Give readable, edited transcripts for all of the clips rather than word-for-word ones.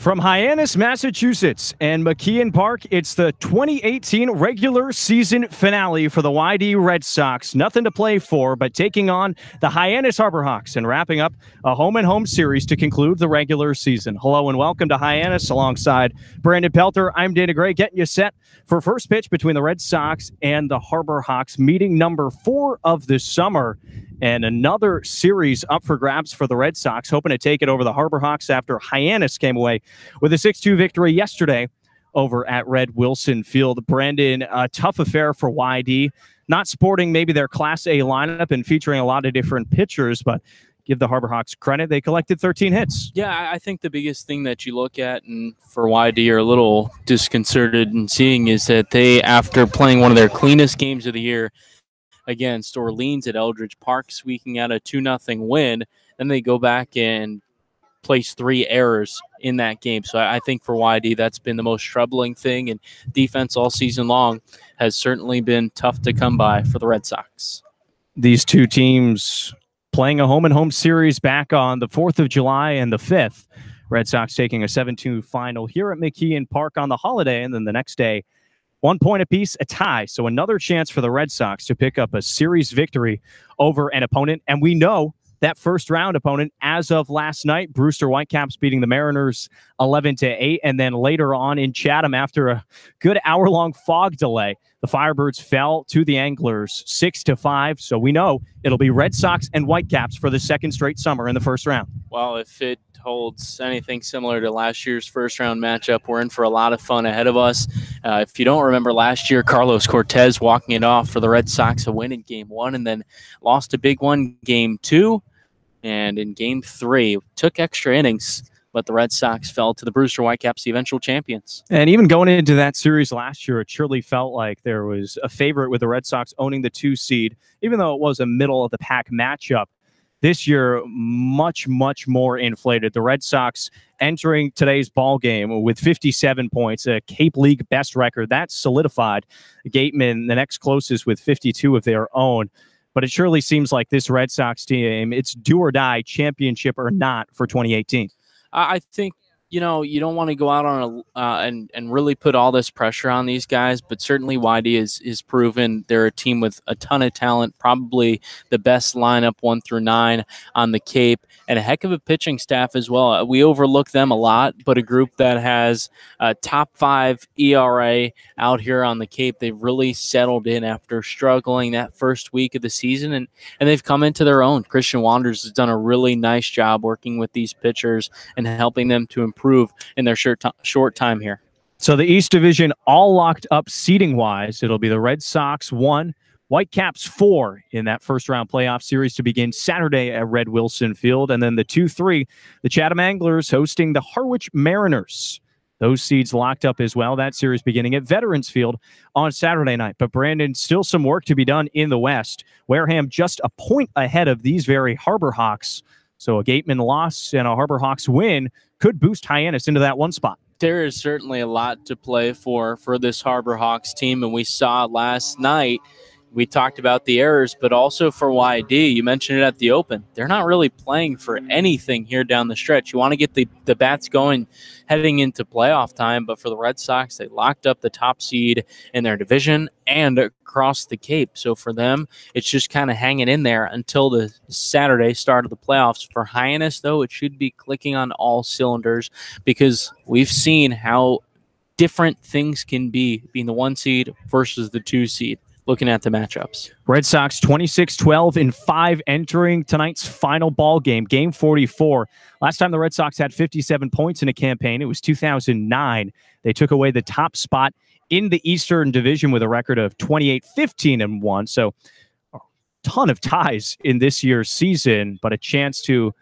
From Hyannis, Massachusetts and McKeon Park, it's the 2018 regular season finale for the YD Red Sox. Nothing to play for, but taking on the Hyannis Harbor Hawks and wrapping up a home-and-home series to conclude the regular season. Hello and welcome to Hyannis alongside Brandon Pelter. I'm Dana Gray, getting you set for first pitch between the Red Sox and the Harbor Hawks, meeting number 4 of the summer. And another series up for grabs for the Red Sox, hoping to take it over the Harbor Hawks after Hyannis came away with a 6-2 victory yesterday over at Red Wilson Field. Brandon, a tough affair for YD, not sporting maybe their Class A lineup and featuring a lot of different pitchers, but give the Harbor Hawks credit. They collected 13 hits. Yeah, I think the biggest thing that you look at and for YD are a little disconcerted in seeing is that they, after playing one of their cleanest games of the year against Orleans at Eldridge Park, squeaking out a 2-0 win, then they go back and place 3 errors in that game. So I think for YD, that's been the most troubling thing, and defense all season long has certainly been tough to come by for the Red Sox. These two teams playing a home-and-home series back on the 4th of July and the 5th. Red Sox taking a 7-2 final here at McKeon Park on the holiday, and then the next day, 1 point apiece, a tie. So another chance for the Red Sox to pick up a series victory over an opponent. And we know that first round opponent as of last night, Brewster Whitecaps beating the Mariners 11-8. And then later on in Chatham, after a good hour-long fog delay, the Firebirds fell to the Anglers 6-5. So we know it'll be Red Sox and Whitecaps for the second straight summer in the first round. Well, if it holds anything similar to last year's first round matchup, we're in for a lot of fun ahead of us. If you don't remember last year, Carlos Cortez walking it off for the Red Sox, a win in game 1, and then lost a big one game 2. And in game 3, took extra innings, but the Red Sox fell to the Brewster Whitecaps, the eventual champions. And even going into that series last year, it surely felt like there was a favorite with the Red Sox owning the 2 seed, even though it was a middle-of-the-pack matchup. This year, much, much more inflated. The Red Sox entering today's ball game with 57 points, a Cape League best record. That's solidified. Gateman, the next closest, with 52 of their own. But it surely seems like this Red Sox team, it's do or die, championship or not, for 2018. I think, you don't want to go out on and really put all this pressure on these guys, but certainly YD is proven they're a team with a ton of talent, probably the best lineup 1 through 9 on the Cape, and a heck of a pitching staff as well. We overlook them a lot, but a group that has a top 5 ERA out here on the Cape. They've really settled in after struggling that first week of the season, and they've come into their own. Christian Wanders has done a really nice job working with these pitchers and helping them to improve in their short time here. So the East Division all locked up seeding-wise. It'll be the Red Sox 1, Whitecaps 4 in that first-round playoff series to begin Saturday at Red Wilson Field. And then the 2-3, the Chatham Anglers hosting the Harwich Mariners. Those seeds locked up as well. That series beginning at Veterans Field on Saturday night. But Brandon, still some work to be done in the West. Wareham just a point ahead of these very Harbor Hawks. So a Gateman loss and a Harbor Hawks win could boost Hyannis into that 1 spot. There is certainly a lot to play for this Harbor Hawks team, and we saw last night. We talked about the errors, but also for YD, you mentioned it at the Open. They're not really playing for anything here down the stretch. You want to get the bats going heading into playoff time, but for the Red Sox, they locked up the top seed in their division and across the Cape. So for them, it's just kind of hanging in there until the Saturday start of the playoffs. For Hyannis, though, it should be clicking on all cylinders because we've seen how different things can be being the 1 seed versus the 2 seed. Looking at the matchups. Red Sox 26-12-5 entering tonight's final ball game, game 44. Last time the Red Sox had 57 points in a campaign, it was 2009. They took away the top spot in the Eastern Division with a record of 28-15-1. So a ton of ties in this year's season, but a chance to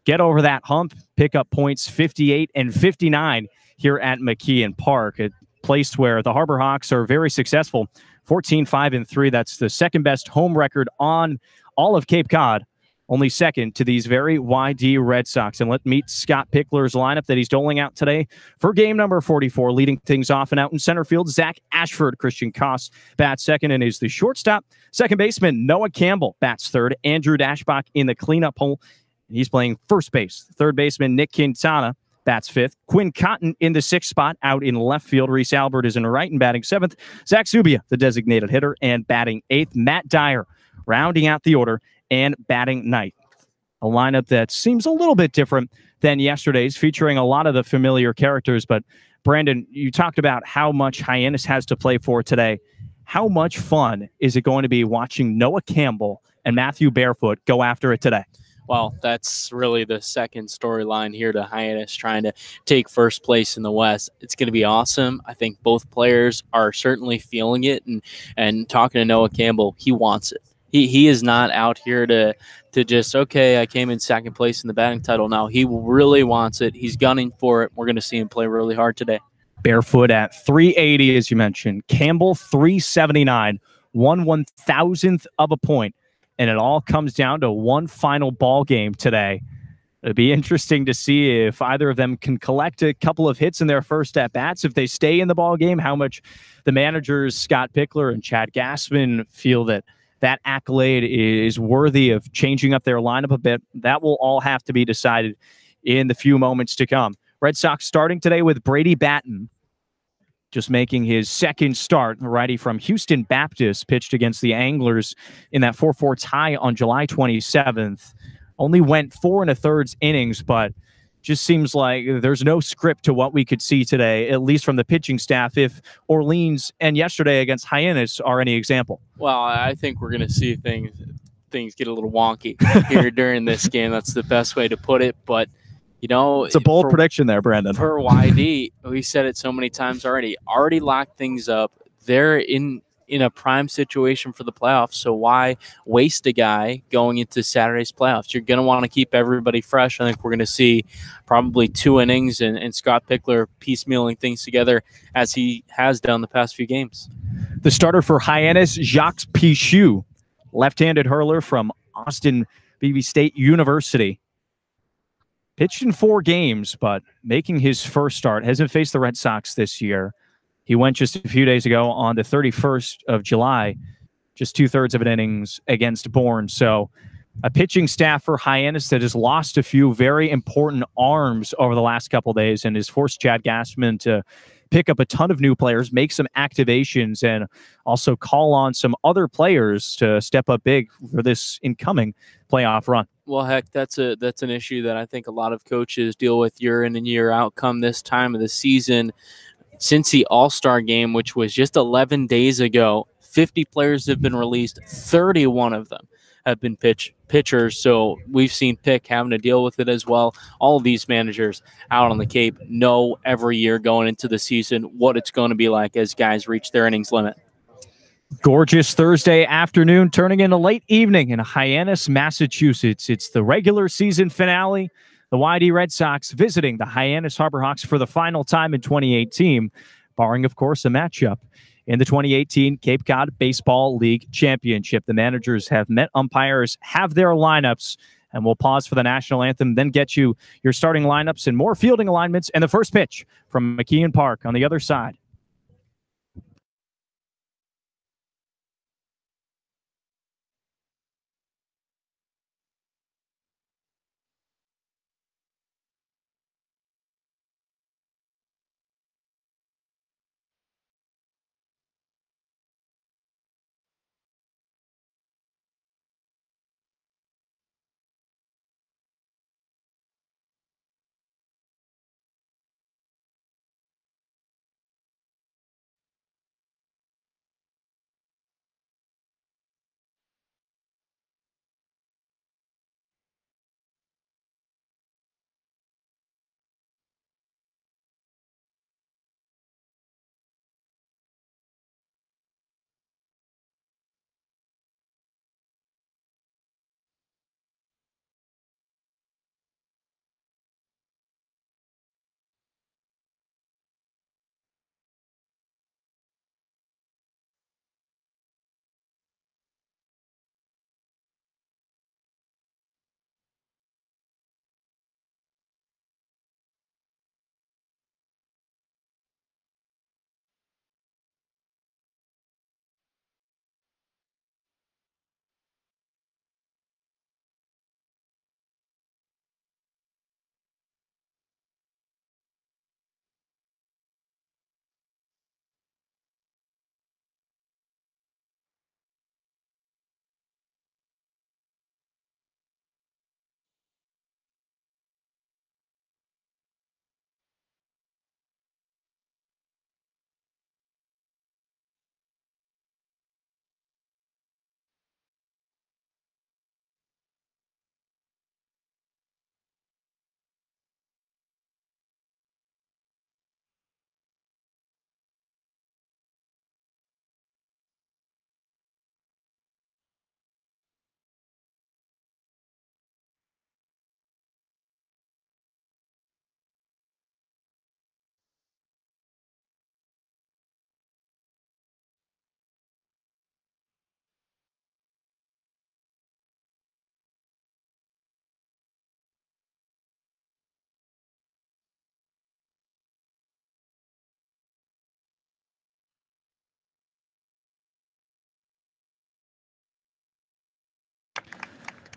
get over that hump, pick up points 58 and 59 here at McKeon Park, a place where the Harbor Hawks are very successful. 14-5-3. That's the second best home record on all of Cape Cod. Only second to these very YD Red Sox. And let's meet Scott Pickler's lineup that he's doling out today for game number 44. Leading things off and out in center field, Zach Ashford. Christian Koss bats second and is the shortstop. Second baseman, Noah Campbell bats third. Andrew Dashbach in the cleanup hole. He's playing first base. Third baseman, Nick Quintana bats fifth. Quinn Cotton in the sixth spot, out in left field. Reese Albert is in right and batting seventh. Zach Subia, the designated hitter, and batting eighth. Matt Dyer rounding out the order and batting ninth. A lineup that seems a little bit different than yesterday's, featuring a lot of the familiar characters. But Brandon, you talked about how much Hyannis has to play for today. How much fun is it going to be watching Noah Campbell and Matthew Barefoot go after it today? Well, that's really the second storyline here to Hyannis trying to take first place in the West. It's going to be awesome. I think both players are certainly feeling it, and talking to Noah Campbell, he wants it. He is not out here to just, okay, I came in second place in the batting title. No, he really wants it. He's gunning for it. We're going to see him play really hard today. Barefoot at 380, as you mentioned. Campbell 379, 1/1000th of a point. And it all comes down to one final ball game today. It'd be interesting to see if either of them can collect a couple of hits in their first at-bats. If they stay in the ball game, how much the managers, Scott Pickler and Chad Gassman, feel that accolade is worthy of changing up their lineup a bit. That will all have to be decided in the few moments to come. Red Sox starting today with Brady Batten, just making his second start. The righty from Houston Baptist pitched against the Anglers in that 4-4 tie on July 27th. Only went 4 1/3 innings, but just seems like there's no script to what we could see today, at least from the pitching staff, if Orleans and yesterday against Hyannis are any example. Well, I think we're going to see things get a little wonky here during this game. That's the best way to put it. But, you know, it's a bold prediction there, Brandon. For YD, we said it so many times already locked things up. They're in a prime situation for the playoffs, so why waste a guy going into Saturday's playoffs? You're going to want to keep everybody fresh. I think we're going to see probably 2 innings and Scott Pickler piecemealing things together as he has done the past few games. The starter for Hyannis, Jacques Pichu, left-handed hurler from Austin Peay State University. Pitched in 4 games, but making his first start. Hasn't faced the Red Sox this year. He went just a few days ago on the 31st of July, just 2/3 of an innings against Bourne. So a pitching staff for Hyannis that has lost a few very important arms over the last couple of days and has forced Chad Gassman to pick up a ton of new players, make some activations, and also call on some other players to step up big for this incoming playoff run. Well, heck, that's an issue that I think a lot of coaches deal with year in and year out come this time of the season. Since the All-Star game, which was just 11 days ago, 50 players have been released. 31 of them have been pitchers. So we've seen Pick having to deal with it as well. All of these managers out on the Cape know every year going into the season what it's going to be like as guys reach their innings limit. Gorgeous Thursday afternoon, turning into late evening in Hyannis, Massachusetts. It's the regular season finale. The YD Red Sox visiting the Hyannis Harbor Hawks for the final time in 2018, barring, of course, a matchup in the 2018 Cape Cod Baseball League Championship. The managers have met umpires, have their lineups, and we'll pause for the national anthem, then get you your starting lineups and more fielding alignments and the first pitch from McKeon Park on the other side.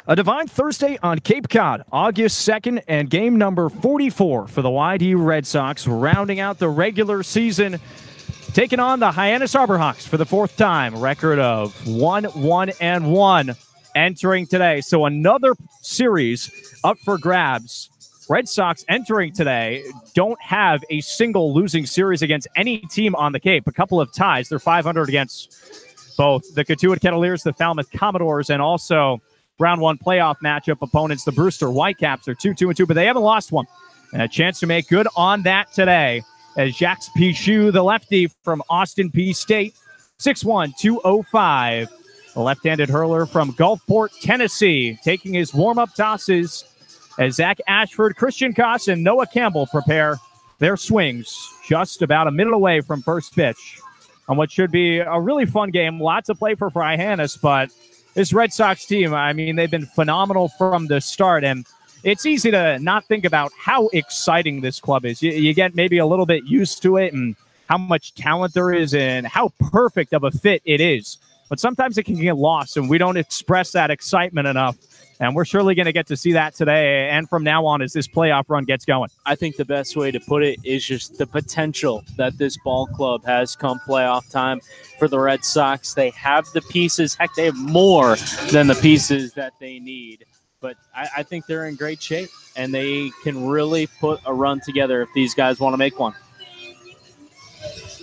A divine Thursday on Cape Cod, August 2nd, and game number 44 for the YD Red Sox, rounding out the regular season, taking on the Hyannis Harborhawks for the fourth time. Record of 1-1-1 entering today. So another series up for grabs. Red Sox entering today don't have a single losing series against any team on the Cape. A couple of ties. They're 500 against both the Cotuit Cavaliers, the Falmouth Commodores, and also round one playoff matchup opponents, the Brewster Whitecaps. Are 2-2-2, but they haven't lost one. And a chance to make good on that today as Jacques Pichu, the lefty from Austin P State, 6'1", 205. The left-handed hurler from Gulfport, Tennessee, taking his warm-up tosses as Zach Ashford, Christian Koss, and Noah Campbell prepare their swings just about a minute away from first pitch on what should be a really fun game. Lots to play for Hyannis, but this Red Sox team, I mean, they've been phenomenal from the start, and it's easy to not think about how exciting this club is. You get maybe a little bit used to it and how much talent there is and how perfect of a fit it is. But sometimes it can get lost, and we don't express that excitement enough. And we're surely going to get to see that today and from now on as this playoff run gets going. I think the best way to put it is just the potential that this ball club has come playoff time for the Red Sox. They have the pieces. Heck, they have more than the pieces that they need. But I think they're in great shape, and they can really put a run together if these guys want to make one.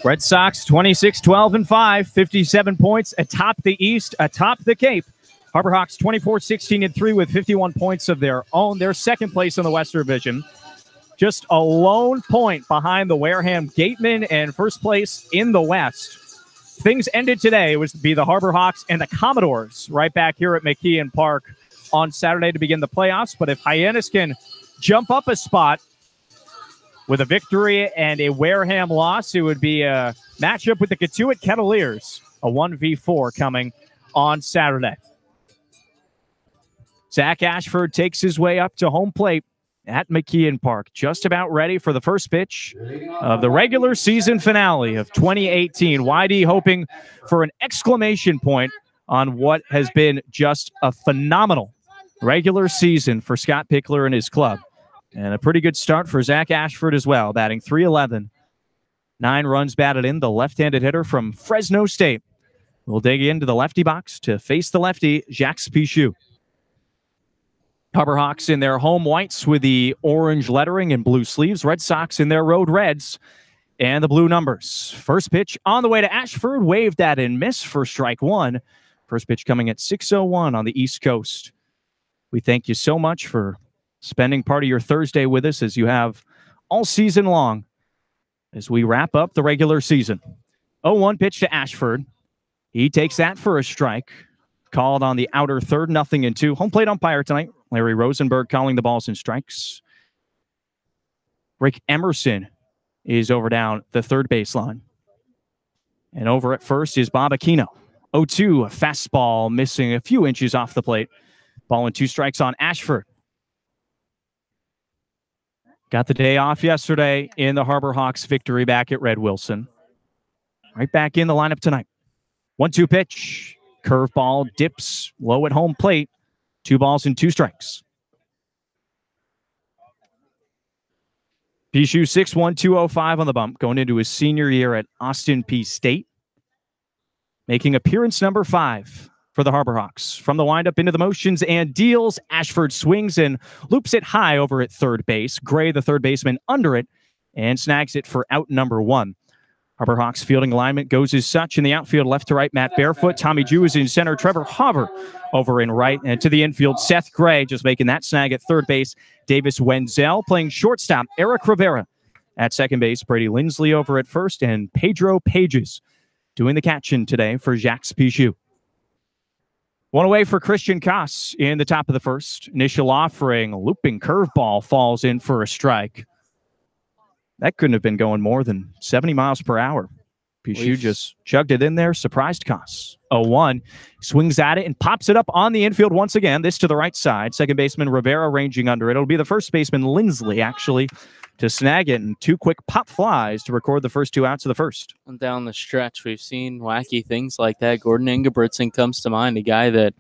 Red Sox 26-12-5, 57 points atop the East, atop the Cape. Harborhawks 24-16-3 with 51 points of their own. They're second place in the Western Division. Just a lone point behind the Wareham Gatemen and first place in the West. Things ended today. It was to be the Harborhawks and the Commodores right back here at McKeon Park on Saturday to begin the playoffs. But if Hyannis can jump up a spot with a victory and a Wareham loss, it would be a matchup with the Cotuit Cavaliers, a 1v4 coming on Saturday. Zach Ashford takes his way up to home plate at McKeon Park, just about ready for the first pitch of the regular season finale of 2018. YD hoping for an exclamation point on what has been just a phenomenal regular season for Scott Pickler and his club. And a pretty good start for Zach Ashford as well, batting .311. 9 runs batted in, the left-handed hitter from Fresno State. We'll dig into the lefty box to face the lefty, Jacques Pichu. Harborhawks in their home whites with the orange lettering and blue sleeves. Red Sox in their road reds and the blue numbers. First pitch on the way to Ashford. Waved at and missed for strike one. First pitch coming at 6:01 on the East Coast. We thank you so much for spending part of your Thursday with us as you have all season long as we wrap up the regular season. 0-1 pitch to Ashford. He takes that for a strike. Called on the outer third, 0-2. Home plate umpire tonight, Larry Rosenberg, calling the balls and strikes. Rick Emerson is over down the third baseline. And over at first is Bob Aquino. 0-2, a fastball missing a few inches off the plate. Ball and 2 strikes on Ashford. Got the day off yesterday in the Harborhawks victory back at Red Wilson. Right back in the lineup tonight. 1-2 pitch. Curveball dips low at home plate. 2 balls and 2 strikes. Pichu 6'1", 205 on the bump, going into his senior year at Austin P State. Making appearance number 5 for the Harborhawks. From the windup into the motions and deals, Ashford swings and loops it high over at third base. Gray, the third baseman, under it and snags it for out number 1. Harborhawks fielding alignment goes as such. In the outfield, left to right, Matt Barefoot. Tommy Jew is in center. Trevor Hoover over in right. And to the infield, Seth Gray just making that snag at third base. Davis Wenzel playing shortstop. Eric Rivera at second base. Brady Lindsley over at first. And Pedro Pages doing the catching today for Jacques Pichu. One away for Christian Koss in the top of the first. Initial offering, looping curveball falls in for a strike. That couldn't have been going more than 70 miles per hour. Pichu just chugged it in there, surprised Koss. 0-1, swings at it and pops it up on the infield once again. This to the right side. Second baseman Rivera ranging under it. It'll be the first baseman Lindsley, actually, to snag it. And 2 quick pop flies to record the first 2 outs of the first. And down the stretch, we've seen wacky things like that. Gordon Ingebrigtsen comes to mind, a guy that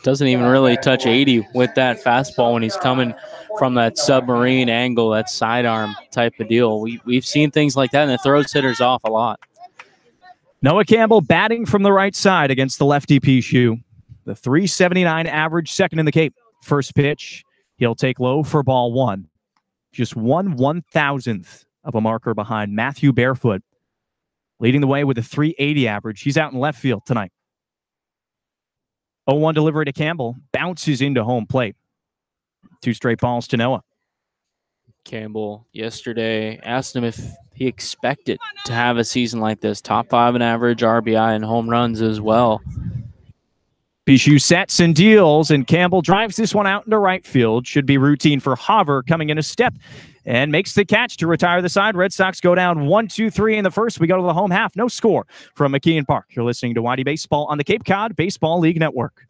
Doesn't even really touch 80 with that fastball when he's coming from that submarine angle, that sidearm type of deal. We've seen things like that, and it throws hitters off a lot. Noah Campbell batting from the right side against the lefty Pichu. The 379 average, second in the Cape. First pitch, he'll take low for ball one. Just 1/1000th of a marker behind Matthew Barefoot. Leading the way with a 380 average. He's out in left field tonight. 0-1 delivery to Campbell. Bounces into home plate. 2 straight balls to Noah. Campbell yesterday asked him if he expected to have a season like this. Top 5 in average, RBI, and home runs as well. Pichu sets and deals, and Campbell drives this one out into right field. Should be routine for Hover, coming in a step and makes the catch to retire the side. Red Sox go down 1-2-3 in the first. We go to the home half. No score from McKeon Park. You're listening to YD Baseball on the Cape Cod Baseball League Network.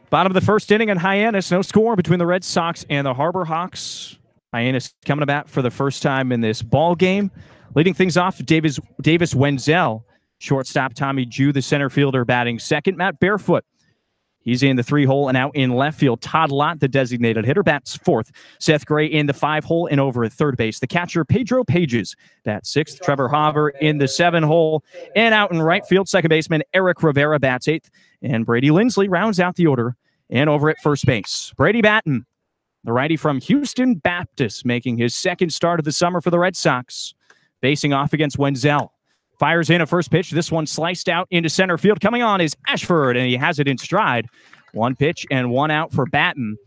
Bottom of the first inning in Hyannis. No score between the Red Sox and the Harbor Hawks. Hyannis coming to bat for the first time in this ball game. Leading things off, Davis Wenzel. Shortstop Tommy Jew, the center fielder, batting second. Matt Barefoot. He's in the 3-hole and out in left field. Todd Lott, the designated hitter, bats fourth. Seth Gray in the 5-hole and over at third base. The catcher, Pedro Pages, bats sixth. Trevor Hover in the 7-hole and out in right field. Second baseman Eric Rivera bats eighth. And Brady Lindsley rounds out the order and over at first base. Brady Batten, the righty from Houston Baptist, making his second start of the summer for the Red Sox. Facing off against Wenzel. Fires in a first pitch. This one sliced out into center field. Coming on is Ashford, and he has it in stride. 1 pitch and 1 out for Batten,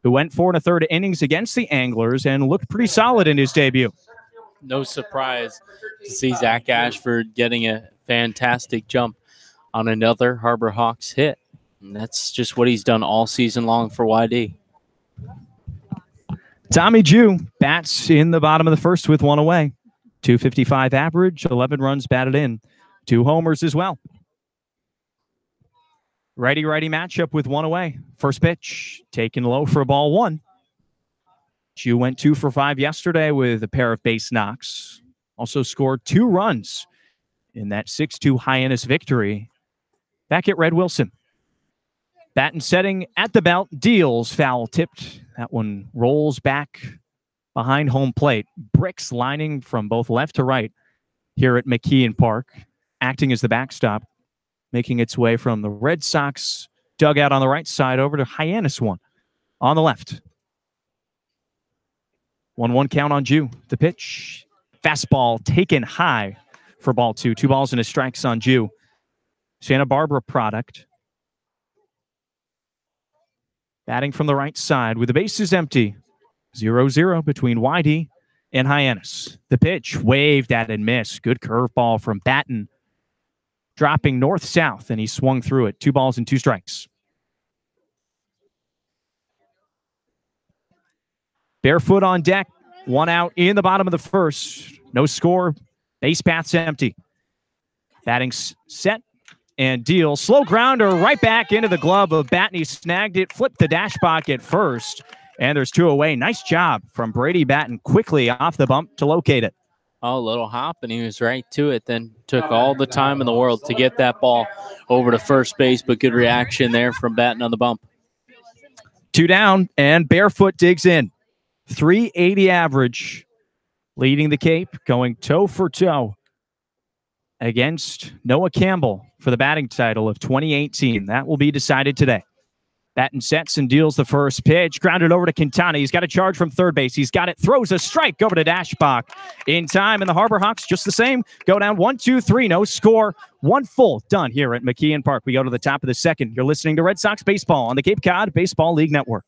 who went 4 1/3 innings against the Anglers and looked pretty solid in his debut. No surprise to see Zach Ashford getting a fantastic jump on another Harbor Hawks hit. And that's just what he's done all season long for YD. Tommy Jew bats in the bottom of the first with 1 away. 255 average, 11 runs batted in. 2 homers as well. Righty-righty matchup with 1 away. First pitch taken low for ball 1. Jew went 2 for 5 yesterday with a pair of base knocks. Also scored 2 runs in that 6-2 Hyannis victory. Back at Red Wilson. Batten setting at the belt, deals, foul tipped. That one rolls back behind home plate. Bricks lining from both left to right here at McKeon Park, acting as the backstop, making its way from the Red Sox dugout on the right side over to Hyannis one on the left. 1-1 count on Jew. The pitch, fastball taken high for ball 2. 2 balls and a strike on Jew. Santa Barbara product. Batting from the right side with the bases empty. 0-0 between YD and Hyannis. The pitch waved at and missed. Good curveball from Batten. Dropping north-south, and he swung through it. 2 balls and 2 strikes. Barefoot on deck. 1 out in the bottom of the first. No score. Base path's empty. Batting set. And deal. Slow grounder right back into the glove of Batten. He snagged it, flipped the dash pocket first, And there's 2 away. Nice job from Brady Batten quickly off the bump to locate it. Oh, a little hop, and he was right to it. Then took all the time in the world to get that ball over to first base, but good reaction there from Batten on the bump. 2 down, and Barefoot digs in. 380 average, leading the Cape, going toe for toe against Noah Campbell for the batting title of 2018. That will be decided today. Batten sets and deals the first pitch. Grounded over to Quintana. He's got a charge from third base. He's got it. Throws a strike over to Dashbach in time. And the Harbor Hawks just the same. Go down 1-2-3. No score. 1 full done here at McKeon Park. We go to the top of the second. You're listening to Red Sox Baseball on the Cape Cod Baseball League Network.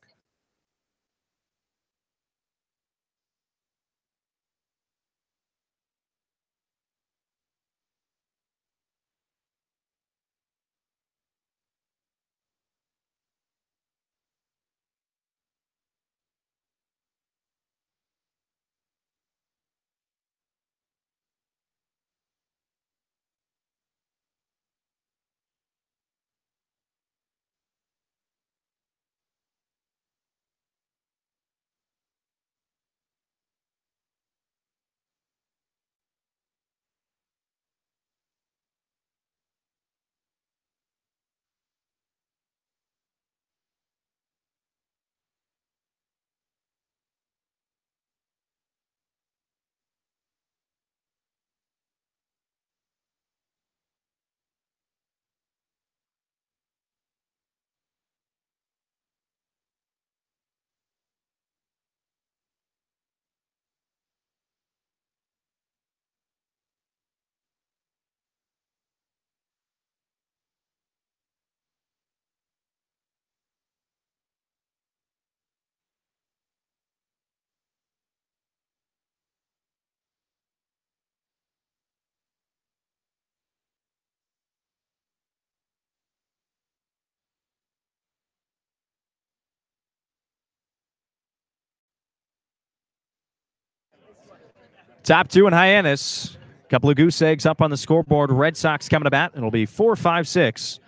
Top 2 in Hyannis. A couple of goose eggs up on the scoreboard. Red Sox coming to bat. It'll be 4-5-6.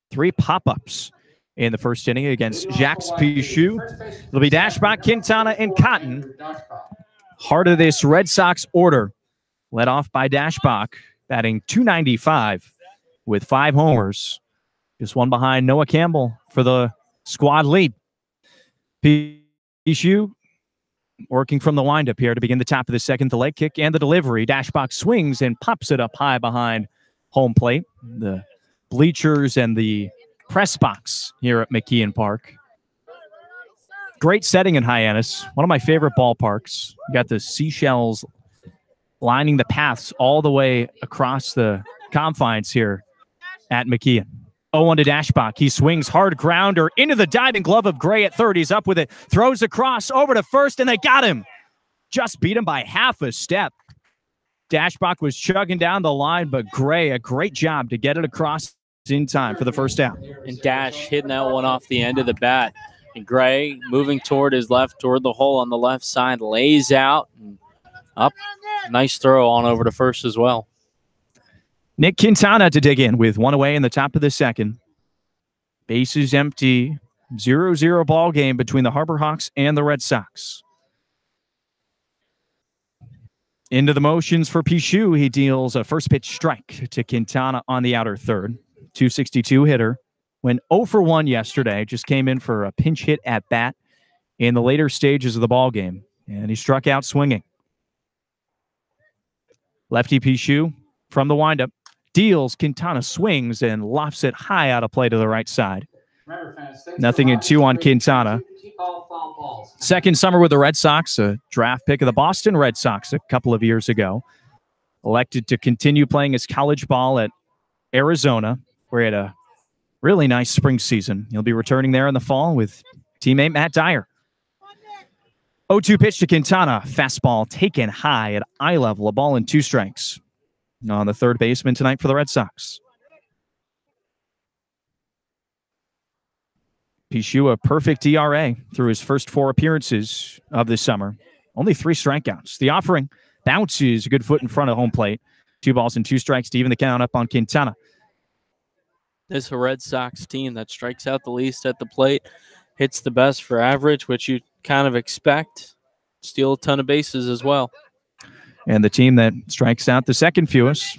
3 pop-ups in the first inning against Jacques Pichou. It'll be Dashbach, Quintana, and Cotton. Heart of this Red Sox order, led off by Dashbach, batting .295 with 5 homers. Just one behind Noah Campbell for the squad lead. Pichou working from the windup here to begin the top of the second. The leg kick and the delivery. Dashbach swings and pops it up high behind home plate. The bleachers and the press box here at McKeon Park. Great setting in Hyannis. One of my favorite ballparks. You got the seashells lining the paths all the way across the confines here at McKeon. 0-1 to Dashbach. He swings hard grounder into the diving glove of Gray at third. He's up with it. Throws across over to first, and they got him. Just beat him by half a step. Dashbach was chugging down the line, but Gray, a great job to get it across in time for the first down. And Dash hitting that one off the end of the bat. And Gray moving toward his left, toward the hole on the left side, lays out and up. Nice throw on over to first as well. Nick Quintana to dig in with 1 away in the top of the second. Bases empty. 0-0 ball game between the Harbor Hawks and the Red Sox. Into the motions for Pichou. He deals a first pitch strike to Quintana on the outer third. 262 hitter. Went 0 for 1 yesterday. Just came in for a pinch hit at bat in the later stages of the ball game. And he struck out swinging. Lefty Pichou from the windup. Deals, Quintana swings and lofts it high out of play to the right side. Nothing in 2 on Quintana. Second summer with the Red Sox, a draft pick of the Boston Red Sox a couple of years ago. Elected to continue playing his college ball at Arizona, where he had a really nice spring season. He'll be returning there in the fall with teammate Matt Dyer. 0-2 pitch to Quintana. Fastball taken high at eye level. A ball and 2 strikes on the third baseman tonight for the Red Sox. Pichou, a perfect ERA through his first 4 appearances of this summer. Only 3 strikeouts. The offering bounces a good foot in front of home plate. 2 balls and 2 strikes to even the count up on Quintana. This is a Red Sox team that strikes out the least at the plate, hits the best for average, which you kind of expect. Steal a ton of bases as well. And the team that strikes out the second fewest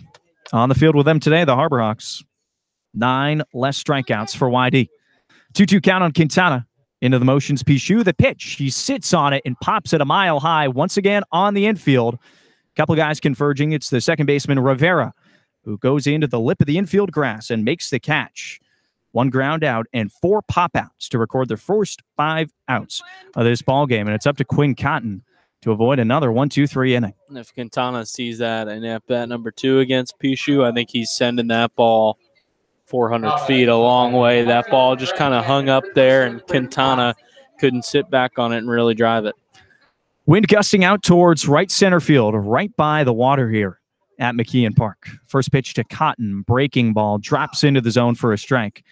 on the field with them today, the Harbor Hawks. 9 less strikeouts for YD. 2-2 count on Quintana. Into the motions, Pichu, the pitch. He sits on it and pops it a mile high once again on the infield. A couple of guys converging. It's the second baseman, Rivera, who goes into the lip of the infield grass and makes the catch. 1 ground out and 4 pop outs to record their first 5 outs of this ball game. And it's up to Quinn Cotton to avoid another 1-2-3 inning. And if Quintana sees that and at bat number 2 against Pichu, I think he's sending that ball 400 feet, a long way. That ball just kind of hung up there, and Quintana couldn't sit back on it and really drive it. Wind gusting out towards right center field, right by the water here at McKeon Park. First pitch to Cotton, breaking ball, drops into the zone for a strike.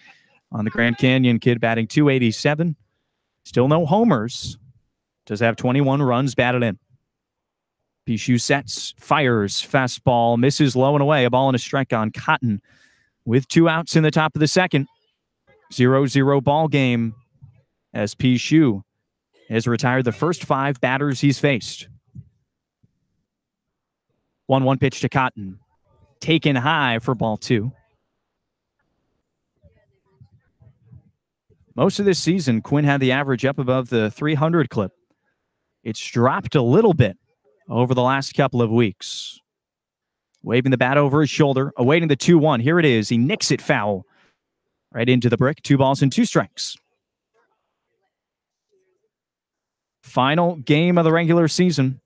On the Grand Canyon kid batting .287. Still no homers. Does have 21 runs batted in. Pichu sets, fires, fastball, misses low and away. A ball and a strike on Cotton with 2 outs in the top of the second. 0-0 ball game as Pichu has retired the first 5 batters he's faced. 1-1 pitch to Cotton. Taken high for ball 2. Most of this season, Quinn had the average up above the 300 clip. It's dropped a little bit over the last couple of weeks. Waving the bat over his shoulder, awaiting the 2-1. Here it is. He nicks it foul. Right into the brick. 2 balls and 2 strikes. Final game of the regular season.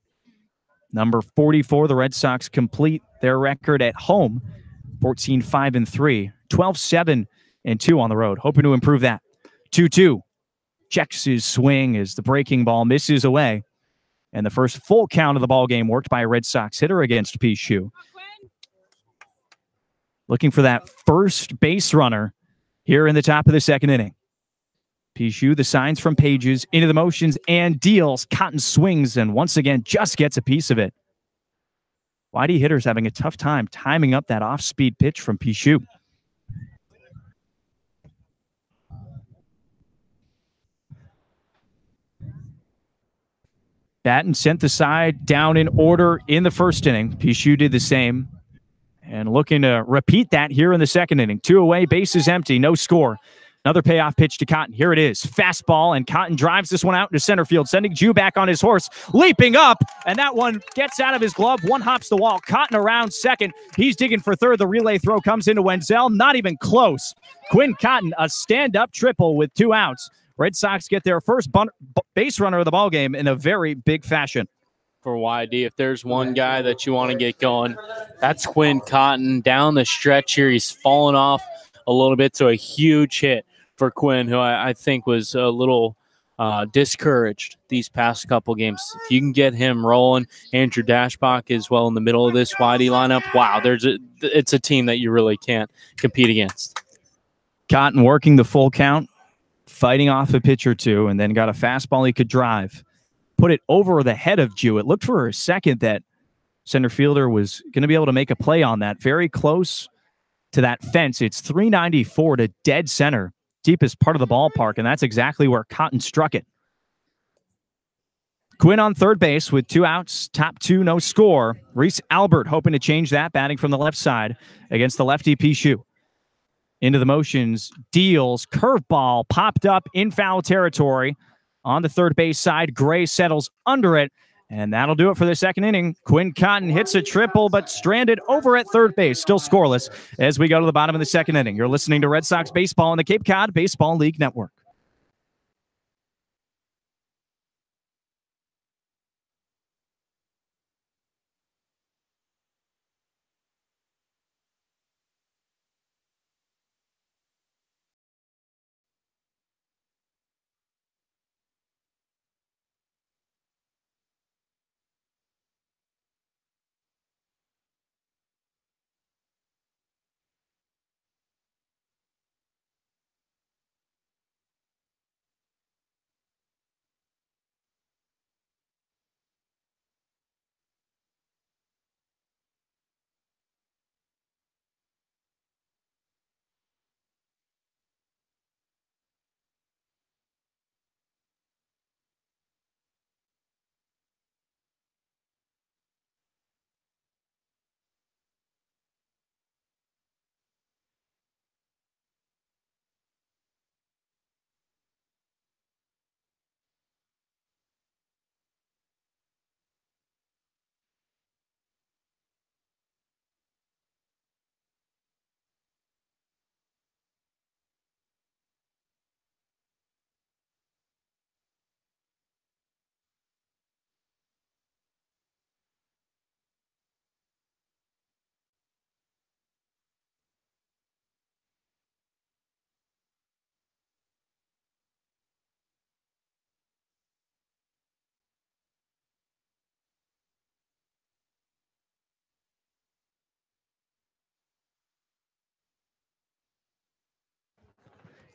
Number 44, the Red Sox complete their record at home. 14-5-3. 12-7-2 on the road. Hoping to improve that. 2-2. Checks his swing as the breaking ball misses away. And the first full count of the ball game worked by a Red Sox hitter against Pichu. Looking for that first base runner here in the top of the second inning. Pichu, the signs from Pages, into the motions and deals. Cotton swings and once again just gets a piece of it. YD hitters having a tough time timing up that off-speed pitch from Pichu. Batten sent the side down in order in the first inning. Pichu did the same. And looking to repeat that here in the second inning. 2 away, bases empty, no score. Another payoff pitch to Cotton. Here it is. Fastball, and Cotton drives this one out into center field, sending Jew back on his horse, leaping up, and that one gets out of his glove. One hops the wall. Cotton around second. He's digging for third. The relay throw comes into Wenzel. Not even close. Quinn Cotton, a stand-up triple with 2 outs. Red Sox get their first base runner of the ballgame in a very big fashion. For YD, if there's one guy that you want to get going, that's Quinn Cotton. Down the stretch here, he's fallen off a little bit, so a huge hit for Quinn, who I think was a little discouraged these past couple games. If you can get him rolling, Andrew Dashbach is well in the middle of this YD lineup. Wow, it's a team that you really can't compete against. Cotton working the full count, fighting off a pitch or two, and then got a fastball he could drive. Put it over the head of Jew. It looked for a second that center fielder was going to be able to make a play on that. Very close to that fence. It's 394 to dead center, deepest part of the ballpark, and that's exactly where Cotton struck it. Quinn on third base with 2 outs, top 2, no score. Reese Albert hoping to change that, batting from the left side against the lefty Pichu. Into the motions, deals, curveball, popped up in foul territory. On the third base side, Gray settles under it, and that'll do it for the second inning. Quinn Cotton hits a triple, but stranded over at third base, still scoreless as we go to the bottom of the second inning. You're listening to Red Sox Baseball on the Cape Cod Baseball League Network.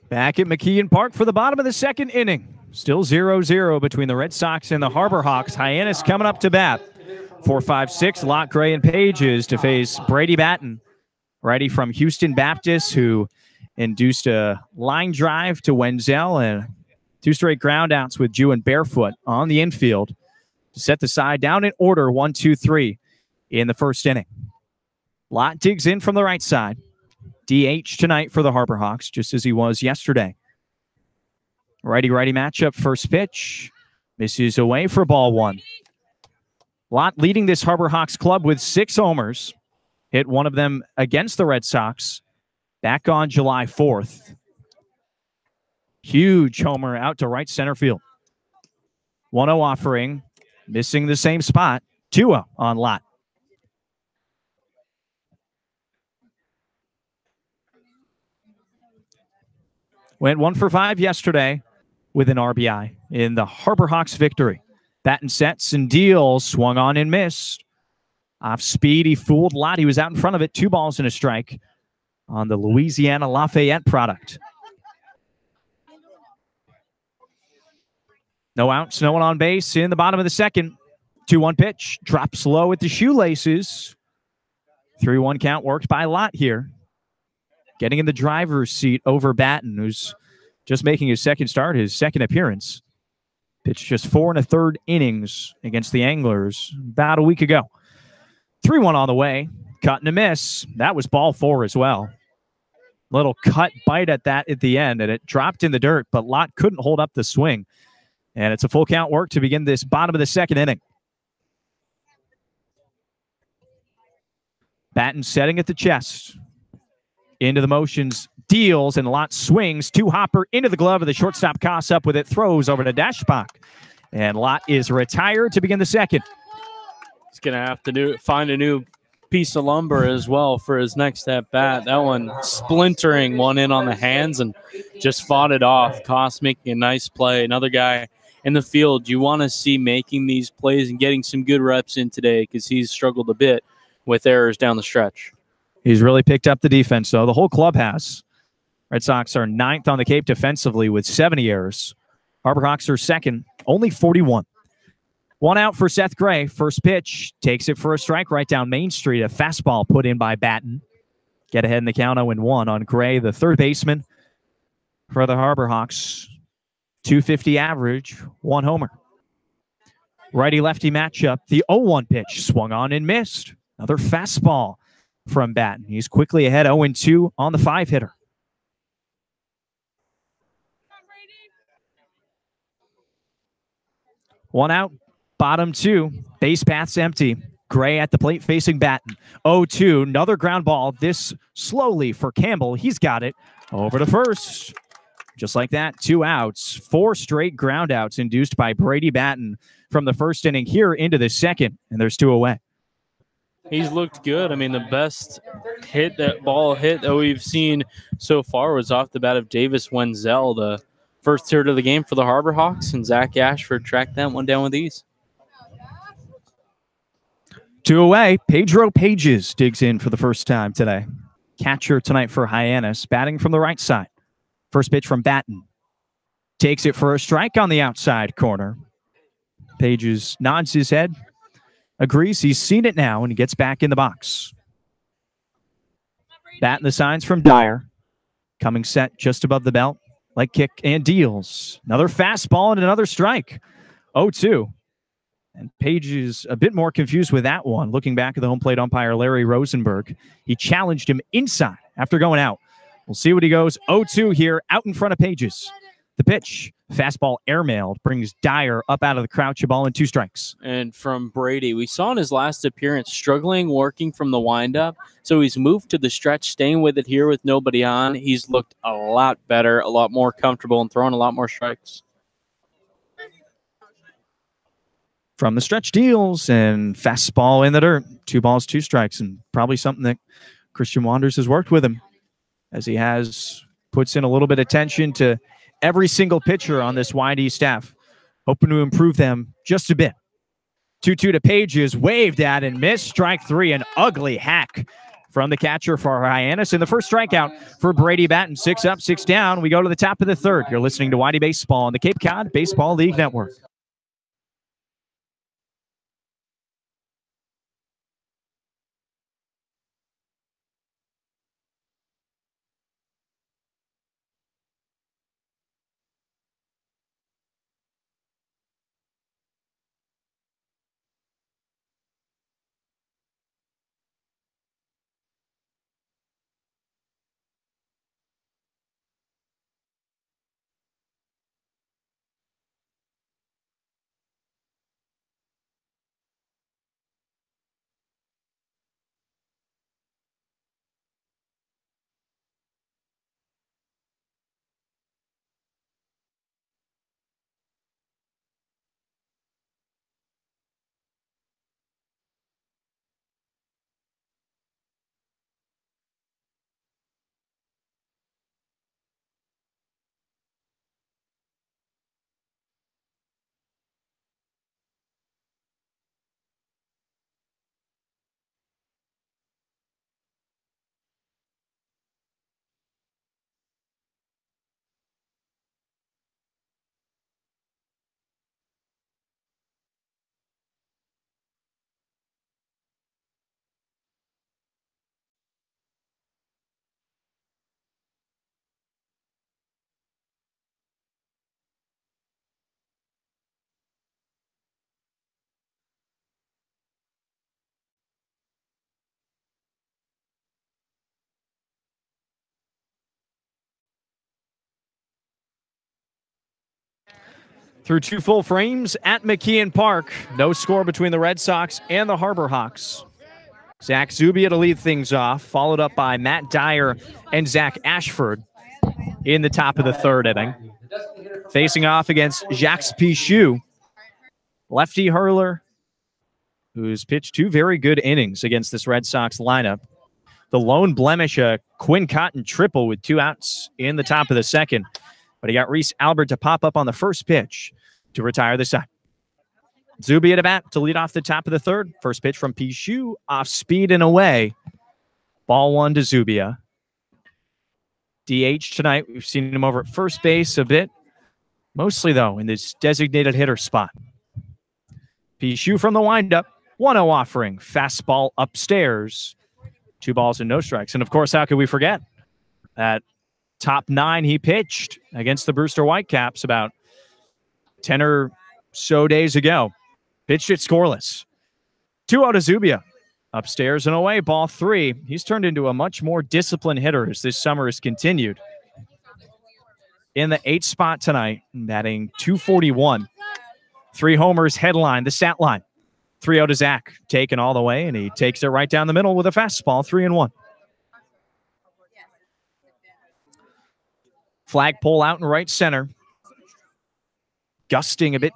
Back at McKeon Park for the bottom of the second inning. Still 0-0 between the Red Sox and the Harbor Hawks. Hyannis coming up to bat. 4-5-6, Lott, Gray, and Pages to face Brady Batten. Righty from Houston Baptist, who induced a line drive to Wenzel and 2 straight groundouts with Jew and Barefoot on the infield to set the side down in order 1-2-3 in the first inning. Lott digs in from the right side. DH tonight for the Harbor Hawks, just as he was yesterday. Righty-righty matchup, first pitch. Misses away for ball 1. Lott leading this Harbor Hawks club with 6 homers. Hit one of them against the Red Sox back on July 4th. Huge homer out to right center field. 1-0 offering, missing the same spot. 2-0 on Lott. Went 1 for 5 yesterday with an RBI in the Harbor Hawks victory. Batten sets and deals, swung on and missed. Off speed, he fooled Lott. He was out in front of it. 2 balls and a strike on the Louisiana Lafayette product. No outs, no one on base in the bottom of the second. 2-1 pitch, drops low at the shoelaces. 3-1 count worked by Lott here. Getting in the driver's seat over Batten, who's just making his second start, his second appearance. Pitched just 4 1/3 innings against the Anglers about a week ago. 3-1 on the way. Cut and a miss. That was ball 4 as well. Little cut bite at that at the end, and it dropped in the dirt, but Lott couldn't hold up the swing. And it's a full count work to begin this bottom of the second inning. Batten setting at the chest. Into the motions, deals, and Lott swings. 2-hopper into the glove of the shortstop. Koss up with it, throws over to Dashbach. And Lott is retired to begin the second. He's going to have to find a new piece of lumber as well for his next at-bat. That one splintering one in on the hands and just fought it off. Koss making a nice play. Another guy in the field you want to see making these plays and getting some good reps in today because he's struggled a bit with errors down the stretch. He's really picked up the defense, though. The whole club has. Red Sox are 9th on the Cape defensively with 70 errors. Harbor Hawks are 2nd, only 41. 1 out for Seth Gray. First pitch, takes it for a strike right down Main Street. A fastball put in by Batten. Get ahead in the count 0-1 on Gray, the third baseman for the Harbor Hawks. 250 average, 1 homer. Righty-lefty matchup. The 0-1 pitch swung on and missed. Another fastball from Batten. He's quickly ahead 0-2 on the 5-hitter. One out, bottom 2. Base path's empty. Gray at the plate facing Batten. 0-2, another ground ball. This slowly for Campbell. He's got it over to first. Just like that, 2 outs. 4 straight ground outs induced by Brady Batten from the first inning here into the second, and there's 2 away. He's looked good. I mean, the best ball hit that we've seen so far was off the bat of Davis Wenzel, the first hitter of the game for the Harbor Hawks, and Zach Ashford tracked that one down with ease. 2 away. Pedro Pages digs in for the first time today. Catcher tonight for Hyannis, batting from the right side. First pitch from Batten. Takes it for a strike on the outside corner. Pages nods his head. Agrees he's seen it now, and he gets back in the box. Bat in the signs from Dyer. Coming set just above the belt. Leg kick and deals. Another fastball and another strike. 0-2. And Page is a bit more confused with that one. Looking back at the home plate umpire, Larry Rosenberg. He challenged him inside after going out. We'll see what he goes. 0-2 here, out in front of Pages. The pitch, fastball airmailed, brings Dyer up out of the crouch, a ball and 2 strikes. And from Brady, we saw in his last appearance, struggling working from the windup. So he's moved to the stretch, staying with it here with nobody on. He's looked a lot better, a lot more comfortable, and throwing a lot more strikes. From the stretch deals and fastball in the dirt. 2 balls, 2 strikes, and probably something that Christian Wanders has worked with him as he puts in a little bit of attention to every single pitcher on this YD staff, hoping to improve them just a bit. 2-2 to Pages, waved at and missed. Strike 3, an ugly hack from the catcher for Hyannis. And the first strikeout for Brady Batten. 6 up, 6 down. We go to the top of the third. You're listening to Whitey Baseball on the Cape Cod Baseball League Network. Through 2 full frames at McKeon Park. No score between the Red Sox and the Harbor Hawks. Zach Zubia to lead things off, followed up by Matt Dyer and Zach Ashford in the top of the third inning. Facing off against Jacques Pichou, lefty hurler, who's pitched 2 very good innings against this Red Sox lineup. The lone blemish, a Quinn Cotton triple with 2 outs in the top of the second. But he got Reese Albert to pop up on the first pitch to retire the side. Zubia to bat to lead off the top of the third. First pitch from Pichou, off speed and away. Ball 1 to Zubia. DH tonight. We've seen him over at first base a bit. Mostly, though, in this designated hitter spot. Pichou from the windup. 1-0 offering. Fastball upstairs. 2 balls and no strikes. And, of course, how could we forget that top 9 he pitched against the Brewster Whitecaps about 10 or so days ago. Pitched it scoreless. 2-0 to Zubia. Upstairs and away, ball 3. He's turned into a much more disciplined hitter as this summer has continued. In the 8th spot tonight, batting .241. 3 homers headline, the stat line. 3-0 to Zach, taken all the way, and he takes it right down the middle with a fastball, 3-1. Flagpole out in right center. Gusting a bit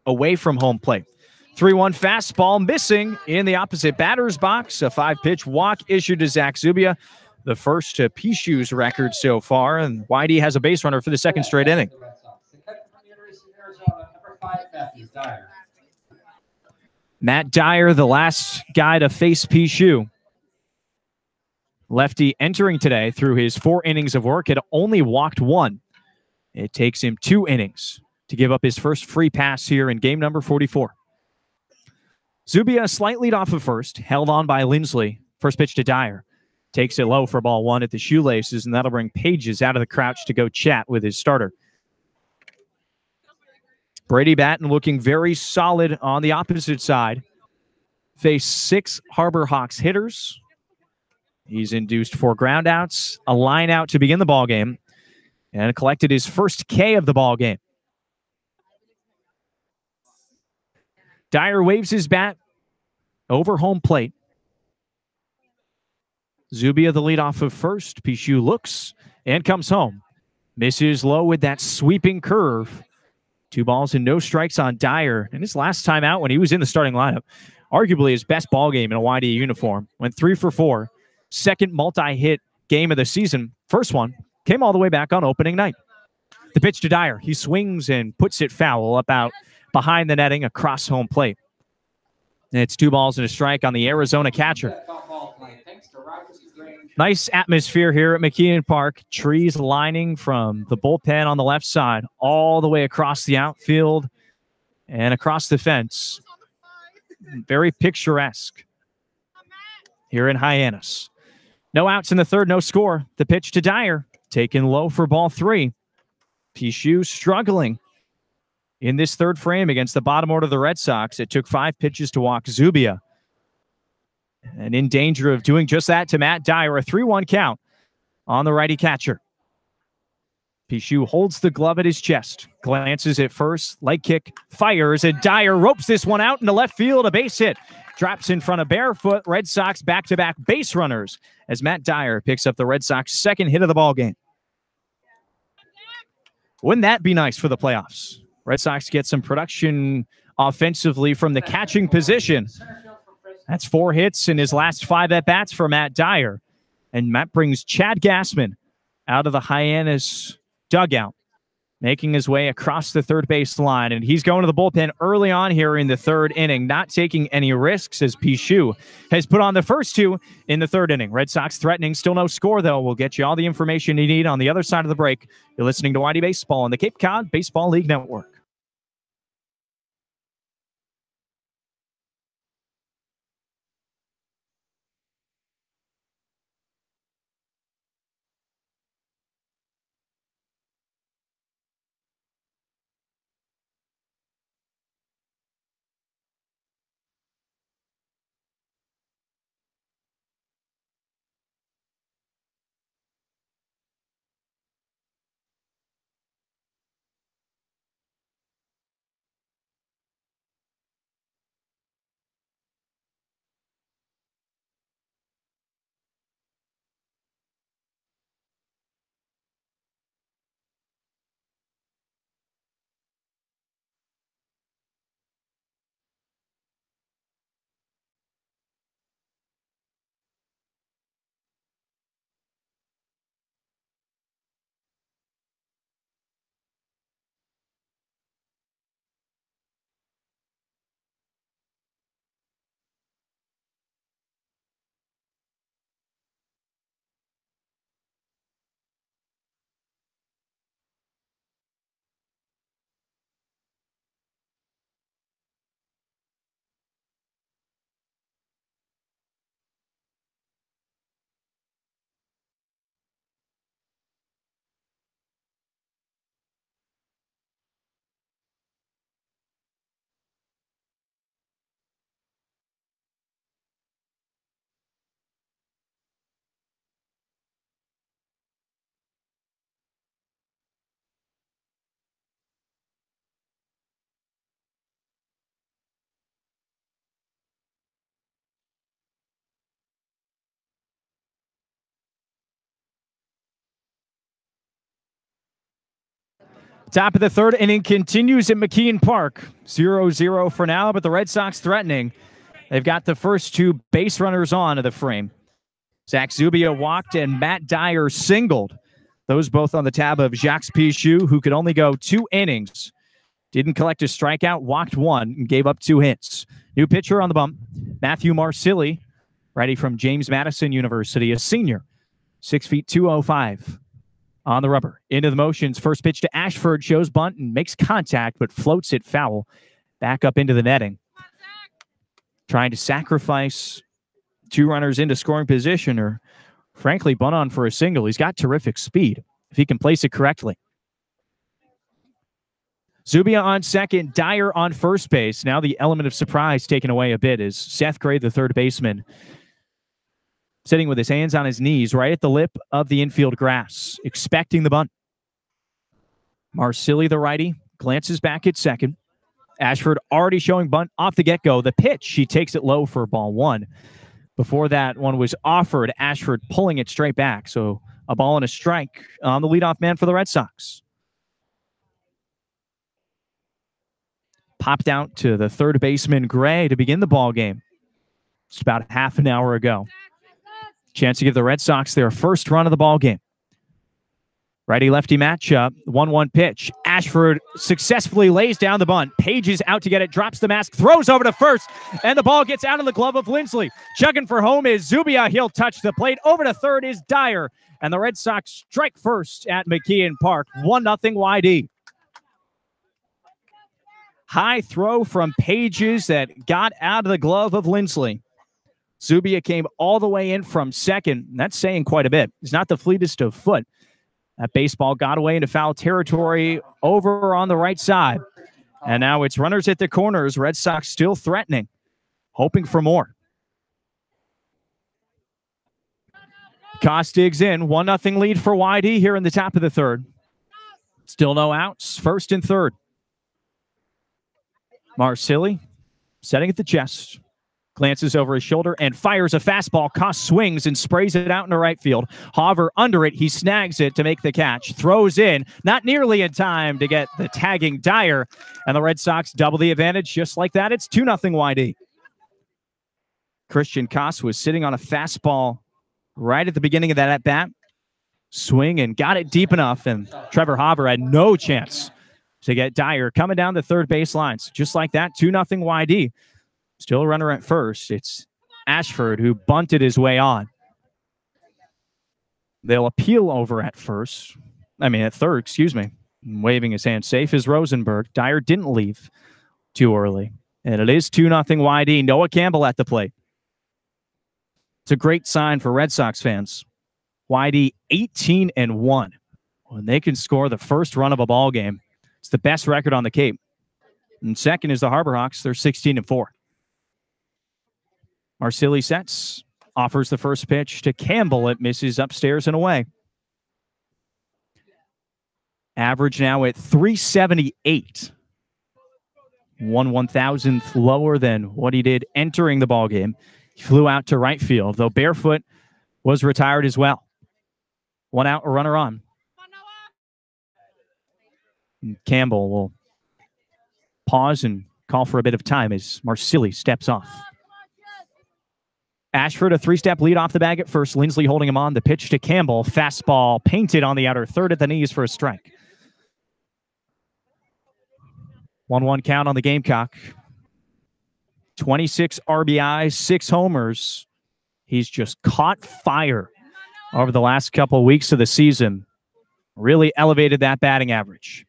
away from home plate. 3-1 fastball missing in the opposite batter's box. A 5-pitch walk issued to Zach Zubia. The first to Pichou's record so far. And Whitey has a base runner for the second straight inning. Matt Dyer, the last guy to face Pichou. Lefty entering today through his 4 innings of work, had only walked 1. It takes him 2 innings to give up his first free pass here in game number 44. Zubia slight lead off of first, held on by Lindsley. First pitch to Dyer. Takes it low for ball 1 at the shoelaces, and that'll bring Pages out of the crouch to go chat with his starter. Brady Batten looking very solid on the opposite side. Faced 6 Harbor Hawks hitters. He's induced 4 groundouts, a line out to begin the ball game, and collected his first K of the ball game. Dyer waves his bat over home plate. Zubia the lead off of first. Pichou looks and comes home. Misses low with that sweeping curve. 2 balls and no strikes on Dyer. And his last time out when he was in the starting lineup, arguably his best ball game in a YD uniform. Went 3 for 4. Second multi-hit game of the season. First one came all the way back on opening night. The pitch to Dyer. He swings and puts it foul up out behind the netting across home plate. And it's 2 balls and a strike on the Arizona catcher. Nice atmosphere here at McKeon Park. Trees lining from the bullpen on the left side all the way across the outfield and across the fence. Very picturesque here in Hyannis. No outs in the third, no score. The pitch to Dyer, taken low for ball 3. Pichu struggling in this third frame against the bottom order of the Red Sox. It took 5 pitches to walk Zubia. And in danger of doing just that to Matt Dyer, a 3-1 count on the righty catcher. Pichu holds the glove at his chest, glances at first, leg kick, fires, and Dyer ropes this one out into left field, a base hit. Drops in front of Barefoot. Red Sox back-to-back base runners as Matt Dyer picks up the Red Sox second hit of the ballgame. Wouldn't that be nice for the playoffs? Red Sox get some production offensively from the catching position. That's 4 hits in his last 5 at-bats for Matt Dyer. And Matt brings Chad Gassman out of the Hyannis dugout, making his way across the third base line. And he's going to the bullpen early on here in the third inning, not taking any risks as Pichu has put on the first 2 in the third inning. Red Sox threatening, still no score, though. We'll get you all the information you need on the other side of the break. You're listening to YD Baseball on the Cape Cod Baseball League Network. Top of the third inning continues at McKeon Park. 0-0 for now, but the Red Sox threatening. They've got the first 2 base runners on to the frame. Zach Zubia walked and Matt Dyer singled. Those both on the tab of Jacques Pichu, who could only go 2 innings. Didn't collect a strikeout, walked 1, and gave up 2 hits. New pitcher on the bump, Matthew Marsili, righty from James Madison University, a senior, 6 feet 205. On the rubber, into the motions. First pitch to Ashford, shows bunt and makes contact, but floats it foul. Back up into the netting. Trying to sacrifice 2 runners into scoring position, or frankly, bunt on for a single. He's got terrific speed if he can place it correctly. Zubia on second, Dyer on first base. Now the element of surprise taken away a bit as Seth Gray, the third baseman, sitting with his hands on his knees right at the lip of the infield grass, expecting the bunt. Marsili, the righty, glances back at second. Ashford already showing bunt off the get-go. The pitch, he takes it low for ball 1. Before that one was offered, Ashford pulling it straight back. So a ball and a strike on the leadoff man for the Red Sox. Popped out to the third baseman, Gray, to begin the ball game. Just about half an hour ago. Chance to give the Red Sox their first run of the ball game. Righty-lefty matchup, 1-1 pitch. Ashford successfully lays down the bunt. Page is out to get it, drops the mask, throws over to first, and the ball gets out of the glove of Lindsley. Chugging for home is Zubia. He'll touch the plate. Over to third is Dyer, and the Red Sox strike first at McKeon Park. 1-0 YD. High throw from Pages that got out of the glove of Lindsley. Zubia came all the way in from second. That's saying quite a bit. He's not the fleetest of foot. That baseball got away into foul territory over on the right side. And now it's runners at the corners. Red Sox still threatening, hoping for more. Koss digs in. 1-0 lead for YD here in the top of the third. Still no outs. First and third. Marsili setting at the chest. Glances over his shoulder and fires a fastball. Koss swings and sprays it out into right field. Hauver under it. He snags it to make the catch. Throws in. Not nearly in time to get the tagging Dyer. And the Red Sox double the advantage. Just like that, it's 2-0 YD. Christian Koss was sitting on a fastball right at the beginning of that at-bat. Swing and got it deep enough. And Trevor Hauver had no chance to get Dyer coming down the third base lines. Just like that, 2-0 YD. Still a runner at first. It's Ashford who bunted his way on. They'll appeal over at third, excuse me. Waving his hand. Safe is Rosenberg. Dyer didn't leave too early. And it is 2-0 YD. Noah Campbell at the plate. It's a great sign for Red Sox fans. YD 18-1. When they can score the first run of a ball game, it's the best record on the Cape. And second is the Harbor Hawks. They're 16-4. Marsili sets, offers the first pitch to Campbell. It misses upstairs and away. Average now at 378. 1/1000th lower than what he did entering the ballgame. He flew out to right field, though Barefoot was retired as well. 1 out, a runner on. And Campbell will pause and call for a bit of time as Marsili steps off. Ashford, a 3-step lead off the bag at first. Lindsley holding him on. The pitch to Campbell. Fastball painted on the outer third at the knees for a strike. 1-1 count on the Gamecock. 26 RBIs, 6 homers. He's just caught fire over the last couple of weeks of the season. Really elevated that batting average.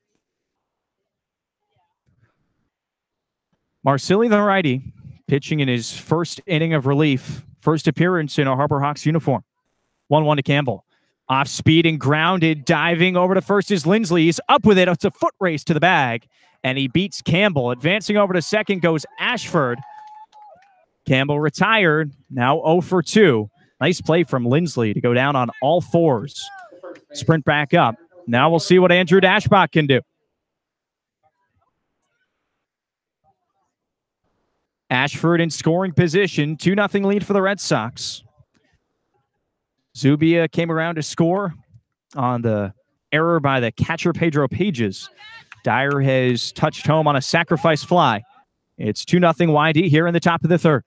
Marsili, the righty, pitching in his first inning of relief. First appearance in a Harbor Hawks uniform. 1-1 to Campbell. Off speed and grounded. Diving over to first is Lindsley. He's up with it. It's a foot race to the bag. And he beats Campbell. Advancing over to second goes Ashford. Campbell retired. Now 0 for 2. Nice play from Lindsley to go down on all fours. Sprint back up. Now we'll see what Andrew Dashbach can do. Ashford in scoring position. 2-0 lead for the Red Sox. Zubia came around to score on the error by the catcher Pedro Pages. Dyer has touched home on a sacrifice fly. It's 2-0 YD here in the top of the third.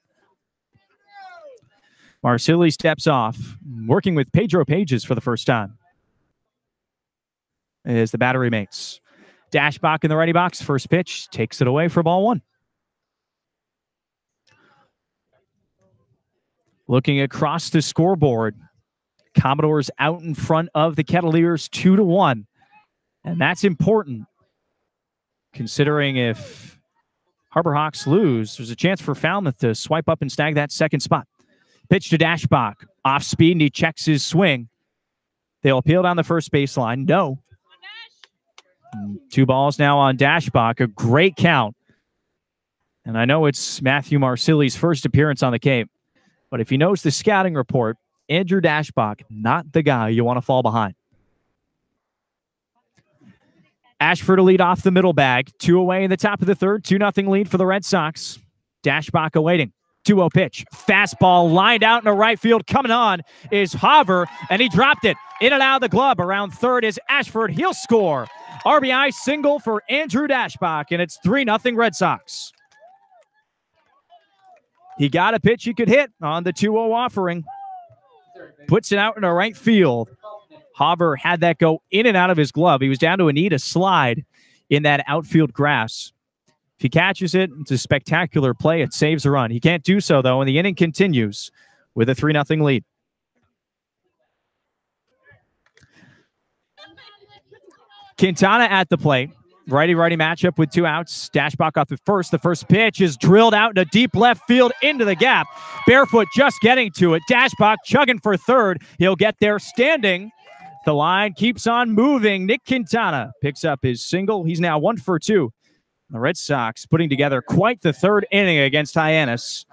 Marsili steps off, working with Pedro Pages for the first time. As the batter remains. Dashbach in the righty box. First pitch takes it away for ball 1. Looking across the scoreboard, Commodores out in front of the Kettleers 2-1. And that's important, considering if Harbor Hawks lose, there's a chance for Falmouth to swipe up and snag that second spot. Pitch to Dashbach. Off speed, and he checks his swing. They'll appeal down the first baseline. No. 2 balls now on Dashbach. A great count. And I know it's Matthew Marsili's first appearance on the Cape. But if he knows the scouting report, Andrew Dashbach, not the guy you want to fall behind. Ashford to lead off the middle bag. 2 away in the top of the third. 2-0 lead for the Red Sox. Dashbach awaiting. 2-0 pitch. Fastball lined out into right field. Coming on is Hauver, and he dropped it. In and out of the glove. Around third is Ashford. He'll score. RBI single for Andrew Dashbach, and it's 3-0 Red Sox. He got a pitch he could hit on the 2-0 offering. Puts it out into right field. Hauver had that go in and out of his glove. He was down to a knee to slide. in that outfield grass. If he catches it, it's a spectacular play. It saves a run. He can't do so, though, and the inning continues with a 3-0 lead. Quintana at the plate. Righty-righty matchup with 2 outs. Dashbach off the first. The first pitch is drilled out into deep left field into the gap. Barefoot just getting to it. Dashbach chugging for third. He'll get there standing. The line keeps on moving. Nick Quintana picks up his single. He's now 1 for 2. The Red Sox putting together quite the third inning against Hyannis.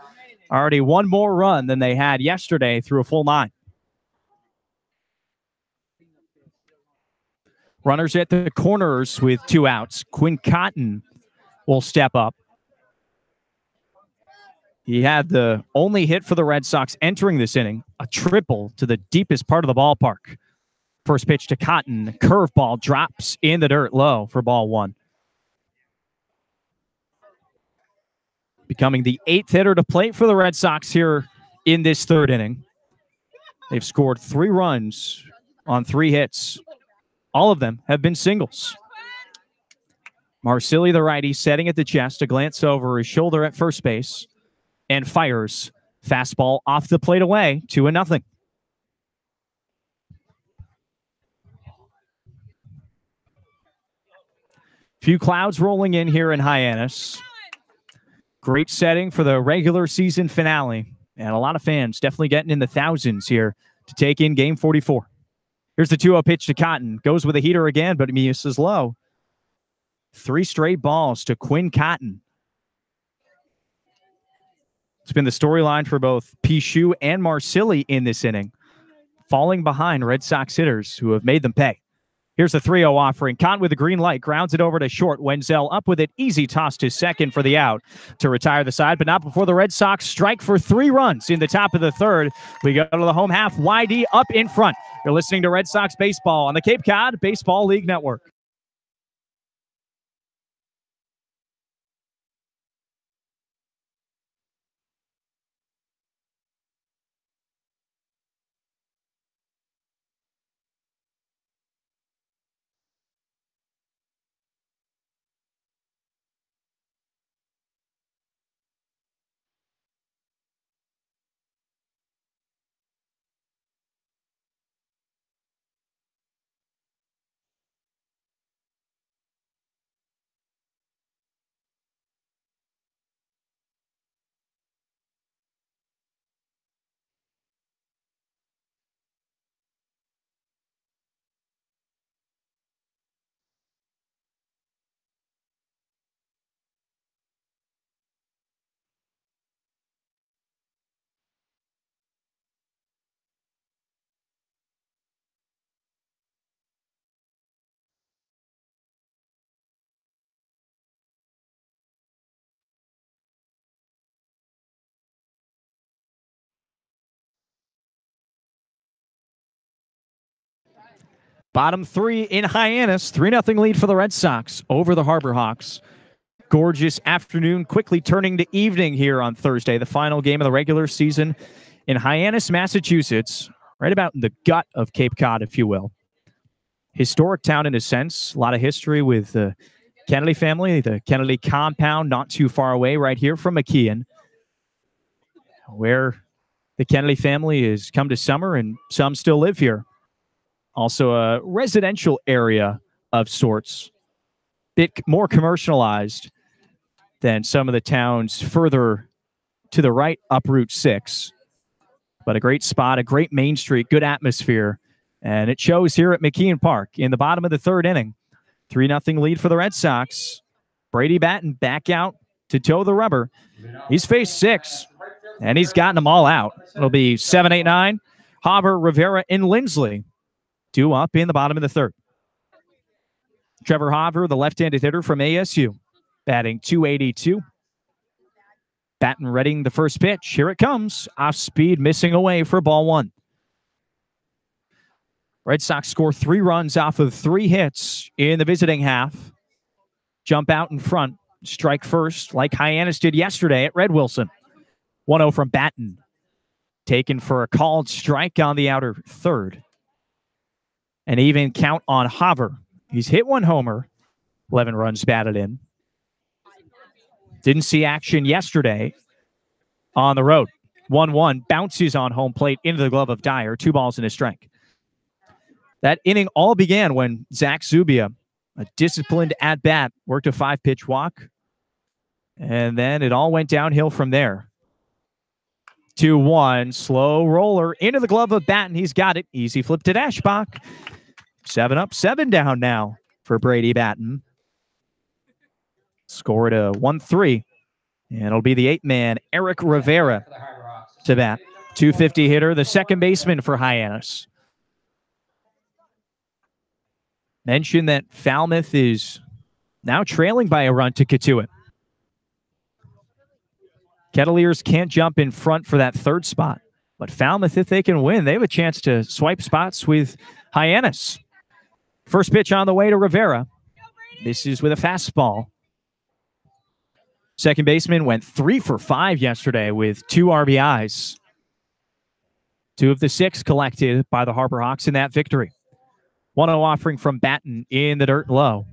Already 1 more run than they had yesterday through a full 9. Runners at the corners with 2 outs. Quinn Cotton will step up. He had the only hit for the Red Sox entering this inning, a triple to the deepest part of the ballpark. First pitch to Cotton. Curveball drops in the dirt low for ball 1. Becoming the 8th hitter to plate for the Red Sox here in this third inning. They've scored 3 runs on 3 hits. All of them have been singles. Marsili, the righty, setting at the chest, a glance over his shoulder at first base, and fires. Fastball off the plate away, 2-0. Few clouds rolling in here in Hyannis. Great setting for the regular season finale. And a lot of fans definitely getting in the thousands here to take in Game 44. Here's the 2-0 pitch to Cotton. Goes with a heater again, but he misses low. 3 straight balls to Quinn Cotton. It's been the storyline for both Pichu and Marsili in this inning, falling behind Red Sox hitters who have made them pay. Here's the 3-0 offering. Cotton with a green light, grounds it over to short. Wenzel up with it. Easy toss to second for the out to retire the side, but not before the Red Sox strike for 3 runs in the top of the third. We go to the home half. YD up in front. You're listening to Red Sox baseball on the Cape Cod Baseball League Network. Bottom 3 in Hyannis. 3-0 lead for the Red Sox over the Harbor Hawks. Gorgeous afternoon, quickly turning to evening here on Thursday. The final game of the regular season in Hyannis, Massachusetts. Right about in the gut of Cape Cod, if you will. Historic town in a sense. A lot of history with the Kennedy family. The Kennedy compound not too far away right here from McKeon, where the Kennedy family has come to summer and some still live here. Also a residential area of sorts, bit more commercialized than some of the towns further to the right up Route 6. But a great spot, a great main street, good atmosphere. And it shows here at McKeon Park in the bottom of the third inning. 3-0 lead for the Red Sox. Brady Batten back out to toe the rubber. He's faced 6, and he's gotten them all out. It'll be 7, 8, 9. Haber, Rivera, and Lindsley. 2 up in the bottom of the third. Trevor Haver, the left-handed hitter from ASU, batting .282. Batten readying the first pitch. Here it comes. Off speed, missing away for ball 1. Red Sox score 3 runs off of 3 hits in the visiting half. Jump out in front. Strike first, like Hyannis did yesterday at Red Wilson. 1-0 from Batten. Taken for a called strike on the outer third. An even count on Haver. He's hit 1 homer, 11 runs batted in. Didn't see action yesterday on the road. 1-1, bounces on home plate into the glove of Dyer. 2 balls and a strike. That inning all began when Zach Zubia, a disciplined at-bat, worked a 5-pitch walk. And then it all went downhill from there. 2-1, slow roller into the glove of Batten. He's got it. Easy flip to Dashbach. 7 up, 7 down now for Brady Batten. Scored a 1-3. And it'll be the 8-man, Eric Rivera, to bat. 250 hitter, the second baseman for Hyannis. Mentioned that Falmouth is now trailing by a run to Katuitt. Kettleers can't jump in front for that third spot. But Falmouth, if they can win, they have a chance to swipe spots with Hyannis. First pitch on the way to Rivera. This is with a fastball. Second baseman went 3 for 5 yesterday with 2 RBIs. 2 of the 6 collected by the Harbor Hawks in that victory. 1-0 offering from Batten in the dirt low.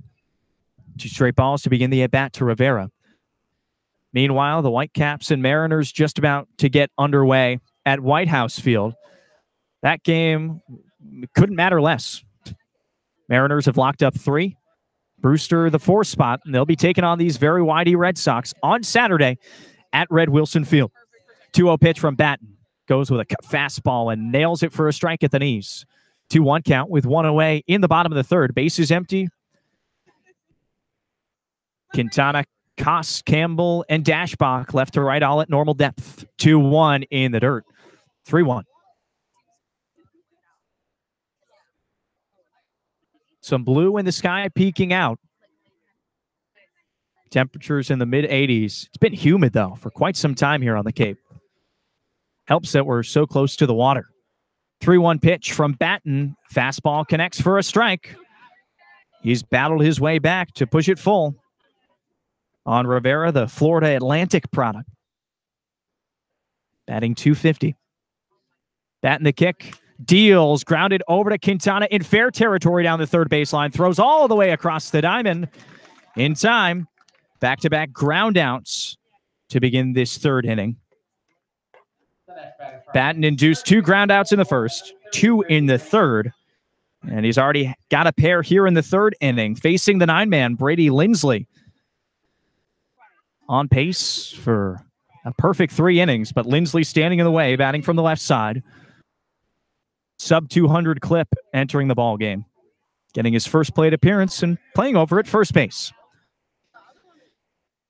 2 straight balls to begin the at-bat to Rivera. Meanwhile, the Whitecaps and Mariners just about to get underway at White House Field. That game couldn't matter less. Mariners have locked up 3. Brewster, the 4th spot, and they'll be taking on these very widey Red Sox on Saturday at Red Wilson Field. 2-0 pitch from Batten. Goes with a fastball and nails it for a strike at the knees. 2-1 count with 1 away in the bottom of the third. Bases empty. Quintana, Koss, Campbell, and Dashbach left to right, all at normal depth. 2-1 in the dirt. 3-1. Some blue in the sky peeking out. Temperatures in the mid-80s. It's been humid, though, for quite some time here on the Cape. Helps that we're so close to the water. 3-1 pitch from Batten. Fastball connects for a strike. He's battled his way back to push it full on Rivera, the Florida Atlantic product. Batting .250. Batten the kick. Deals. Grounded over to Quintana in fair territory down the third baseline. Throws all the way across the diamond. In time. Back-to-back groundouts to begin this third inning. Batten induced 2 groundouts in the first, 2 in the third. And he's already got a pair here in the third inning, facing the 9-man, Brady Lindsley. On pace for a perfect 3 innings, but Lindsley standing in the way, batting from the left side. Sub-200 clip entering the ball game. Getting his first plate appearance and playing over at first base.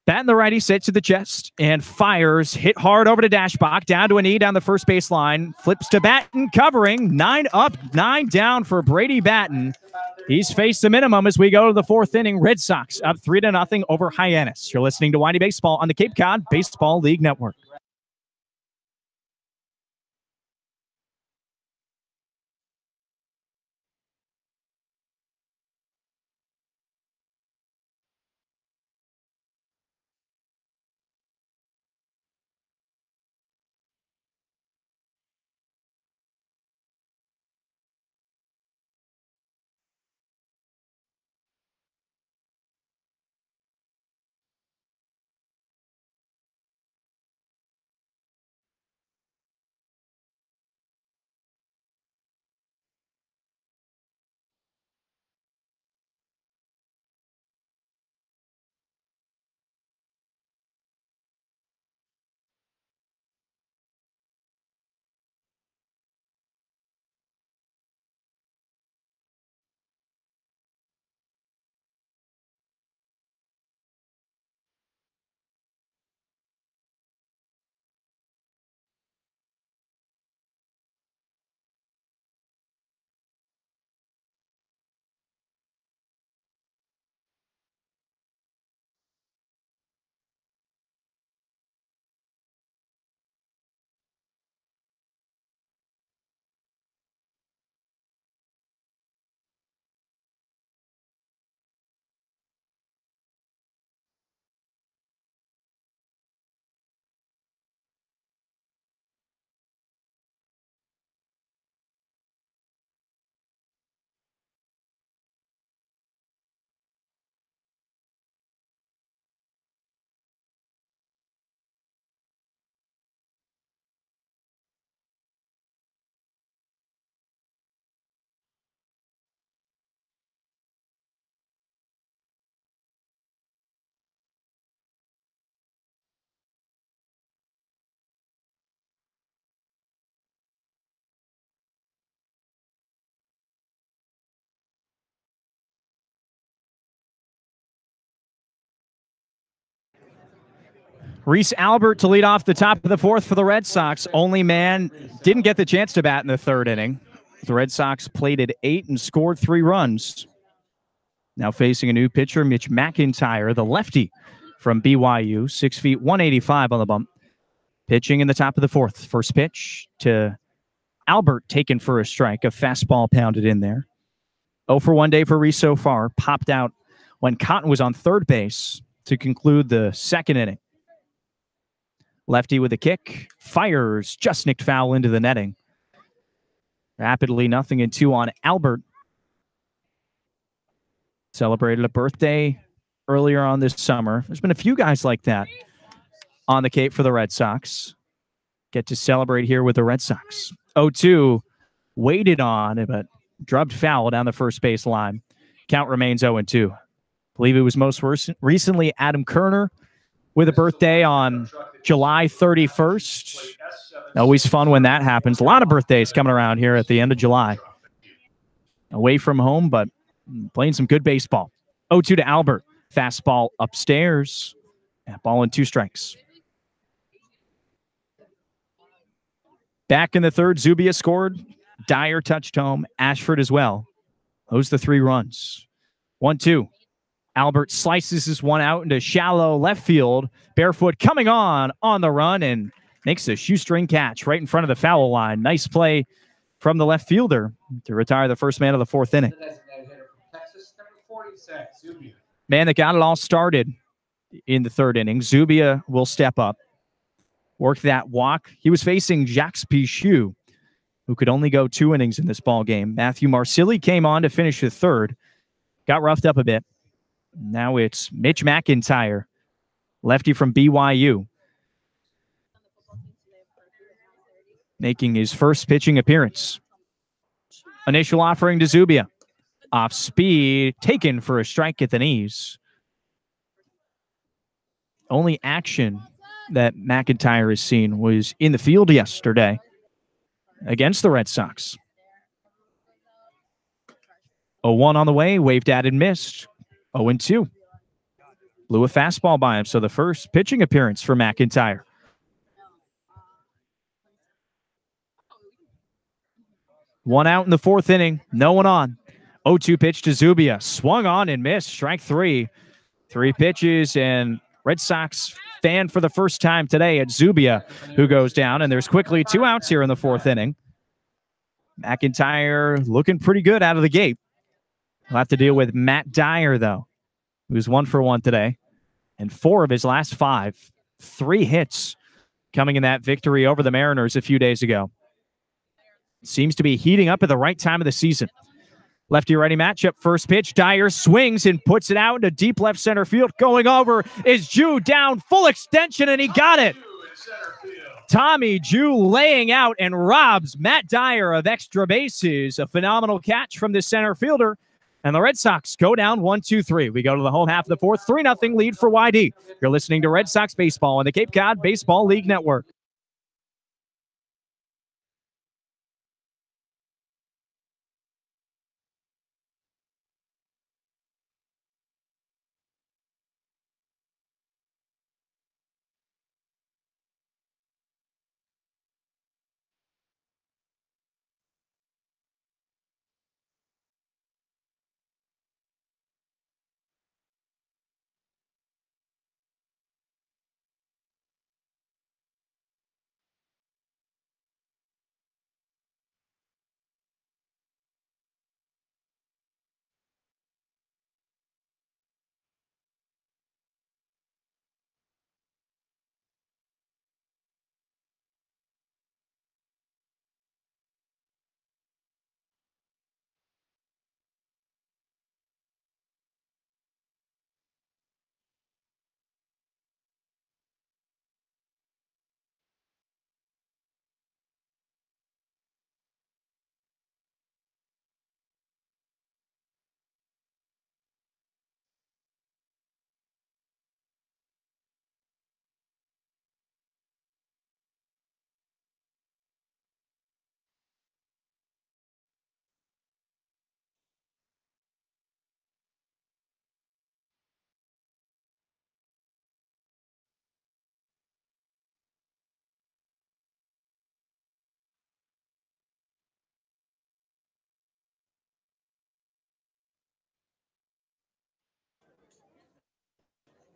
Batten the righty sits to the chest and fires. Hit hard over to Dashbach. Down to a knee down the first base line. Flips to Batten, covering. 9 up, 9 down for Brady Batten. He's faced the minimum as we go to the 4th inning. Red Sox up 3-0 over Hyannis. You're listening to Windy Baseball on the Cape Cod Baseball League Network. Reese Albert to lead off the top of the fourth for the Red Sox. Only man didn't get the chance to bat in the third inning. The Red Sox plated 8 and scored 3 runs. Now facing a new pitcher, Mitch McIntyre, the lefty from BYU, 6 feet 185 on the bump. Pitching in the top of the fourth. First pitch to Albert, taken for a strike. A fastball pounded in there. 0 for 1 day for Reese so far. Popped out when Cotton was on third base to conclude the second inning. Lefty with a kick. Fires. Just nicked foul into the netting. Rapidly 0-2 on Albert. Celebrated a birthday earlier on this summer. There's been a few guys like that on the Cape for the Red Sox. Get to celebrate here with the Red Sox. 0-2, waited on, but drubbed foul down the first base line. Count remains 0-2. Believe it was most recently Adam Kerner with a birthday on July 31st. Always fun when that happens. A lot of birthdays coming around here at the end of July. Away from home, but playing some good baseball. 0-2 to Albert. Fastball upstairs. Ball in 2 strikes. Back in the third, Zubia scored. Dyer touched home. Ashford as well. Those the 3 runs. 1-2. Albert slices this one out into shallow left field. Barefoot coming on the run and makes a shoestring catch right in front of the foul line. Nice play from the left fielder to retire the first man of the 4th inning. Man that got it all started in the 3rd inning. Zubia will step up. Work that walk. He was facing Jacques Pichou, who could only go 2 innings in this ball game. Matthew Marsili came on to finish the 3rd. Got roughed up a bit. Now it's Mitch McIntyre, lefty from BYU, making his first pitching appearance. Initial offering to Zubia. Off speed, taken for a strike at the knees. Only action that McIntyre has seen was in the field yesterday against the Red Sox. 0-1 on the way, waved at and missed. 0-2. Blew a fastball by him, so the first pitching appearance for McIntyre. One out in the 4th inning, no one on. 0-2 pitch to Zubia, swung on and missed. Strike 3. 3 pitches, and Red Sox fan for the first time today at Zubia, who goes down, and there's quickly 2 outs here in the 4th inning. McIntyre looking pretty good out of the gate. We'll have to deal with Matt Dyer, though, who's 1 for 1 today, and 4 of his last 5. 3 hits coming in that victory over the Mariners a few days ago. Seems to be heating up at the right time of the season. Lefty-righty matchup. First pitch. Dyer swings and puts it out into deep left center field. Going over is Jew down full extension, and he got it. Tommy Jew laying out and robs Matt Dyer of extra bases. A phenomenal catch from the center fielder. And the Red Sox go down 1-2-3. We go to the home half of the 4th. 3-0 lead for YD. You're listening to Red Sox Baseball on the Cape Cod Baseball League Network.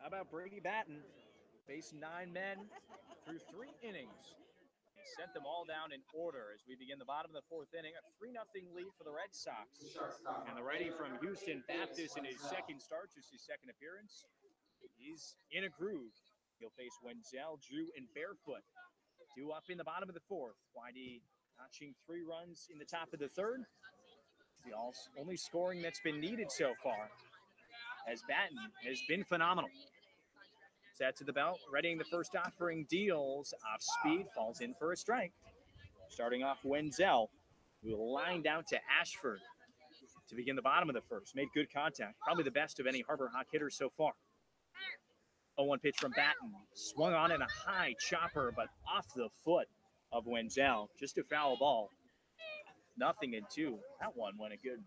How about Brady Batten? Faced 9 men through 3 innings. He sent them all down in order as we begin the bottom of the 4th inning. A 3-0 lead for the Red Sox. And the righty from Houston Baptist in his second start, just his second appearance. He's in a groove. He'll face Wenzel, Drew, and Barefoot. 2 up in the bottom of the 4th. YD notching 3 runs in the top of the 3rd. It's the only scoring that's been needed so far, as Batten has been phenomenal. Set to the belt, readying the first offering, deals off speed, falls in for a strike. Starting off Wenzel, who lined out to Ashford to begin the bottom of the 1st. Made good contact, probably the best of any Harbor Hawk hitters so far. 0-1 pitch from Batten, swung on in a high chopper, but off the foot of Wenzel. Just a foul ball. 0-2. That one went a good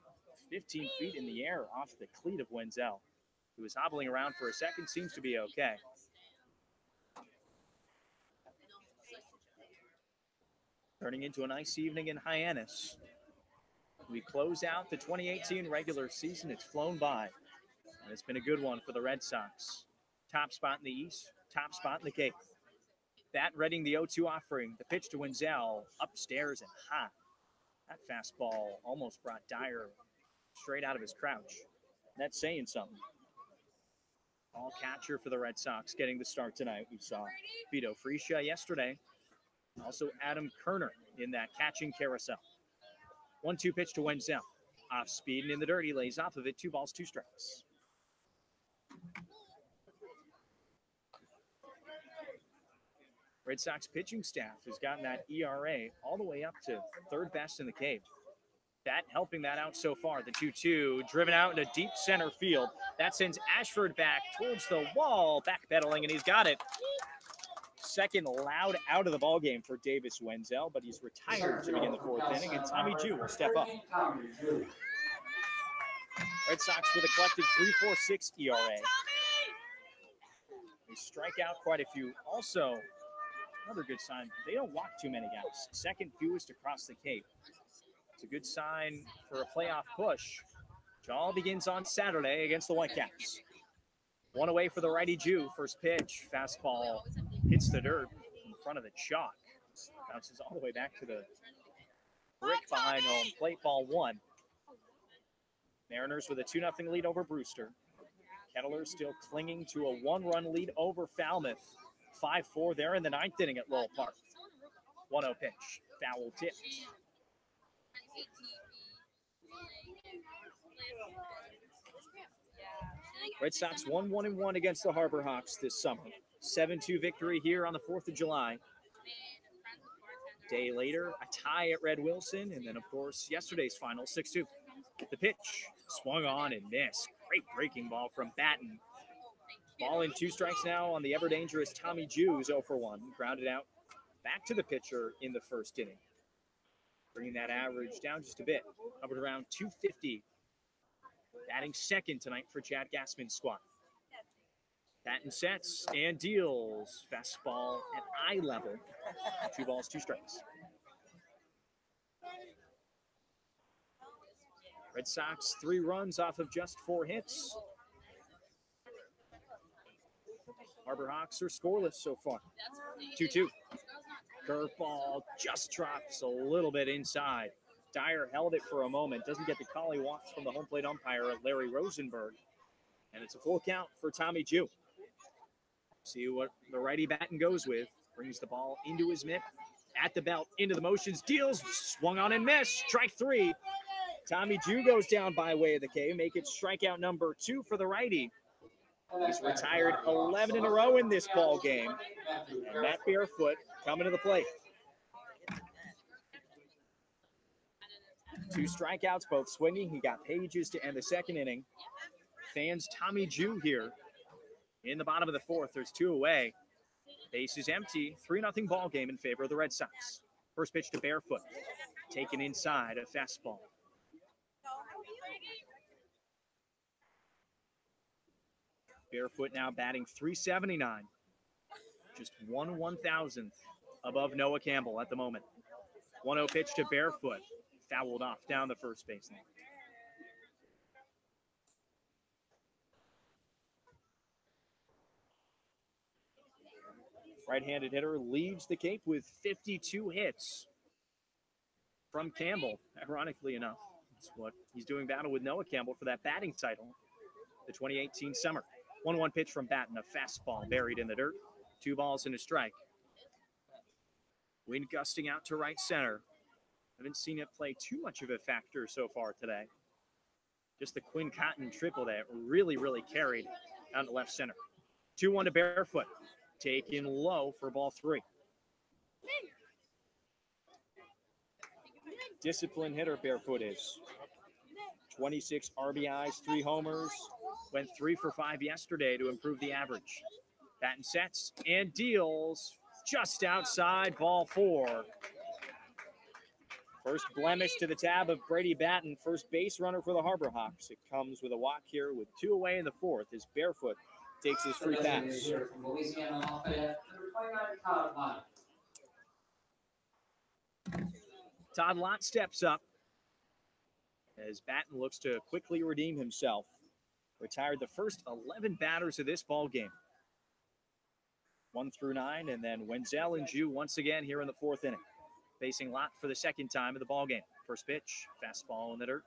15 feet in the air off the cleat of Wenzel, who was hobbling around for a second, seems to be okay. Turning into a nice evening in Hyannis. We close out the 2018 regular season. It's flown by, and it's been a good one for the Red Sox. Top spot in the East, top spot in the Cape. Bat readying the 0-2 offering. The pitch to Wenzel, upstairs and hot. That fastball almost brought Dyer straight out of his crouch. That's saying something. All catcher for the Red Sox getting the start tonight. We saw Vito Freesia yesterday. Also Adam Kerner in that catching carousel. 1-2 pitch to Wenzel. Off speed and in the dirt. He lays off of it. 2 balls, 2 strikes. Red Sox pitching staff has gotten that ERA all the way up to 3rd best in the Cape. That helping that out so far. The 2-2 driven out into deep center field. That sends Ashford back towards the wall, backpedaling, and he's got it. Second loud out of the ballgame for Davis Wenzel, but he's retired to begin the 4th inning, and Tommy Jew will step up. Red Sox with a collective 3.46 ERA. They strike out quite a few. Also, another good sign, they don't walk too many guys. Second fewest across the Cape. It's a good sign for a playoff push, which all begins on Saturday against the Whitecaps. 1 away for the righty Jew. First pitch, fastball hits the dirt in front of the chalk. Bounces all the way back to the brick behind home plate, ball 1. Mariners with a 2-0 lead over Brewster. Kettler still clinging to a 1-run lead over Falmouth. 5-4 there in the 9th inning at Lowell Park. 1-0 pitch, foul tipped. Red Sox 1-1-1 against the Harbor Hawks this summer. 7-2 victory here on the 4th of July. Day later, a tie at Red Wilson, and then, of course, yesterday's final, 6-2. The pitch, swung on and missed. Great breaking ball from Batten. Ball in 2 strikes now on the ever-dangerous Tommy Jew, 0-for-1. Grounded out back to the pitcher in the 1st inning. Bringing that average down just a bit, up at around 250. Batting second tonight for Chad Gassman's squad. Batten sets and deals. Fastball at eye level. 2 balls, 2 strikes. Red Sox 3 runs off of just 4 hits. Harbor Hawks are scoreless so far. 2-2. Curveball just drops a little bit inside. Dyer held it for a moment. Doesn't get the call. He walks from the home plate umpire, Larry Rosenberg. And it's a full count for Tommy Jew. See what the righty Batten goes with. Brings the ball into his mitt. At the belt, into the motions, deals, swung on and missed. Strike 3. Tommy Jew goes down by way of the K. Make it strikeout number 2 for the righty. He's retired 11 in a row in this ball game. And Matt Barefoot coming to the plate. 2 strikeouts, both swinging. He got Pages to end the 2nd inning. Fans Tommy Jew here in the bottom of the 4th. There's 2 away. Base is empty. 3-0 ball game in favor of the Red Sox. First pitch to Barefoot. Taken inside, a fastball. Barefoot now batting .379. Just 1/1000th above Noah Campbell at the moment. 1-0 pitch to Barefoot. Fouled off down the first baseline. Right-handed hitter leads the Cape with 52 hits from Campbell, ironically enough. That's what he's doing battle with Noah Campbell for that batting title, the 2018 summer. 1-1 pitch from Batten, a fastball buried in the dirt. 2 balls and a strike. Wind gusting out to right center. Haven't seen it play too much of a factor so far today. Just the Quinn Cotton triple that really, really carried out to left center. 2-1 to Barefoot. Taken low for ball 3. Disciplined hitter Barefoot is. 26 RBIs, 3 homers. Went 3 for 5 yesterday to improve the average. Batten sets and deals just outside ball 4. First blemish to the tab of Brady Batten, first base runner for the Harbor Hawks. It comes with a walk here with 2 away in the 4th as Barefoot takes his free pass. Todd Lott steps up as Batten looks to quickly redeem himself. Retired the first 11 batters of this ball game. 1 through 9, and then Wenzel and Jew once again here in the 4th inning. Facing Lott for the second time of the ball game. First pitch, fastball in the dirt.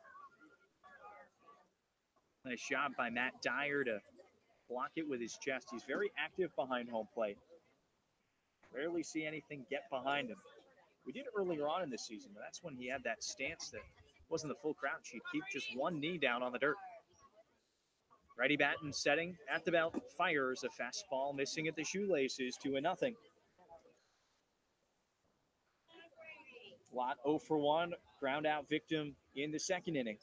Nice job by Matt Dyer to block it with his chest. He's very active behind home plate. Rarely see anything get behind him. We did earlier on in this season, but that's when he had that stance that wasn't the full crouch. He'd keep just one knee down on the dirt. Righty Batten setting at the belt, fires a fastball missing at the shoelaces, 2-0. Lott 0 for 1, ground out victim in the second inning.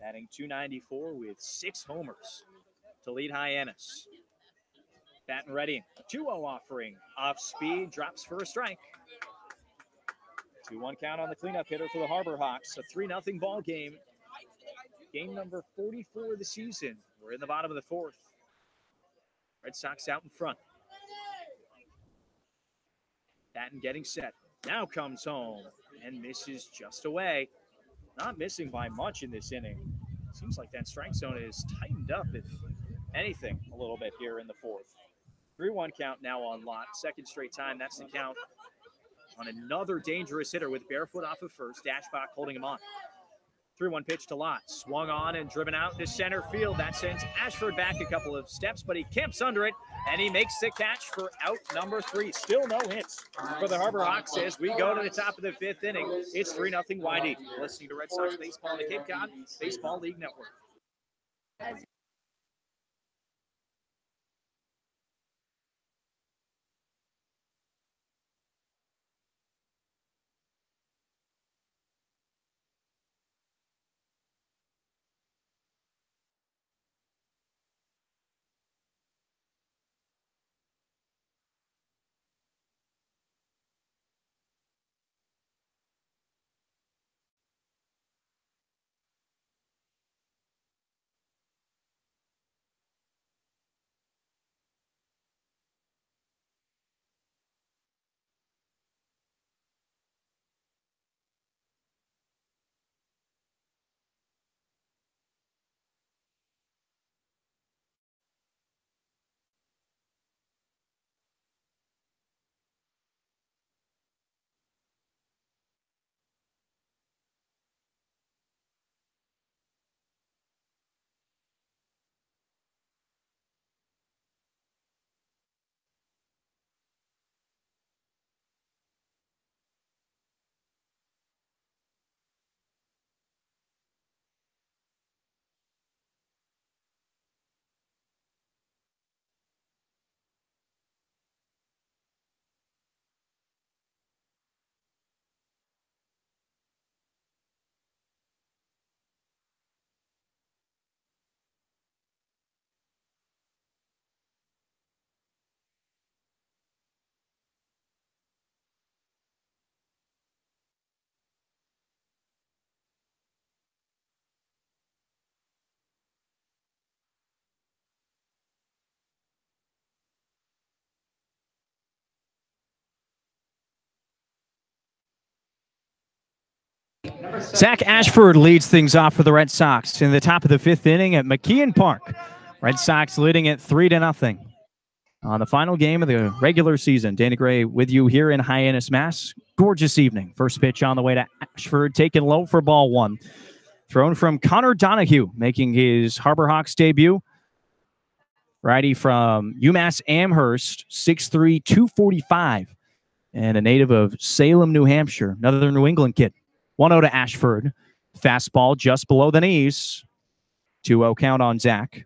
Batting .294 with 6 homers to lead Hyannis. Batten ready, 2-0 offering, off speed, drops for a strike. 2-1 count on the cleanup hitter for the Harbor Hawks. A 3-0 ball game. Game number 44 of the season. We're in the bottom of the 4th. Red Sox out in front. Batten getting set. Now comes home and misses just away. Not missing by much in this inning. Seems like that strike zone is tightened up, if anything, a little bit here in the 4th. 3-1 count now on Lott. Second straight time, that's the count on another dangerous hitter with Barefoot off of first. Dashbach holding him on. 3-1 pitch to Lott. Swung on and driven out to center field. That sends Ashford back a couple of steps, but he camps under it, and he makes the catch for out number 3. Still no hits for the Harbor Hawks as we go to the top of the 5th inning. It's 3-0 YD. Listening to Red Sox Baseball on the Cape Cod Baseball League Network. Zach Ashford leads things off for the Red Sox in the top of the 5th inning at McKeon Park. Red Sox leading it 3-0. on the final game of the regular season. Danny Gray with you here in Hyannis, Mass. Gorgeous evening. First pitch on the way to Ashford, taken low for ball one. Thrown from Connor Donahue, making his Harbor Hawks debut. Righty from UMass Amherst, 6'3", 245. And a native of Salem, New Hampshire. Another New England kid. 1-0 to Ashford. Fastball just below the knees. 2-0 count on Zach.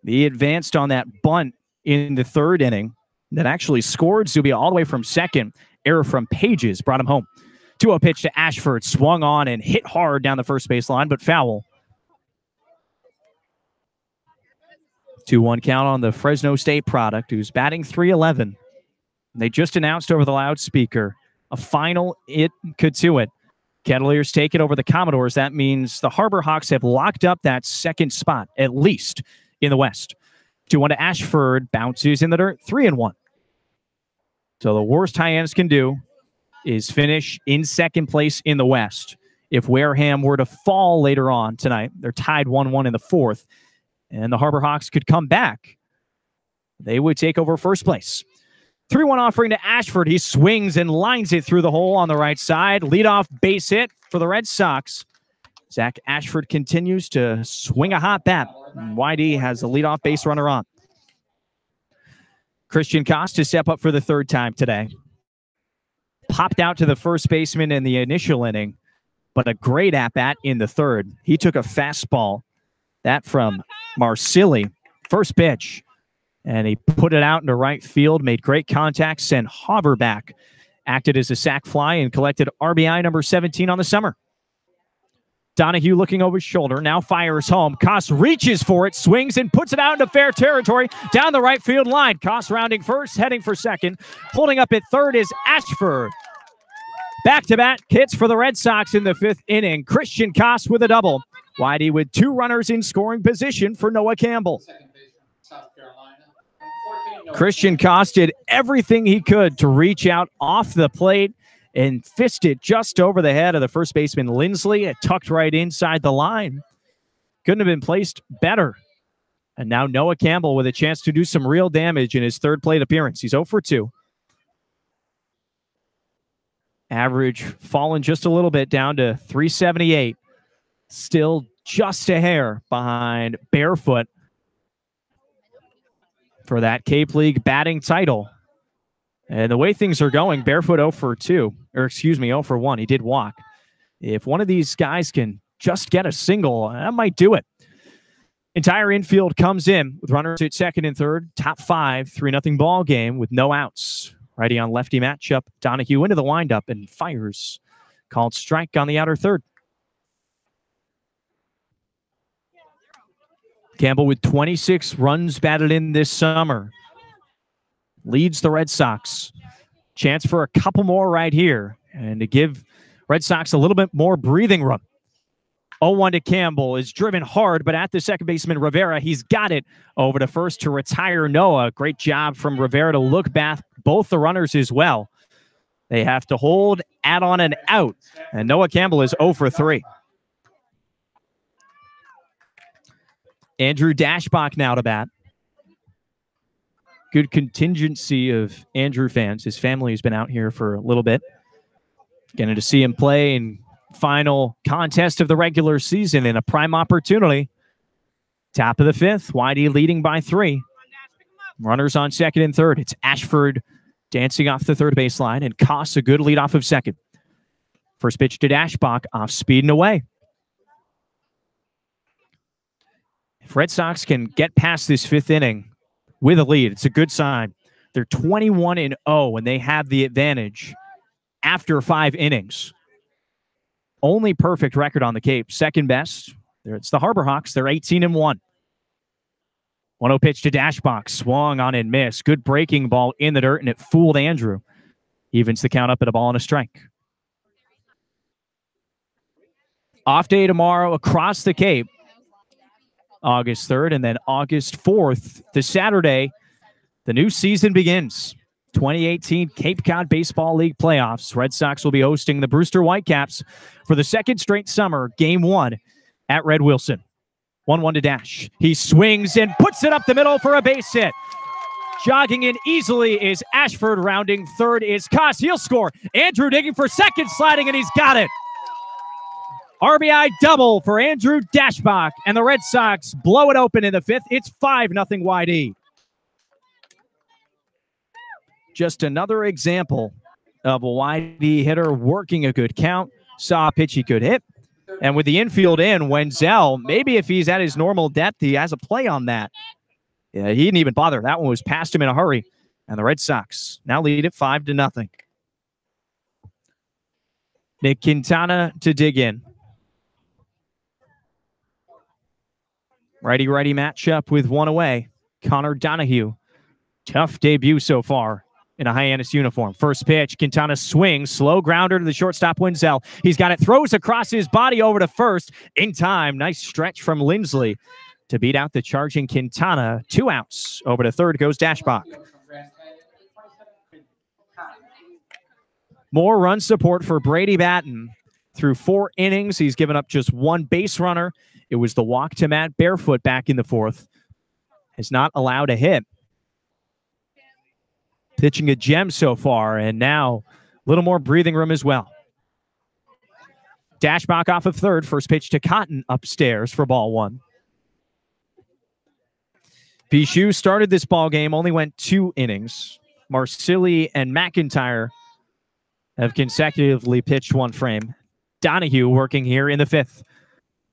He advanced on that bunt in the third inning that actually scored Zubia all the way from second. Error from Pages brought him home. 2-0 pitch to Ashford, swung on and hit hard down the first base line, but foul. 2-1 count on the Fresno State product, who's batting .311. They just announced over the loudspeaker a final it could to it. Kettleers take it over the Commodores. That means the Harbor Hawks have locked up that second spot, at least in the West. 2-1 to Ashford, bounces in the dirt, 3-1. So the worst Hyannis can do is finish in second place in the West. If Wareham were to fall later on tonight, they're tied 1-1 in the fourth, and the Harbor Hawks could come back. They would take over first place. 3-1 offering to Ashford. He swings and lines it through the hole on the right side. Leadoff base hit for the Red Sox. Zach Ashford continues to swing a hot bat. YD has the leadoff base runner on. Christian Koss to step up for the third time today. Popped out to the first baseman in the initial inning, but a great at-bat in the third. He took a fastball, that from Marsili, first pitch, and he put it out into right field, made great contact, sent Hauber back, acted as a sac fly, and collected RBI number 17 on the summer. Donahue looking over his shoulder, now fires home. Koss reaches for it, swings, and puts it out into fair territory down the right field line. Koss rounding first, heading for second. Holding up at third is Ashford. Back-to-back hits for the Red Sox in the fifth inning. Christian Koss with a double. Whitey with two runners in scoring position for Noah Campbell. Christian Koss did everything he could to reach out off the plate and fist it just over the head of the first baseman Lindsley. It tucked right inside the line. Couldn't have been placed better. And now Noah Campbell with a chance to do some real damage in his third plate appearance. He's 0 for 2. Average fallen just a little bit down to 378. Still just a hair behind Barefoot for that Cape League batting title. And the way things are going, Barefoot 0 for 2, or excuse me, 0 for 1. He did walk. If one of these guys can just get a single, that might do it. Entire infield comes in with runners at second and third. Top five, 3-0 ball game with no outs. Righty on lefty matchup. Donahue into the windup and fires. Called strike on the outer third. Campbell with 26 runs batted in this summer. Leads the Red Sox. Chance for a couple more right here. And to give Red Sox a little bit more breathing room. 0-1 to Campbell is driven hard, but at the second baseman, Rivera, he's got it over to first to retire Noah. Great job from Rivera to look back both the runners as well. They have to hold, add on, and out. And Noah Campbell is 0 for 3. Andrew Dashbach now to bat. Good contingency of Andrew fans. His family has been out here for a little bit. Getting to see him play in final contest of the regular season in a prime opportunity. Top of the fifth, YD leading by 3. Runners on second and third. It's Ashford dancing off the third baseline, and Koss a good lead off of second. First pitch to Dashbach, off speed and away. If Red Sox can get past this fifth inning with a lead, it's a good sign. They're 21-0, and they have the advantage after 5 innings. Only perfect record on the Cape. Second best. It's the Harbor Hawks. They're 18-1. 1-0 pitch to Dashbach. Swung on and missed. Good breaking ball in the dirt, and it fooled Andrew. Evens the count up at a ball and a strike. Off day tomorrow across the Cape. August 3rd, and then August 4th, the Saturday, the new season begins. 2018 Cape Cod Baseball League playoffs. Red Sox will be hosting the Brewster Whitecaps for the second straight summer, Game 1 at Red Wilson. 1-1 to Dash. He swings and puts it up the middle for a base hit. Jogging in easily is Ashford. Rounding third is Koss. He'll score. Andrew digging for second, sliding, and he's got it. RBI double for Andrew Dashbach, and the Red Sox blow it open in the fifth. It's 5-0 YD. Just another example of a YD hitter working a good count. Saw a pitch he could hit. And with the infield in, Wenzel, maybe if he's at his normal depth, he has a play on that. Yeah, he didn't even bother. That one was past him in a hurry. And the Red Sox now lead it 5-0. Nick Quintana to dig in. Righty-righty matchup with one away. Connor Donahue. Tough debut so far in a Hyannis uniform. First pitch, Quintana swings, slow grounder to the shortstop Wenzel. He's got it, throws across his body over to first. In time, nice stretch from Lindsley to beat out the charging Quintana. 2 outs. Over to third goes Dashbach. More run support for Brady Batten. Through 4 innings, he's given up just 1 base runner. It was the walk to Matt Barefoot back in the 4th. Has not allowed a hit. Pitching a gem so far, and now a little more breathing room as well. Dashbach off of third. First pitch to Cotton upstairs for ball 1. Bichou started this ball game, only went 2 innings. Marsili and McIntyre have consecutively pitched 1 frame. Donahue working here in the 5th.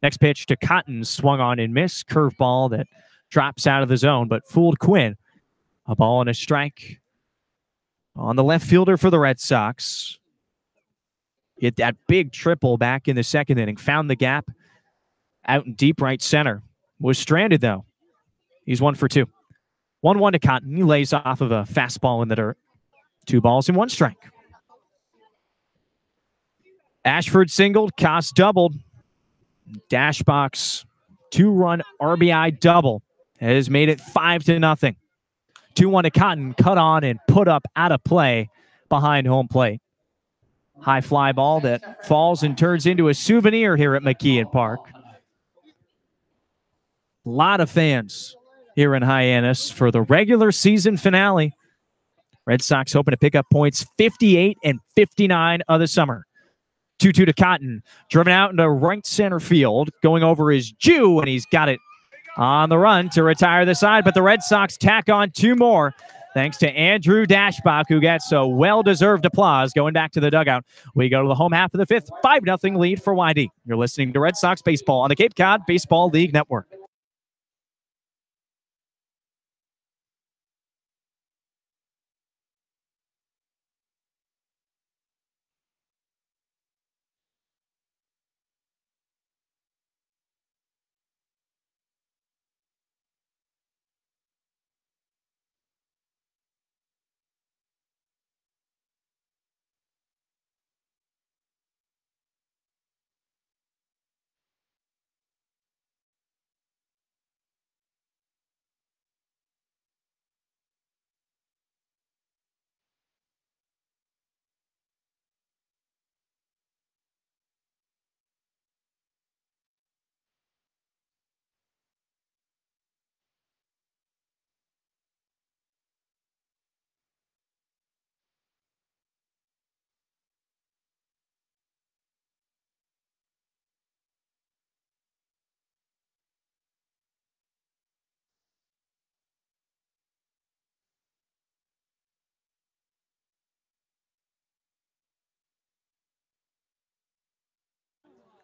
Next pitch to Cotton, swung on and missed. Curveball that drops out of the zone, but fooled Quinn. A ball and a strike on the left fielder for the Red Sox. Hit that big triple back in the 2nd inning. Found the gap out in deep right center. Was stranded, though. He's 1 for 2. 1-1 to Cotton. He lays off of a fastball in the dirt. 2 balls and 1 strike. Ashford singled. Koss doubled. Dashbach's 2-run RBI double has made it 5-0. 2-1 to Cotton, cut on and put up out of play behind home plate. High fly ball that falls and turns into a souvenir here at McKeon Park. A lot of fans here in Hyannis for the regular season finale. Red Sox hoping to pick up points 58 and 59 of the summer. 2-2 to Cotton, driven out into right center field, going over his Jew, and he's got it on the run to retire the side, but the Red Sox tack on 2 more thanks to Andrew Dashbach, who gets a well-deserved applause going back to the dugout. We go to the home half of the 5th, 5-0 lead for YD. You're listening to Red Sox Baseball on the Cape Cod Baseball League Network.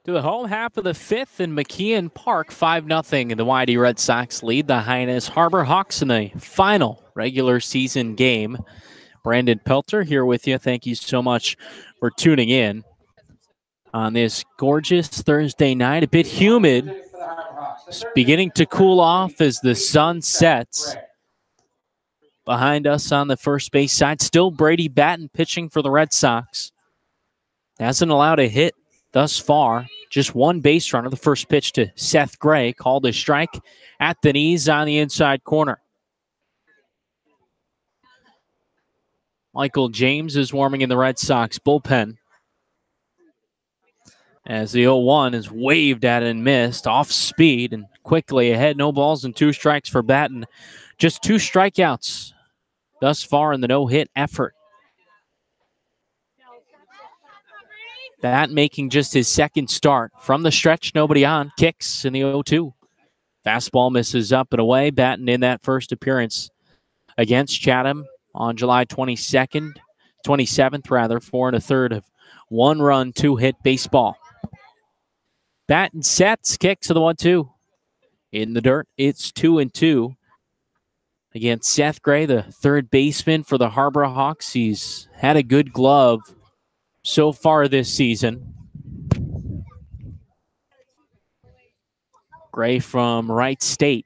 To the home half of the 5th in McKeon Park, 5-0 in the YD Red Sox lead the Hyannis Harbor Hawks in the final regular season game. Brandon Pelter here with you. Thank you so much for tuning in on this gorgeous Thursday night. A bit humid. It's beginning to cool off as the sun sets. Behind us on the first base side, still Brady Batten pitching for the Red Sox. Hasn't allowed a hit thus far. Just 1 base runner. The first pitch to Seth Gray, called a strike at the knees on the inside corner. Michael James is warming in the Red Sox bullpen as the 0-1 is waved at and missed off speed and quickly ahead. No balls and 2 strikes for Batten. Just 2 strikeouts thus far in the no-hit effort. That making just his second start. From the stretch, nobody on. Kicks in the 0-2. Fastball misses up and away. Batten in that first appearance against Chatham on July 27th, 4 1/3 of 1-run, 2-hit baseball. Batten sets, kicks to the 1-2. In the dirt, it's 2-2. Against Seth Gray, the third baseman for the Harbor Hawks. He's had a good glove so far this season. Gray from Wright State.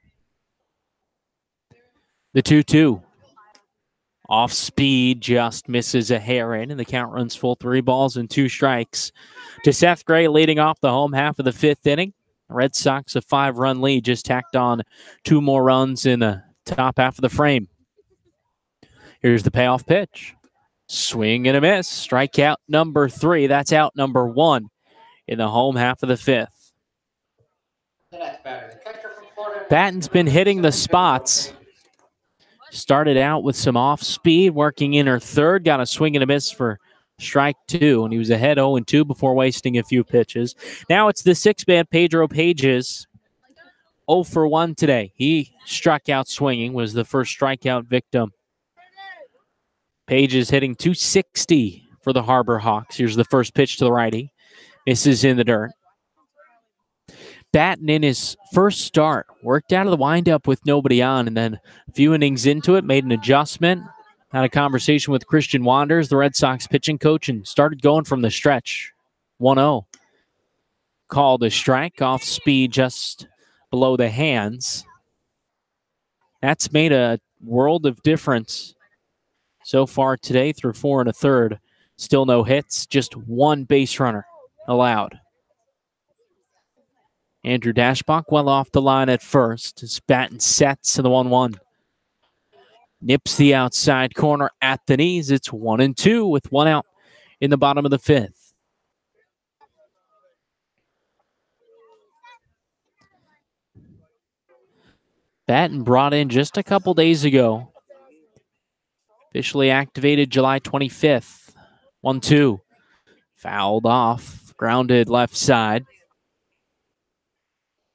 The 2-2. Off speed, just misses a hair in, and the count runs full. 3 balls and 2 strikes to Seth Gray, leading off the home half of the 5th inning. The Red Sox a 5-run lead, just tacked on 2 more runs in the top half of the frame. Here's the payoff pitch. Swing and a miss. Strikeout number 3. That's out number 1 in the home half of the 5th. Batten's been hitting the spots. Started out with some off speed, working in her third. Got a swing and a miss for strike 2, and he was ahead 0-2 before wasting a few pitches. Now it's the 6-man Pedro Pages. 0 for 1 today. He struck out swinging, was the first strikeout victim. Pages hitting .260 for the Harbor Hawks. Here's the first pitch to the righty. Misses in the dirt. Batten in his first start worked out of the windup with nobody on, and then a few innings into it, made an adjustment, had a conversation with Christian Wanders, the Red Sox pitching coach, and started going from the stretch. 1-0. Called a strike, off speed just below the hands. That's made a world of difference so far today through 4 1/3. Still no hits, just 1 base runner allowed. Andrew Dashbach well off the line at first as Batten sets to the 1-1. Nips the outside corner at the knees. It's 1-2 with 1 out in the bottom of the 5th. Batten brought in just a couple days ago. Officially activated July 25th. 1-2. Fouled off. Grounded left side.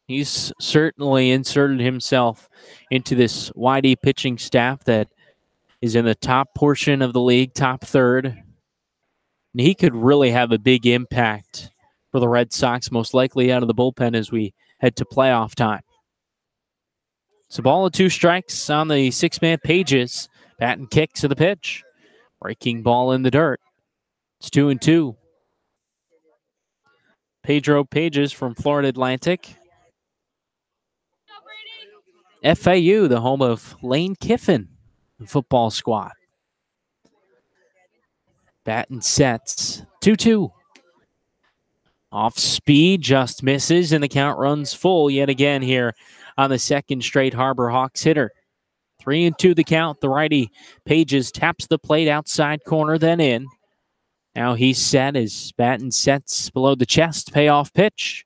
He's certainly inserted himself into this YD pitching staff that is in the top portion of the league, top third. And he could really have a big impact for the Red Sox, most likely out of the bullpen as we head to playoff time. It's a ball of 2 strikes on the 6-man Pages. Batten kicks to the pitch. Breaking ball in the dirt. It's 2-2. Pedro Pages from Florida Atlantic. FAU, the home of Lane Kiffin, the football squad. Batten sets. 2-2. Off speed, just misses, and the count runs full yet again here on the second straight Harbor Hawks hitter. 3-2 the count. The righty Pages taps the plate outside corner, then in. Now he's set as Batten sets below the chest. Payoff pitch.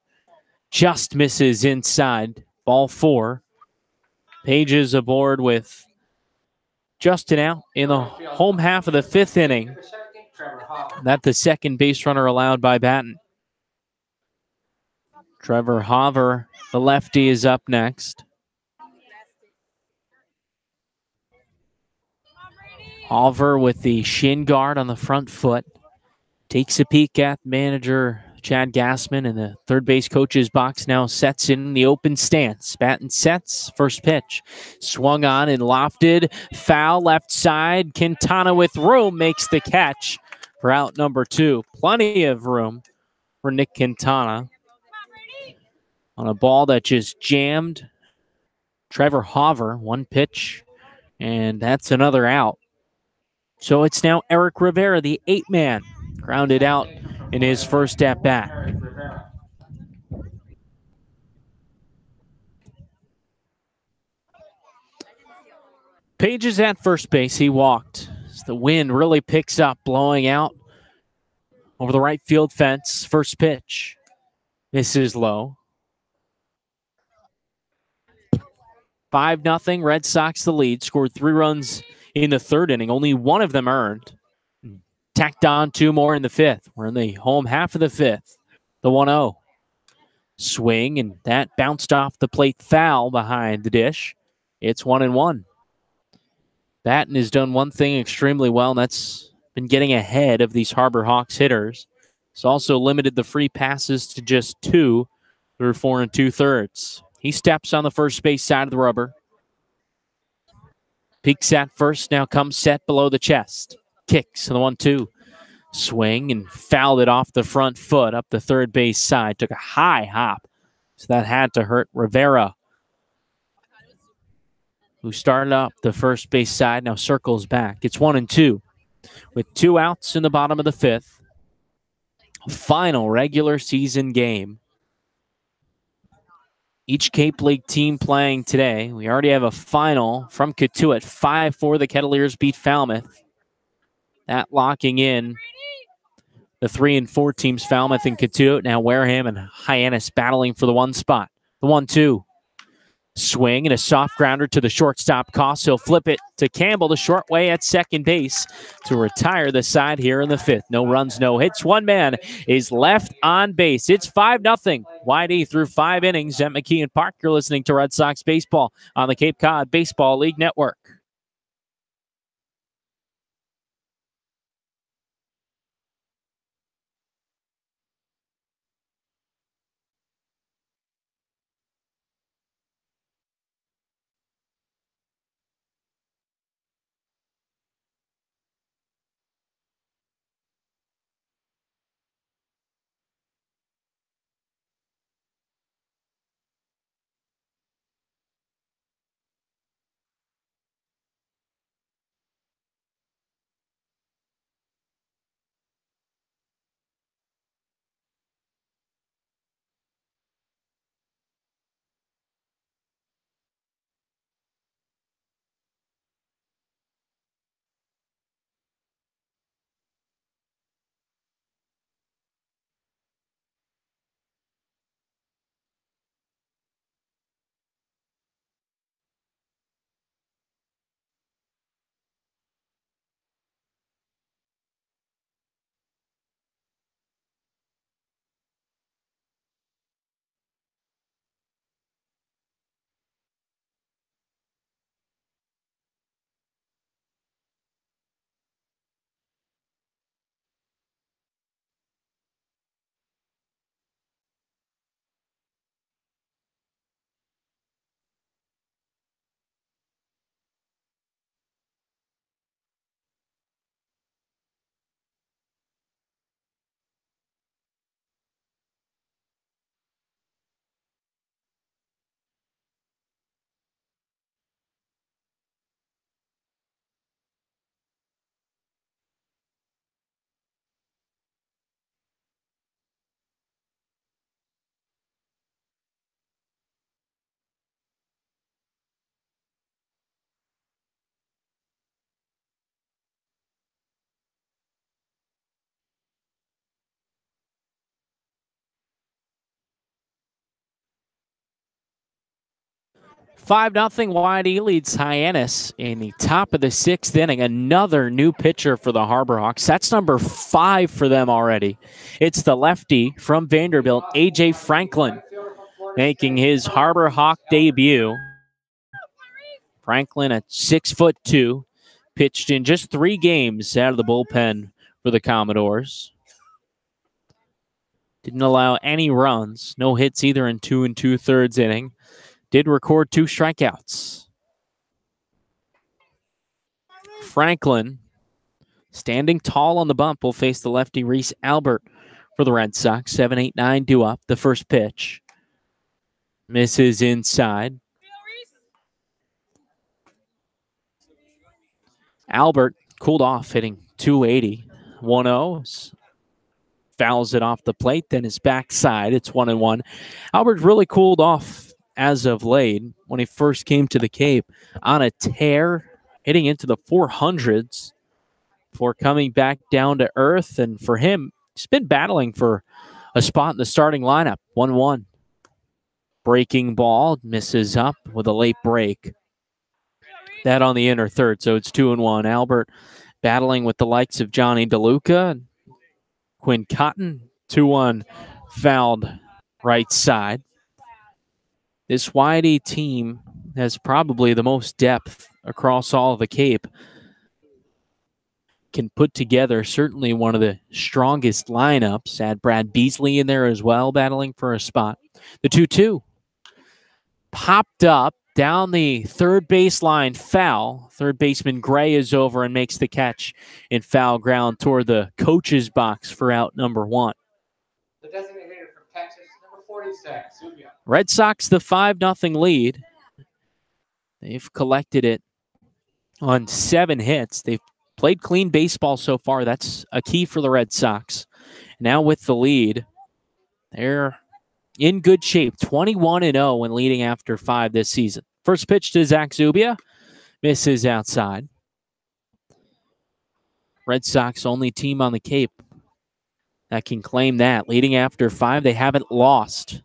Just misses inside. Ball 4. Pages aboard with just an out in the home half of the 5th inning. That's the second base runner allowed by Batten. Trevor Hoover, the lefty, is up next. Hoover with the shin guard on the front foot. Takes a peek at manager Chad Gassman in the third base coach's box. Now sets in the open stance. Batten sets. First pitch. Swung on and lofted. Foul left side. Quintana with room makes the catch for out number 2. Plenty of room for Nick Quintana on a ball that just jammed Trevor Hoover. 1 pitch, and that's another out. So it's now Eric Rivera, the 8-man, grounded out in his first at-bat. Pages at first base. He walked. As the wind really picks up, blowing out over the right field fence. First pitch. Misses low. 5-0. Red Sox the lead. Scored 3 runs in the third inning. Only one of them earned. Tacked on 2 more in the fifth. We're in the home half of the fifth. The 1-0. Swing, and that bounced off the plate foul behind the dish. It's 1-1. Batten has done one thing extremely well, and that's been getting ahead of these Harbor Hawks hitters. He's also limited the free passes to just 2 through 4 2/3. He steps on the first base side of the rubber. Peeks at first, now comes set below the chest. Kicks to the 1-2. Swing and fouled it off the front foot up the third base side. Took a high hop, so that had to hurt Rivera, who started up the first base side, now circles back. It's 1-2 with 2 outs in the bottom of the fifth. Final regular season game. Each Cape League team playing today. We already have a final from Cotuit. 5-4, the Kettleers beat Falmouth. That locking in the 3 and 4 teams, Falmouth and Cotuit. Now Wareham and Hyannis battling for the 1 spot. The 1-2. Swing and a soft grounder to the shortstop. Koss. He'll flip it to Campbell the short way at second base to retire the side here in the fifth. No runs, no hits. One man is left on base. It's 5-0. YD through 5 innings at McKeon Park. You're listening to Red Sox baseball on the Cape Cod Baseball League Network. Five nothing. YD leads Hyannis in the top of the 6th inning. Another new pitcher for the Harbor Hawks. That's number 5 for them already. It's the lefty from Vanderbilt, A.J. Franklin, making his Harbor Hawk debut. Franklin at 6'2", pitched in just 3 games out of the bullpen for the Commodores. Didn't allow any runs, no hits either in 2 2/3 inning. Did record 2 strikeouts. Franklin, standing tall on the bump, will face the lefty Reese Albert for the Red Sox. 7-8-9 due up. The first pitch misses inside. Albert cooled off, hitting 280. 1-0. Fouls it off the plate, then his backside. It's 1-1. Albert really cooled off as of late. When he first came to the Cape, on a tear, hitting into the 400s before coming back down to earth. And for him, he's been battling for a spot in the starting lineup. 1-1. Breaking ball, misses up with a late break. that on the inner third. So it's 2-1. Albert battling with the likes of Johnny DeLuca and Quinn Cotton. 2-1 fouled right side. This YD team has probably the most depth across all of the Cape. Can put together certainly one of the strongest lineups. Add Brad Beasley in there as well, battling for a spot. The 2-2 popped up down the third baseline, foul. Third baseman Gray is over and makes the catch in foul ground toward the coach's box for out number 1. The designated hitter from Texas, number 46, Zubia. Red Sox the 5-0 lead. They've collected it on 7 hits. They've played clean baseball so far. That's a key for the Red Sox. Now with the lead, they're in good shape. 21-0 when leading after 5 this season. First pitch to Zach Zubia. Misses outside. Red Sox only team on the Cape that can claim that. Leading after 5, they haven't lost.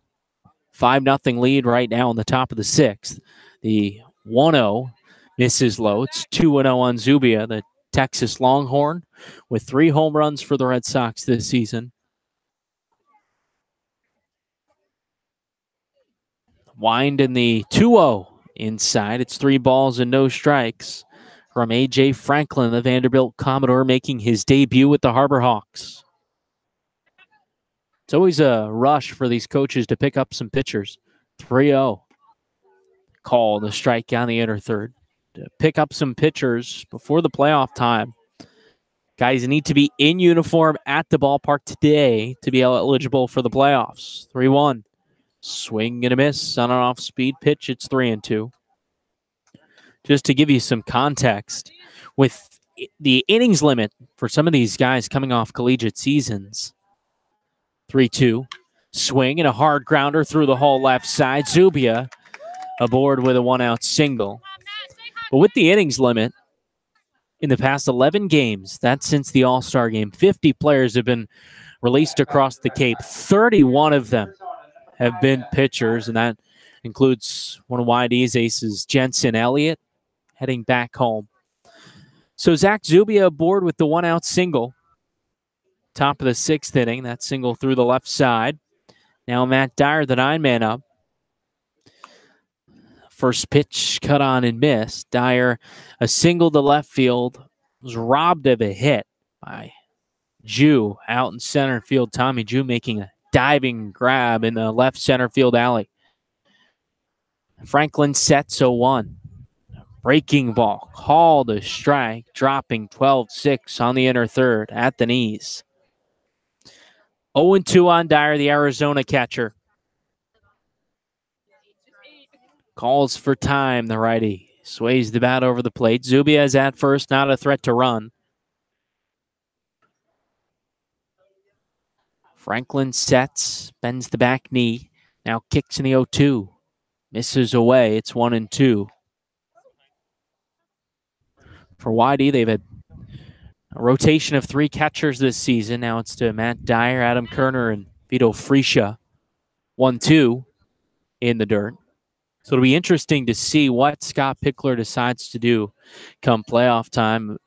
5-0 lead right now on the top of the 6th. The 1-0 misses low. It's 2-0 on Zubia, the Texas Longhorn, with 3 home runs for the Red Sox this season. Wind in the 2-0 inside. It's 3 balls and no strikes from A.J. Franklin, the Vanderbilt Commodore, making his debut with the Harbor Hawks. It's always a rush for these coaches to pick up some pitchers. 3-0. Call the strike on the inner third. To pick up some pitchers before the playoff time. Guys need to be in uniform at the ballpark today to be eligible for the playoffs. 3-1. Swing and a miss on an off-speed pitch. It's 3-2. Just to give you some context, with the innings limit for some of these guys coming off collegiate seasons, 3-2. Swing and a hard grounder through the hole left side. Zubia aboard with a 1-out single. But with the innings limit, in the past 11 games, that's since the All-Star game, 50 players have been released across the Cape. 31 of them have been pitchers, and that includes one of YD's aces, Jensen Elliott, heading back home. So Zach Zubia aboard with the 1-out single. Top of the 6th inning, that single through the left side. Now Matt Dyer, the 9-man up. First pitch cut on and missed. Dyer, a single to left field, was robbed of a hit by Jew out in center field. Tommy Jew making a diving grab in the left center field alley. Franklin sets 0-1. Breaking ball, called a strike, dropping 12-6 on the inner third at the knees. 0-2 on Dyer, the Arizona catcher. Calls for time, the righty. Sways the bat over the plate. Zubia is at first, not a threat to run. Franklin sets, bends the back knee. Now kicks in the 0-2. Misses away. It's 1-2. For YD, they've had a rotation of 3 catchers this season. Now it's to Matt Dyer, Adam Kerner, and Vito Freesia. 1-2 in the dirt. So it'll be interesting to see what Scott Pickler decides to do come playoff time.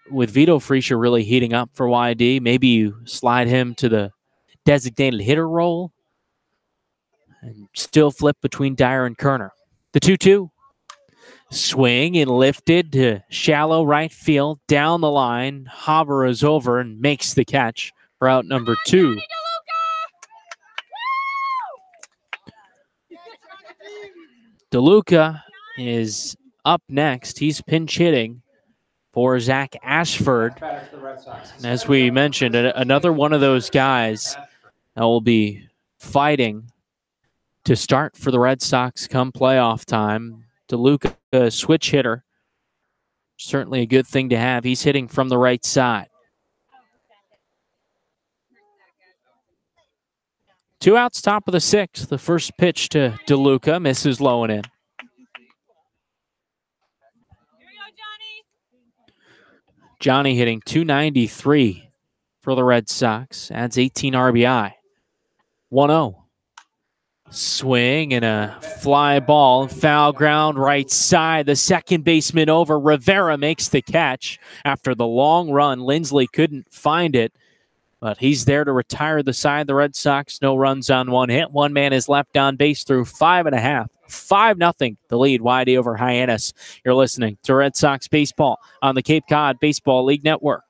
With Vito Freesia really heating up for YD, maybe you slide him to the designated hitter role and still flip between Dyer and Kerner. The 2-2. Swing and lifted to shallow right field, down the line. Haber is over and makes the catch for out number 2. DeLuca is up next. He's pinch hitting for Zach Ashford. And as we mentioned, another one of those guys that will be fighting to start for the Red Sox come playoff time. DeLuca, a switch hitter. Certainly a good thing to have. He's hitting from the right side. 2 outs, top of the 6th. The first pitch to DeLuca misses low and in. Johnny hitting .293 for the Red Sox. Adds 18 RBI. 1-0. Swing and a fly ball, foul ground, right side. The second baseman over. Rivera makes the catch after the long run. Lindsley couldn't find it, but he's there to retire the side. The Red Sox, no runs on one hit. One man is left on base through 5.5. 5-0, the lead, YD over Hyannis. You're listening to Red Sox Baseball on the Cape Cod Baseball League Network.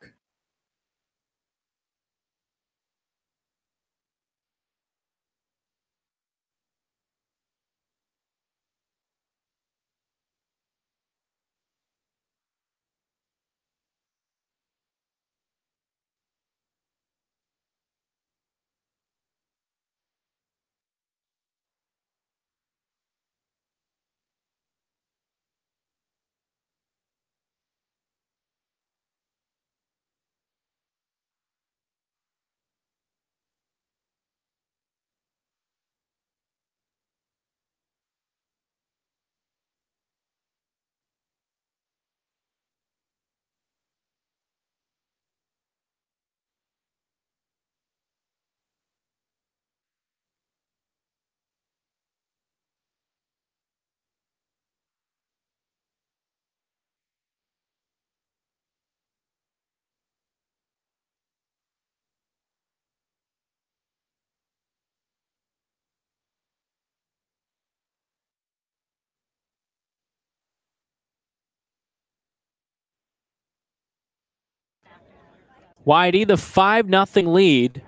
YD, the 5-0 lead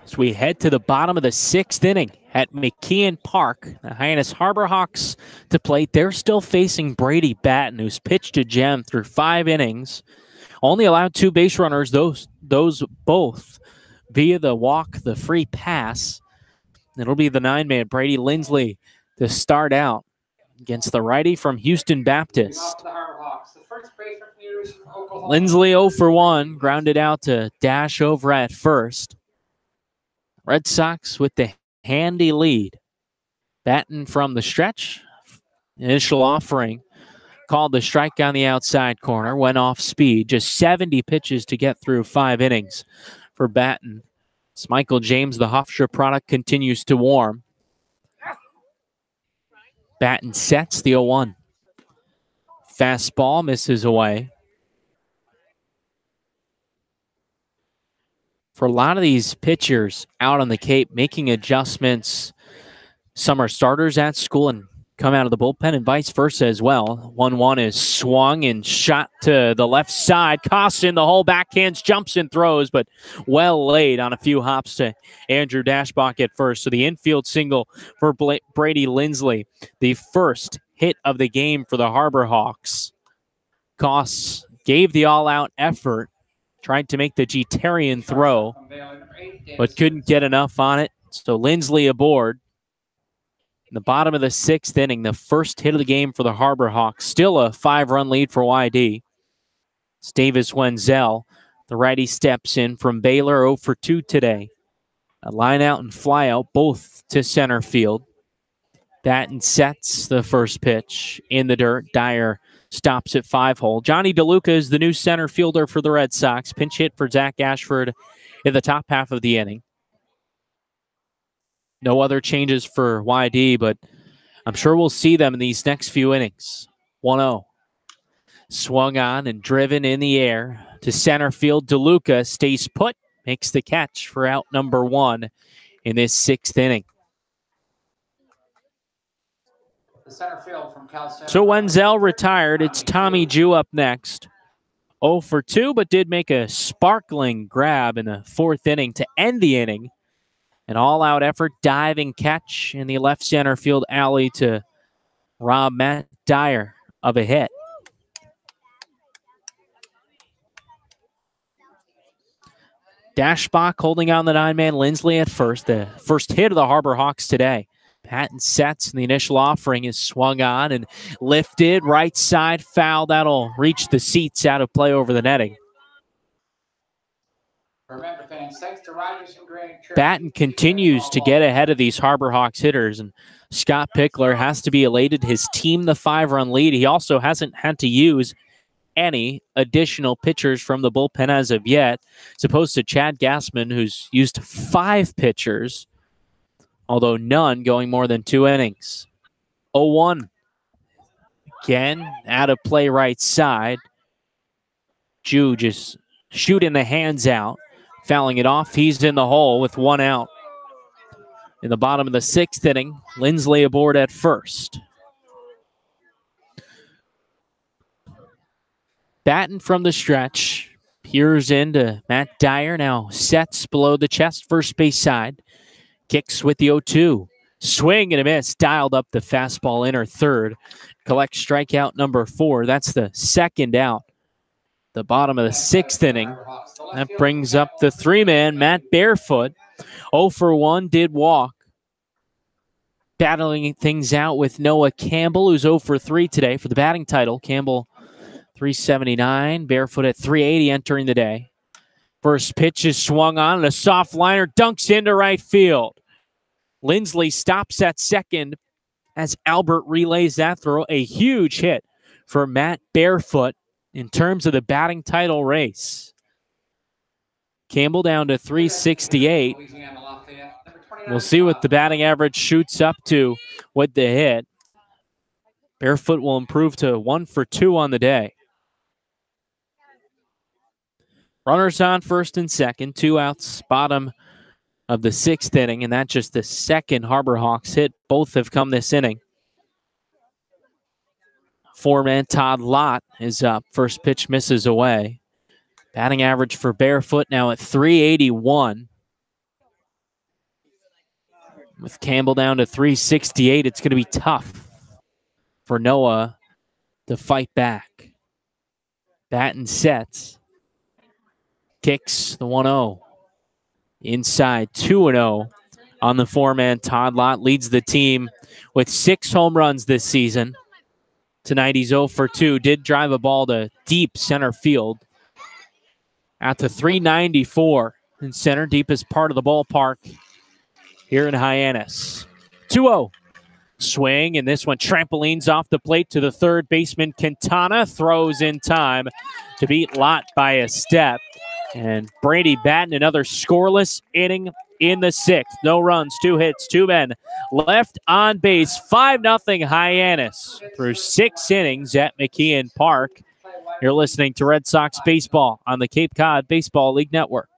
as we head to the bottom of the 6th inning at McKeon Park. The Hyannis Harbor Hawks to play. They're still facing Brady Batten, who's pitched a gem through 5 innings. Only allowed 2 base runners, those both via the walk, the free pass. It'll be the 9-man, Brady Lindsley, to start out against the righty from Houston Baptist. Lindsley 0 for 1, grounded out to dash over at first. Red Sox with the handy lead. Batten from the stretch. Initial offering called the strike on the outside corner. Went off speed. Just 70 pitches to get through 5 innings for Batten. As Michael James, the Hofstra product, continues to warm. Batten sets the 0-1. Fastball misses away. For a lot of these pitchers out on the Cape making adjustments, some are starters at school and come out of the bullpen and vice versa as well. 1-1 is swung and shot to the left side. Costin, the whole backhands, jumps and throws, but well laid on a few hops to Andrew Dashbach at first. So the infield single for Brady Lindsley, the first hit of the game for the Harbor Hawks. Costs gave the all-out effort. Tried to make the Getarian throw, but couldn't get enough on it. So Lindsley aboard. In the bottom of the 6th inning, the first hit of the game for the Harbor Hawks. Still a 5-run lead for YD. It's Davis Wenzel. The righty steps in from Baylor, 0 for 2 today. A line out and fly out, both to center field. Batten sets the first pitch in the dirt. Dyer stops at 5-hole. Johnny DeLuca is the new center fielder for the Red Sox. Pinch hit for Zach Ashford in the top half of the inning. No other changes for YD, but I'm sure we'll see them in these next few innings. 1-0. Swung on and driven in the air to center field. DeLuca stays put, makes the catch for out number 1 in this 6th inning. The center field from Cal State. So Wenzel retired. It's Tommy Jew up next. 0 for 2, but did make a sparkling grab in the 4th inning to end the inning. An all-out effort, diving catch in the left center field alley to rob Matt Dyer of a hit. Dashbach holding on the 9-man, Lindsley at first. The first hit of the Harbor Hawks today. Patton sets, and the initial offering is swung on and lifted. Right side foul. That'll reach the seats out of play over the netting. Remember, fans, thanks to Rogers and Gray. Batten continues to get ahead of these Harbor Hawks hitters, and Scott Pickler has to be elated. His team, the 5-run lead. He also hasn't had to use any additional pitchers from the bullpen as of yet, as opposed to Chad Gassman, who's used 5 pitchers. although none going more than 2 innings. 0-1. Again, out of play right side. Ju just shooting the hands out, fouling it off. He's in the hole with 1 out. In the bottom of the 6th inning, Lindsley aboard at first. Batting from the stretch. Peers into Matt Dyer, now sets below the chest, first base side. Kicks with the 0-2. Swing and a miss, dialed up the fastball inner third. Collects strikeout number 4. That's the 2nd out. The bottom of the 6th inning. That brings up the 3-man, Matt Barefoot. 0 for 1, did walk. Battling things out with Noah Campbell, who's 0 for 3 today for the batting title. Campbell, 379. Barefoot at 380 entering the day. First pitch is swung on, and a soft liner dunks into right field. Lindsley stops at second as Albert relays that throw. A huge hit for Matt Barefoot in terms of the batting title race. Campbell down to 368. We'll see what the batting average shoots up to with the hit. Barefoot will improve to 1 for 2 on the day. Runners on first and second, 2 outs, bottom of the 6th inning, and that's just the 2nd Harbor Hawks hit. Both have come this inning. 4-man Todd Lott is up. First pitch misses away. Batting average for Barefoot now at 381. With Campbell down to 368, it's going to be tough for Noah to fight back. Batten sets. Kicks the 1-0. Inside 2-0 on the 4-man. Todd Lott leads the team with 6 home runs this season. Tonight he's 0 for 2. Did drive a ball to deep center field. Out to 394 in center, deepest part of the ballpark here in Hyannis. 2-0. Swing, and this one trampolines off the plate to the third baseman. Quintana throws in time to beat Lott by a step. And Brady Batten, another scoreless inning in the 6th. No runs, 2 hits, 2 men left on base. 5-0 Hyannis through 6 innings at McKeon Park. You're listening to Red Sox Baseball on the Cape Cod Baseball League Network.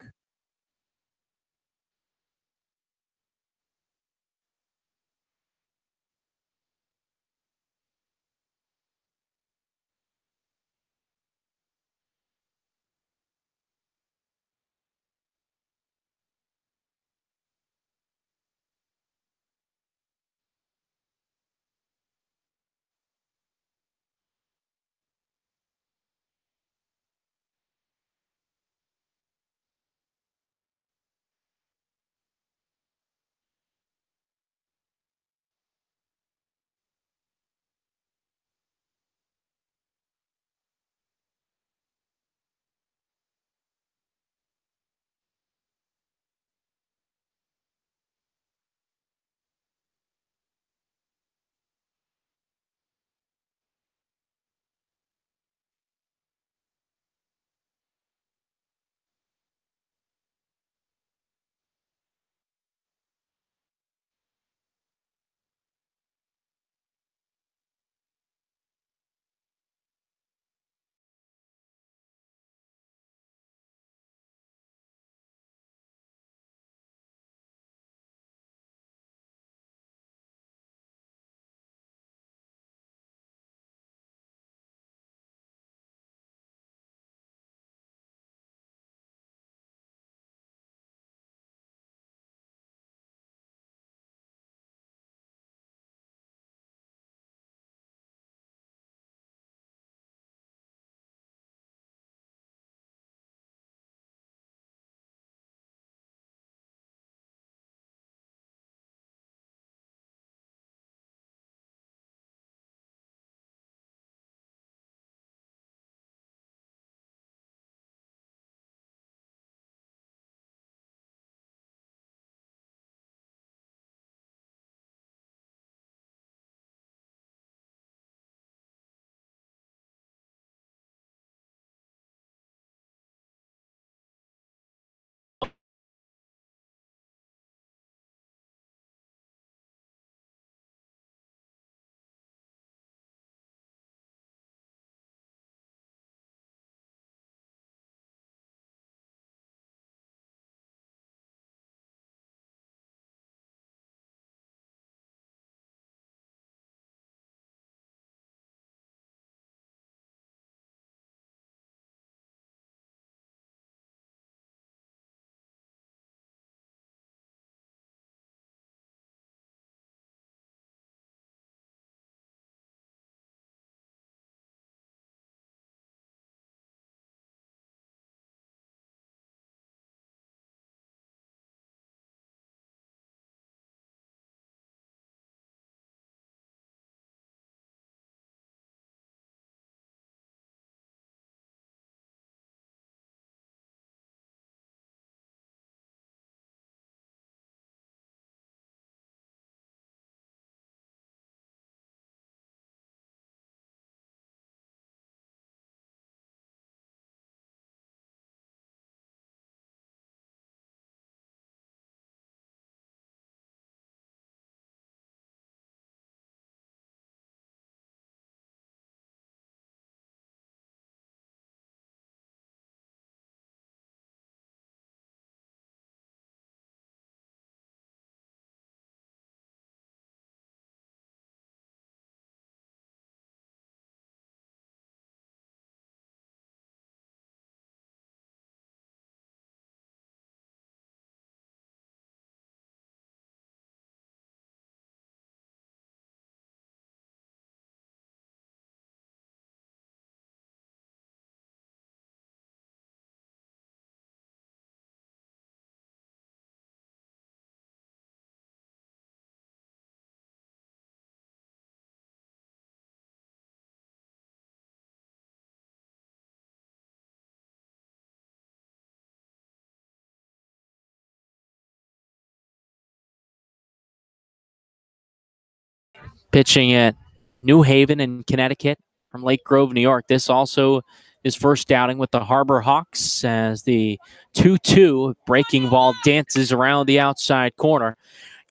pitching at New Haven in Connecticut from Lake Grove, New York. This also his first outing with the Harbor Hawks as the 2-2 breaking ball dances around the outside corner.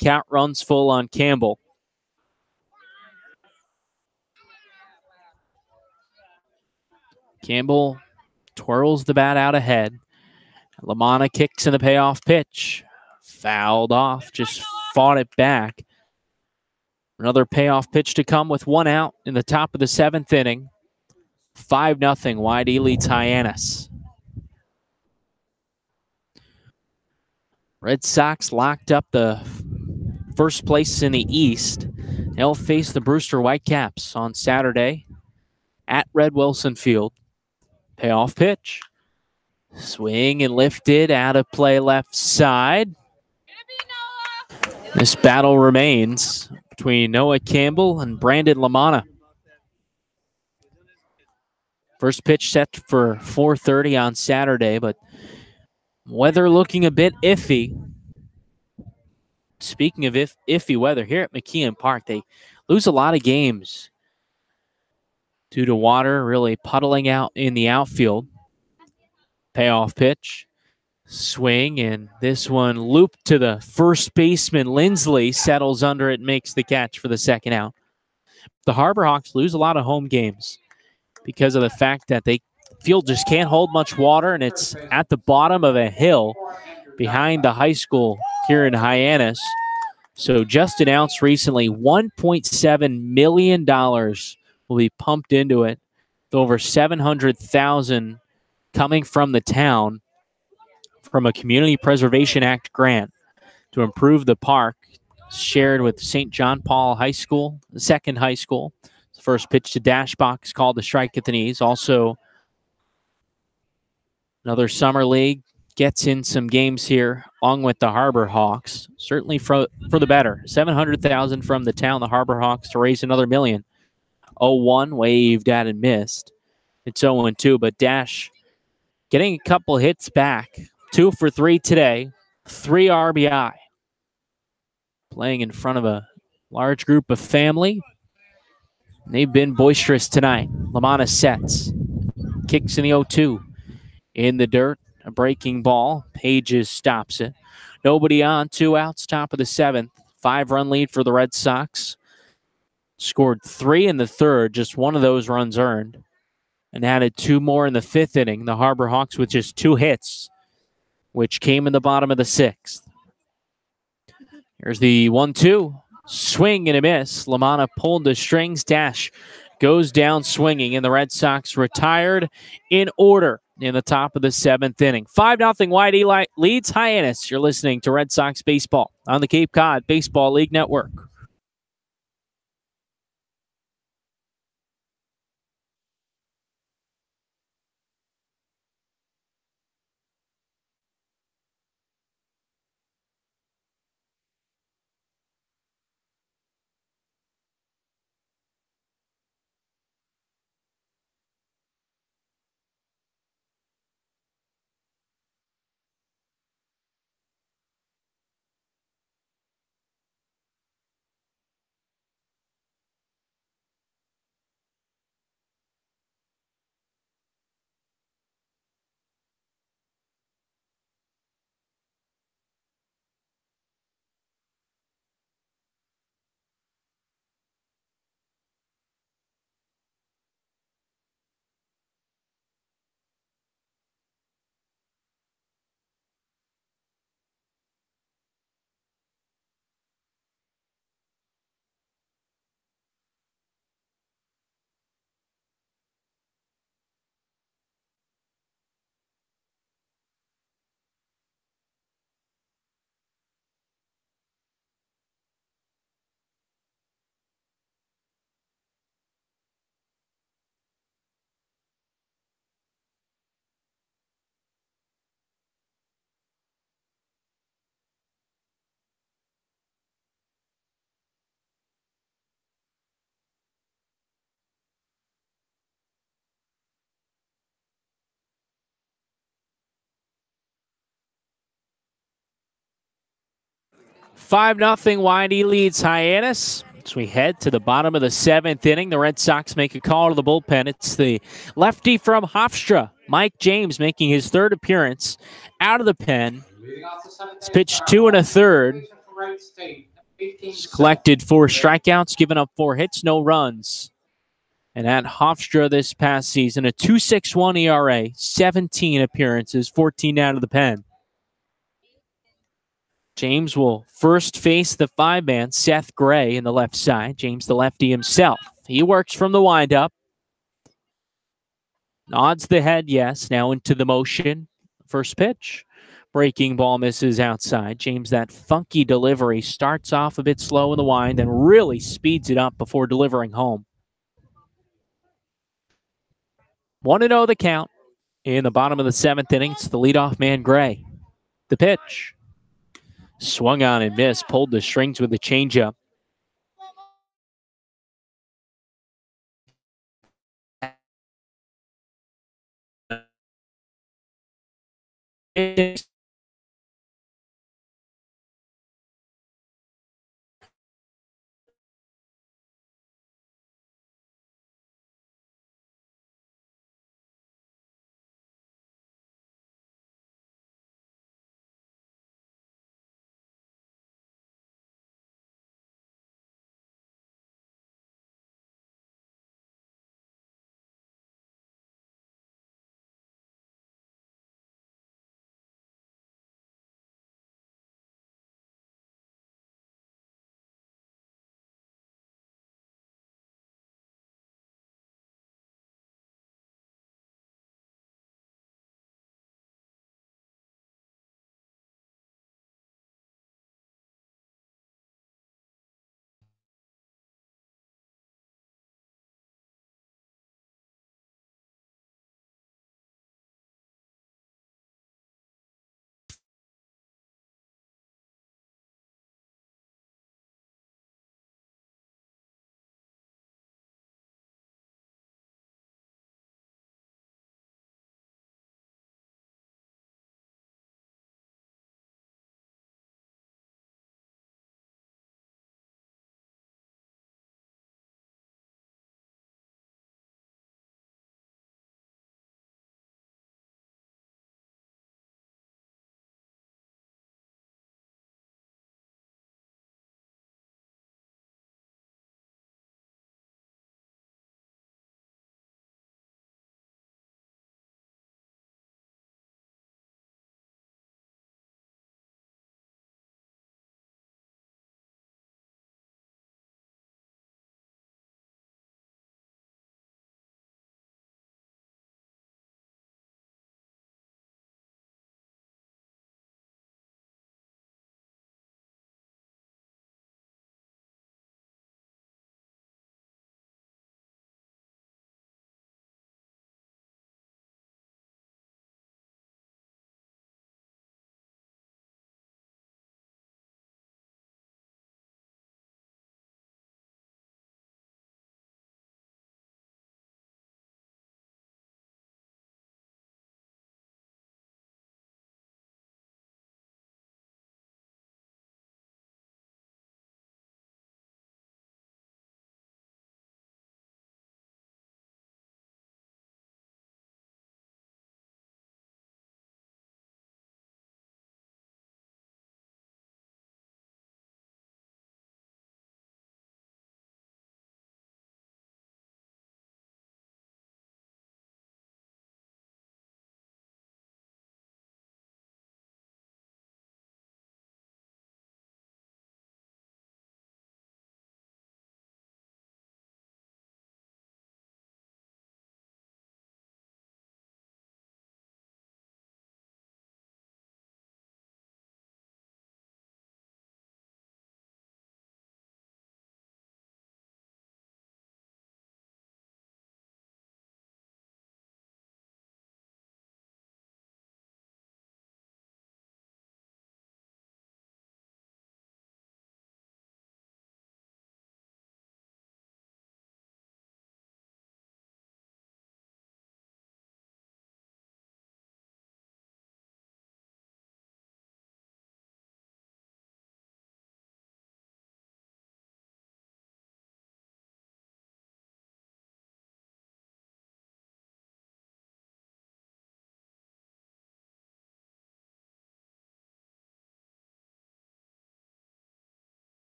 Count runs full on Campbell. Campbell twirls the bat out ahead. LaManna kicks in the payoff pitch. Fouled off, just fought it back. Another payoff pitch to come with one out in the top of the 7th inning. 5-0, YD leads Hyannis. Red Sox locked up the first place in the East. They'll face the Brewster Whitecaps on Saturday at Red Wilson Field. Payoff pitch. Swing and lifted out of play left side. This battle remains between Noah Campbell and Brandon LaManna. First pitch set for 4:30 on Saturday, but weather looking a bit iffy. Speaking of iffy weather, here at McKeon Park, they lose a lot of games due to water really puddling out in the outfield. Payoff pitch. Swing, and this one looped to the first baseman. Lindsley settles under it, makes the catch for the second out. The Harbor Hawks lose a lot of home games because of the fact that the field just can't hold much water, and it's at the bottom of a hill behind the high school here in Hyannis. So just announced recently, $1.7 million will be pumped into it, with over $700,000 coming from the town from a Community Preservation Act grant to improve the park, shared with St. John Paul High School, the second high school. The first pitch to Dashbox called the strike at the knees. Also, another summer league gets in some games here along with the Harbor Hawks. Certainly for the better. $700,000 from the town, the Harbor Hawks, to raise another $1 million. 0-1, waved at and missed. It's 0-2, but Dash getting a couple hits back. 2 for 3 today, 3 RBI. Playing in front of a large group of family. They've been boisterous tonight. LaManna sets. Kicks in the 0-2. In the dirt, a breaking ball. Pages stops it. Nobody on, 2 outs, top of the 7th. 5-run lead for the Red Sox. Scored 3 in the 3rd, just one of those runs earned. And added 2 more in the 5th inning. The Harbor Hawks with just 2 hits, which came in the bottom of the 6th. Here's the 1-2. Swing and a miss. LaManna pulled the strings. Dash goes down swinging, and the Red Sox retired in order in the top of the 7th inning. 5-0 YD leads Hyannis. You're listening to Red Sox Baseball on the Cape Cod Baseball League Network. Five nothing. YD leads Hyannis. As we head to the bottom of the 7th inning, the Red Sox make a call to the bullpen. It's the lefty from Hofstra, Mike James, making his 3rd appearance out of the pen. It's pitched 2 1/3. He's collected 4 strikeouts, given up 4 hits, no runs. And at Hofstra this past season, a 2.61 ERA, 17 appearances, 14 out of the pen. James will first face the 5-man, Seth Gray, in the left side. James, the lefty himself. He works from the windup. Nods the head, yes. Now into the motion. First pitch. Breaking ball misses outside. James, that funky delivery, starts off a bit slow in the wind, then really speeds it up before delivering home. 1-0 the count in the bottom of the 7th inning. It's the leadoff man, Gray. The pitch. Swung on and missed. Pulled the strings with a changeup.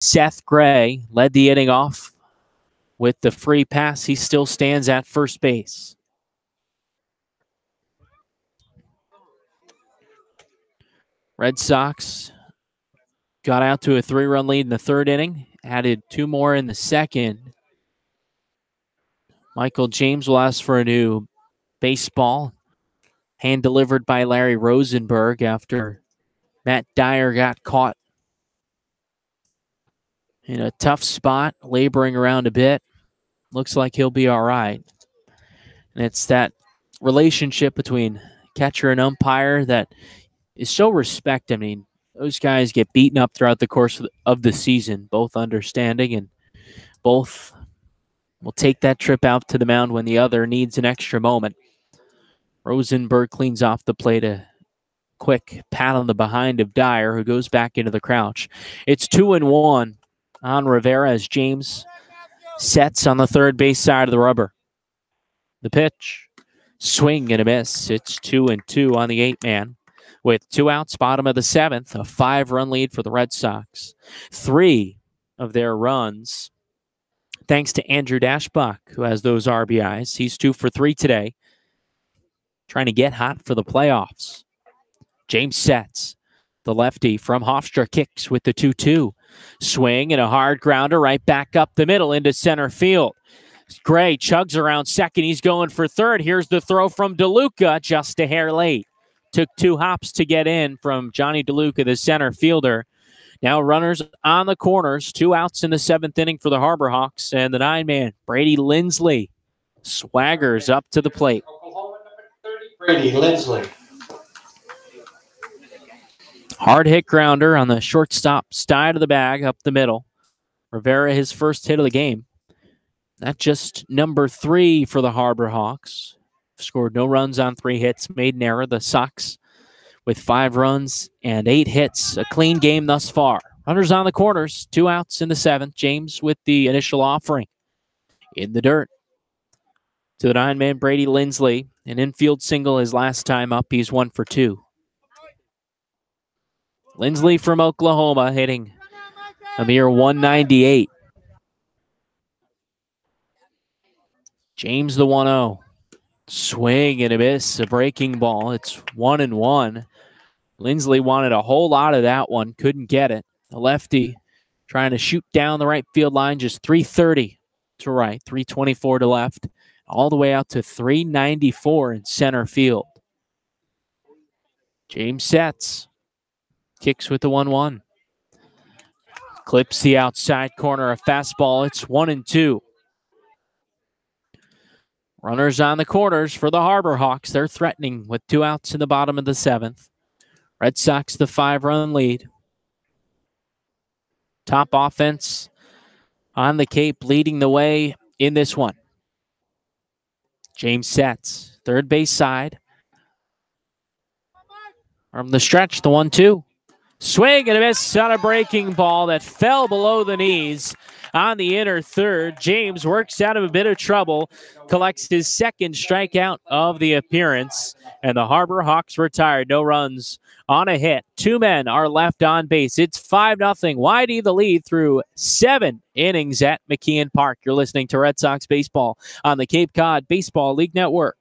Seth Gray led the inning off with the free pass. He still stands at first base. Red Sox got out to a 3-run lead in the third inning, added 2 more in the second. Michael James will ask for a new baseball, hand delivered by Larry Rosenberg after Matt Dyer got caught in a tough spot, laboring around a bit. Looks like he'll be all right. And it's that relationship between catcher and umpire that is so respected. I mean, those guys get beaten up throughout the course of the season, both understanding and both will take that trip out to the mound when the other needs an extra moment. Rosenberg cleans off the plate, a quick pat on the behind of Dyer, who goes back into the crouch. It's 2-1 on Rivera as James sets on the third base side of the rubber. The pitch, swing and a miss. It's 2-2 on the 8-man. With 2 outs, bottom of the 7th, a 5-run lead for the Red Sox. 3 of their runs, thanks to Andrew Dashbach, who has those RBIs. He's 2 for 3 today, trying to get hot for the playoffs. James sets. The lefty from Hofstra kicks with the 2-2. Swing and a hard grounder right back up the middle into center field. Gray chugs around second. He's going for third. Here's the throw from DeLuca, just a hair late. Took 2 hops to get in from Johnny DeLuca, the center fielder. Now runners on the corners. 2 outs in the 7th inning for the Harbor Hawks. And the 9-man, Brady Lindsley, swaggers up to the plate. Oklahoma number 30, Brady Lindsley. Hard hit grounder on the shortstop side of the bag up the middle. Rivera, his first hit of the game. That's just number 3 for the Harbor Hawks. Scored no runs on 3 hits, made an error. The Sox with 5 runs and 8 hits. A clean game thus far. Runners on the corners, 2 outs in the 7th. James with the initial offering. In the dirt. To the 9-man Brady Lindsley. An infield single his last time up. He's 1 for 2. Lindsley from Oklahoma hitting a mere 198. James the 1-0. Swing and a miss, a breaking ball. It's 1-1. Lindsley wanted a whole lot of that one, couldn't get it. The lefty trying to shoot down the right field line, just 330 to right, 324 to left, all the way out to 394 in center field. James sets, kicks with the 1-1. Clips the outside corner, a fastball. It's 1-2. Runners on the corners for the Harbor Hawks. They're threatening with 2 outs in the bottom of the 7th. Red Sox the 5-run lead. Top offense on the Cape, leading the way in this one. James sets, third base side. From the stretch, the 1-2. Swing and a miss on a breaking ball that fell below the knees on the inner third. James works out of a bit of trouble, collects his 2nd strikeout of the appearance, and the Harbor Hawks retired. No runs on a hit. 2 men are left on base. It's 5-0. YD the lead through 7 innings at McKeon Park. You're listening to Red Sox baseball on the Cape Cod Baseball League Network.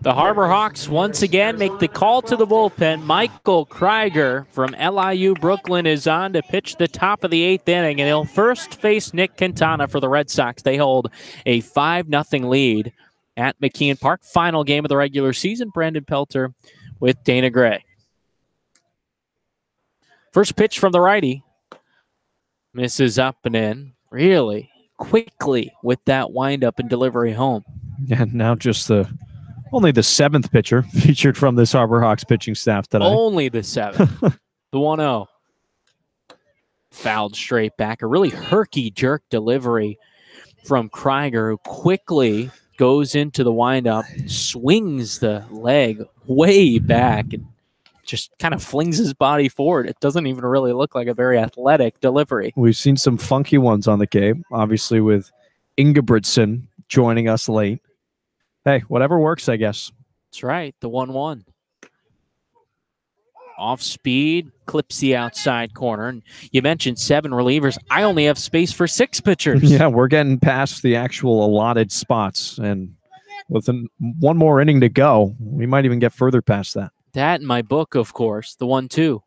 The Harbor Hawks once again make the call to the bullpen. Michael Krieger from LIU Brooklyn is on to pitch the top of the 8th inning, and he'll first face Nick Quintana for the Red Sox. They hold a 5-0 lead at McKeon Park. Final game of the regular season. Brandon Pelter with Dana Gray. First pitch from the righty. Misses up and in. Really quickly with that windup and delivery home. And now just only the 7th pitcher featured from this Harbor Hawks pitching staff today. Only the 7th. The 1-0. Fouled straight back. A really herky jerk delivery from Krieger, who quickly goes into the windup, swings the leg way back, and just kind of flings his body forward. It doesn't even really look like a very athletic delivery. We've seen some funky ones on the game, obviously with Ingebrigtsen joining us late. Hey, whatever works, I guess. That's right, the 1-1. Off speed, clips the outside corner. And you mentioned 7 relievers. I only have space for 6 pitchers. Yeah, we're getting past the actual allotted spots. And with one more inning to go, we might even get further past that. That in my book, of course, the 1-2.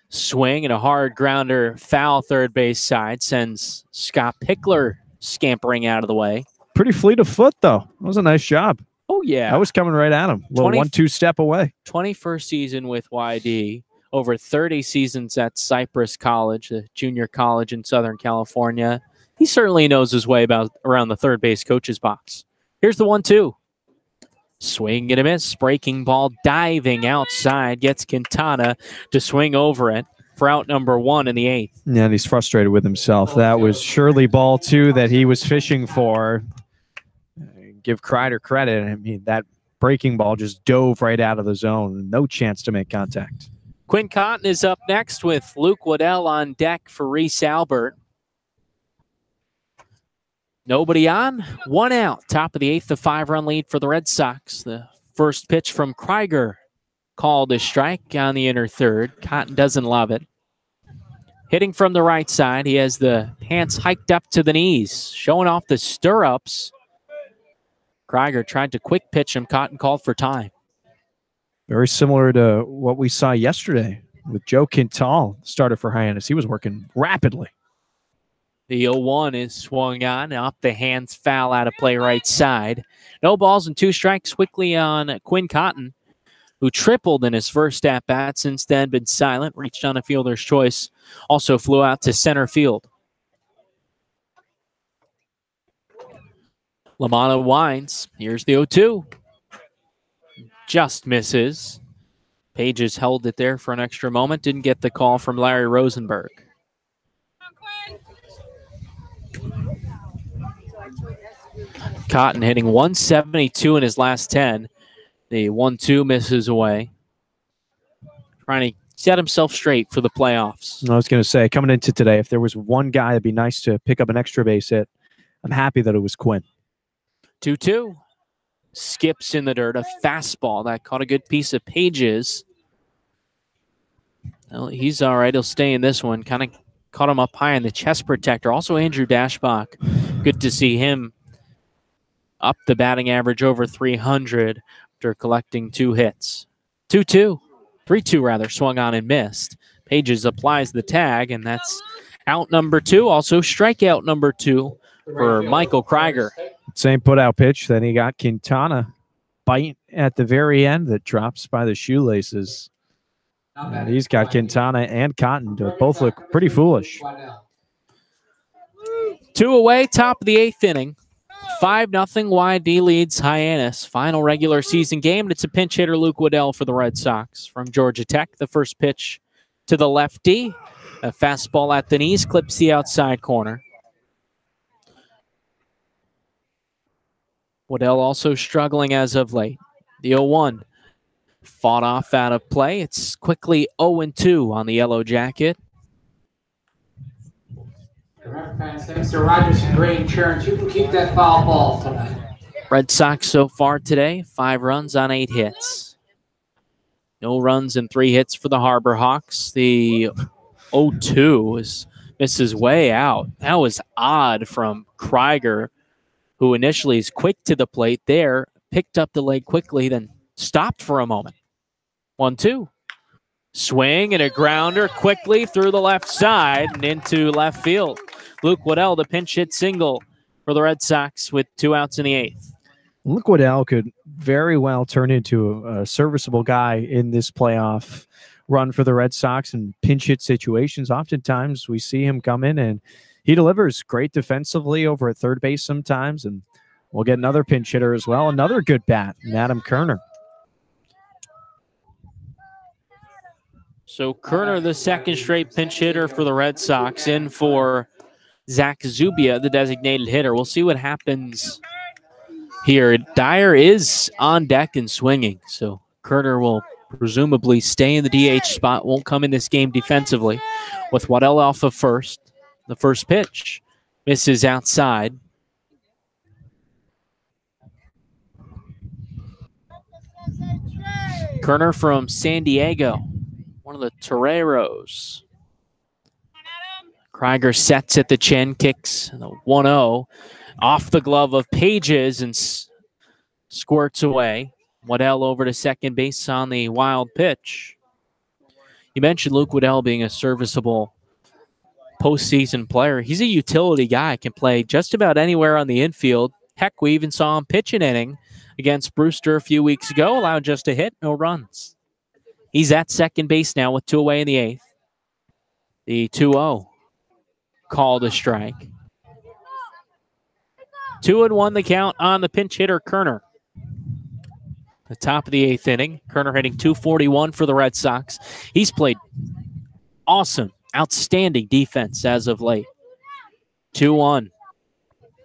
Swing and a hard grounder, foul third base side, sends Scott Pickler scampering out of the way. Pretty fleet of foot, though. That was a nice job. Oh, yeah. I was coming right at him. Little 1-2 step away. 21st season with YD. Over 30 seasons at Cypress College, a junior college in Southern California. He certainly knows his way around the third base coach's box. Here's the 1-2. Swing and a miss. Breaking ball diving outside. Gets Quintana to swing over it for out number 1 in the 8th. Yeah, and he's frustrated with himself. That was surely ball 2 that he was fishing for. Give Kreider credit. I mean, that breaking ball just dove right out of the zone. No chance to make contact. Quinn Cotton is up next with Luke Waddell on deck for Reese Albert. Nobody on, 1 out. Top of the 8th, a 5-run lead for the Red Sox. The first pitch from Krieger called a strike on the inner third. Cotton doesn't love it. Hitting from the right side, he has the hands hiked up to the knees, showing off the stirrups. Krieger tried to quick pitch him. Cotton called for time. Very similar to what we saw yesterday with Joe Quintal, starter for Hyannis. He was working rapidly. The 0-1 is swung on. Off the hands, foul out of play right side. No balls and 2 strikes quickly on Quinn Cotton, who tripled in his first at-bat. Since then, been silent. Reached on a fielder's choice. Also flew out to center field. LaManna winds. Here's the 0-2. Just misses. Pages held it there for an extra moment. Didn't get the call from Larry Rosenberg. Cotton hitting 172 in his last 10. The 1-2 misses away. Trying to set himself straight for the playoffs. I was going to say, coming into today, if there was one guy that'd be nice to pick up an extra base hit, I'm happy that it was Quinn. 2-2. Skips in the dirt. A fastball that caught a good piece of Pages. Well, he's all right. He'll stay in this one. Kind of caught him up high in the chest protector. Also, Andrew Dashbach. Good to see him up the batting average over 300 after collecting 2 hits. 2-2. 3-2, rather. Swung on and missed. Pages applies the tag, and that's out number 2. Also, strikeout number 2 for Michael Krieger. Same put-out pitch. Then he got Quintana bite at the very end that drops by the shoelaces. And he's got Quintana and Cotton to both look pretty foolish. 2 away, top of the 8th inning. 5-0 YD leads Hyannis. Final regular season game, and it's a pinch hitter, Luke Waddell, for the Red Sox from Georgia Tech. The first pitch to the lefty. A fastball at the knees, clips the outside corner. Waddell also struggling as of late. The 0-1 fought off out of play. It's quickly 0-2 on the Yellow Jacket. Remember, fans, thanks to Rogers and Gray Insurance, you can keep that foul ball tonight. Red Sox so far today, 5 runs on 8 hits. No runs and 3 hits for the Harbor Hawks. The 0-2 misses way out. That was odd from Krieger, who initially is quick to the plate there, picked up the leg quickly, then stopped for a moment. 1-2. Swing and a grounder quickly through the left side and into left field. Luke Waddell, the pinch hit single for the Red Sox with 2 outs in the 8th. Luke Waddell could very well turn into a serviceable guy in this playoff run for the Red Sox in pinch hit situations. Oftentimes we see him come in and he delivers great defensively over at third base sometimes, and we'll get another pinch hitter as well. Another good bat, Adam Kerner. So Kerner, the second straight pinch hitter for the Red Sox, in for Zach Zubia, the designated hitter. We'll see what happens here. Dyer is on deck and swinging, so Kerner will presumably stay in the DH spot, won't come in this game defensively. With Waddell off of first, the first pitch misses outside. Kerner from San Diego, one of the Toreros. Krieger sets at the chin, kicks the 1-0 off the glove of Pages and squirts away. Waddell over to second base on the wild pitch. You mentioned Luke Waddell being a serviceable postseason player. He's a utility guy, can play just about anywhere on the infield. Heck, we even saw him pitch an inning against Brewster a few weeks ago, allowed just a hit, no runs. He's at second base now with 2 away in the 8th. The 2-0 called a strike. 2-1 the count on the pinch hitter Kerner. The top of the 8th inning. Kerner hitting .241 for the Red Sox. He's played awesome, outstanding defense as of late. 2-1.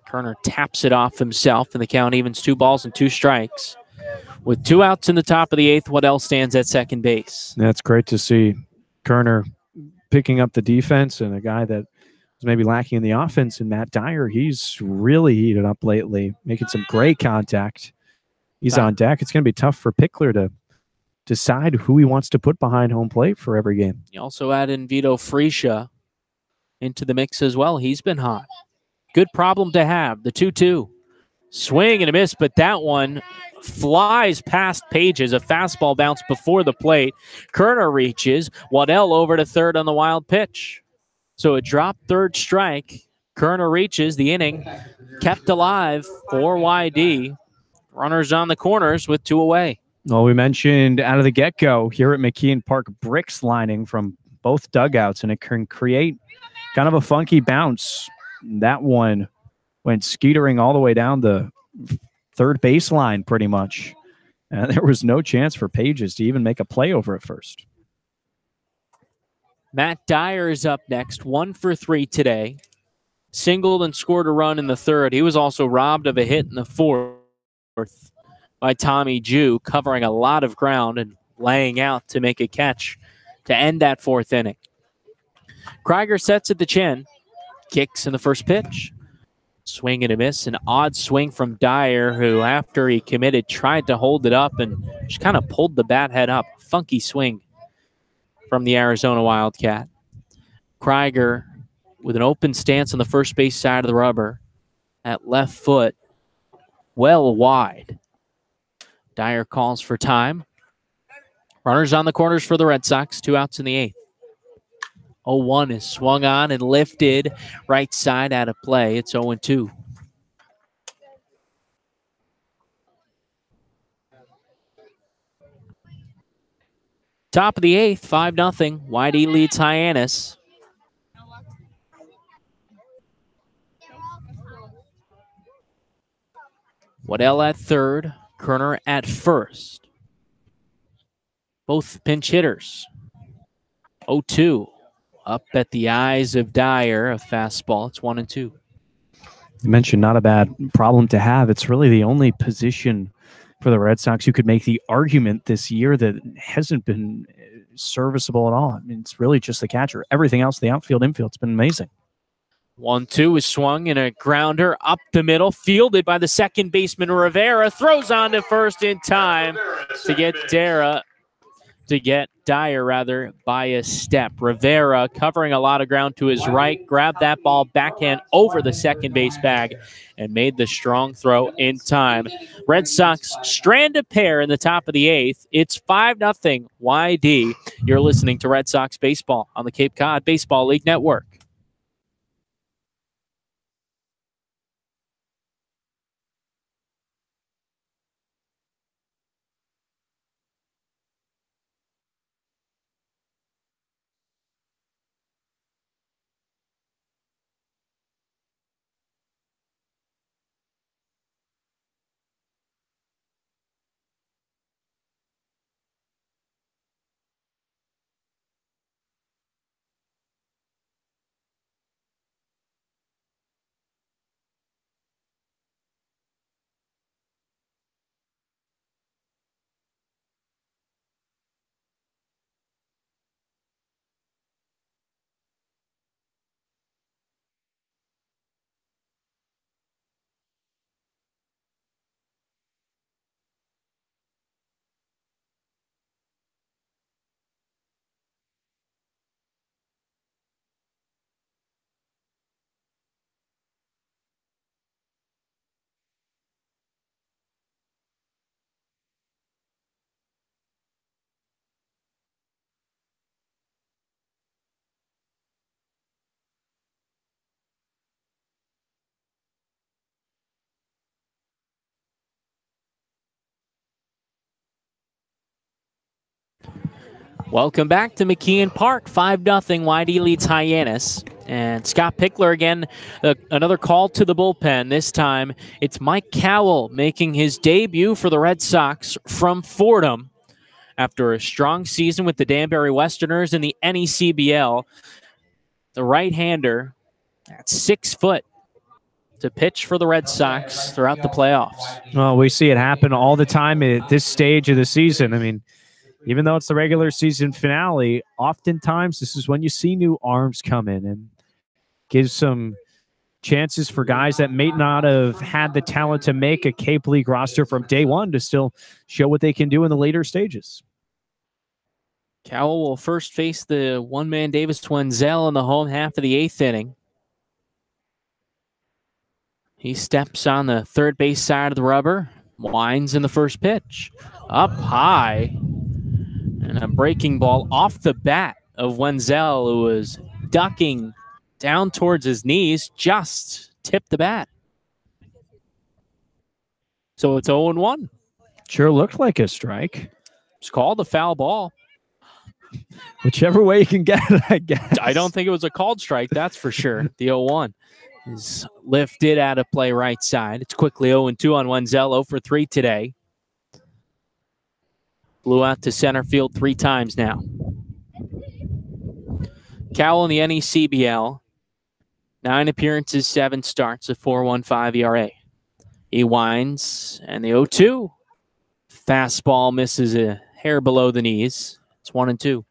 Kerner taps it off himself, and the count evens 2 balls and 2 strikes. With 2 outs in the top of the 8th, Waddell stands at second base. That's great to see Kerner picking up the defense, and a guy that was maybe lacking in the offense in Matt Dyer. He's really heated up lately, making some great contact. He's on deck. It's going to be tough for Pickler to decide who he wants to put behind home plate for every game. You also add in Vito Freesia into the mix as well. He's been hot. Good problem to have. The 2-2. Swing and a miss, but that one flies past Pages. A fastball bounced before the plate. Kerner reaches. Waddell over to third on the wild pitch. So a drop third strike. Kerner reaches. The inning kept alive for YD. Runners on the corners with 2 away. Well, we mentioned out of the get-go here at McKeon Park, bricks lining from both dugouts, and it can create kind of a funky bounce. That one went skeetering all the way down the third baseline pretty much. And there was no chance for Pages to even make a play over at first. Matt Dyer is up next, 1 for 3 today. Singled and scored a run in the 3rd. He was also robbed of a hit in the 4th by Tommy Jew, covering a lot of ground and laying out to make a catch to end that 4th inning. Krieger sets at the chin, kicks in the first pitch. Swing and a miss, an odd swing from Dyer, who after he committed tried to hold it up and just kind of pulled the bat head up. Funky swing from the Arizona Wildcat. Krieger with an open stance on the first base side of the rubber at left foot, well wide. Dyer calls for time. Runners on the corners for the Red Sox. 2 outs in the 8th. 0-1 is swung on and lifted right side out of play. It's 0-2. Top of the 8th, 5-0. YD leads Hyannis. Waddell at third, Kerner at first. Both pinch hitters. 0-2. Up at the eyes of Dyer, a fastball. It's 1-2. You mentioned not a bad problem to have. It's really the only position for the Red Sox you could make the argument this year that hasn't been serviceable at all. I mean, it's really just the catcher. Everything else, the outfield, infield, it's been amazing. 1-2 is swung and a grounder up the middle, fielded by the second baseman Rivera. Throws on to first in time to get Dara to get Dyer, by a step. Rivera covering a lot of ground to his right, grabbed that ball backhand over the second base bag and made the strong throw in time. Red Sox strand a pair in the top of the 8th. It's 5-0 YD. You're listening to Red Sox baseball on the Cape Cod Baseball League Network. Welcome back to McKeon Park. 5-0 YD leads Hyannis. And Scott Pickler again, another call to the bullpen. This time it's Mike Cowell making his debut for the Red Sox from Fordham. After a strong season with the Danbury Westerners in the NECBL, the right-hander at 6 foot to pitch for the Red Sox throughout the playoffs. Well, we see it happen all the time at this stage of the season. I mean, even though it's the regular season finale, oftentimes this is when you see new arms come in and give some chances for guys that may not have had the talent to make a Cape League roster from day one to still show what they can do in the later stages. Cowell will first face the one-man Davis Wenzel in the home half of the 8th inning. He steps on the third base side of the rubber, winds in the first pitch. Up high. And a breaking ball off the bat of Wenzel, who was ducking down towards his knees, just tipped the bat. So it's 0-1. Sure looked like a strike. It's called a foul ball. Whichever way you can get it, I guess. I don't think it was a called strike, that's for sure. The 0-1 is lifted out of play right side. It's quickly 0-2 on Wenzel, 0 for 3 today. Blew out to center field 3 times now. Cowell in the NECBL, 9 appearances, 7 starts, a 4.15 ERA. He winds, and the 0-2. Fastball misses a hair below the knees. It's 1-2.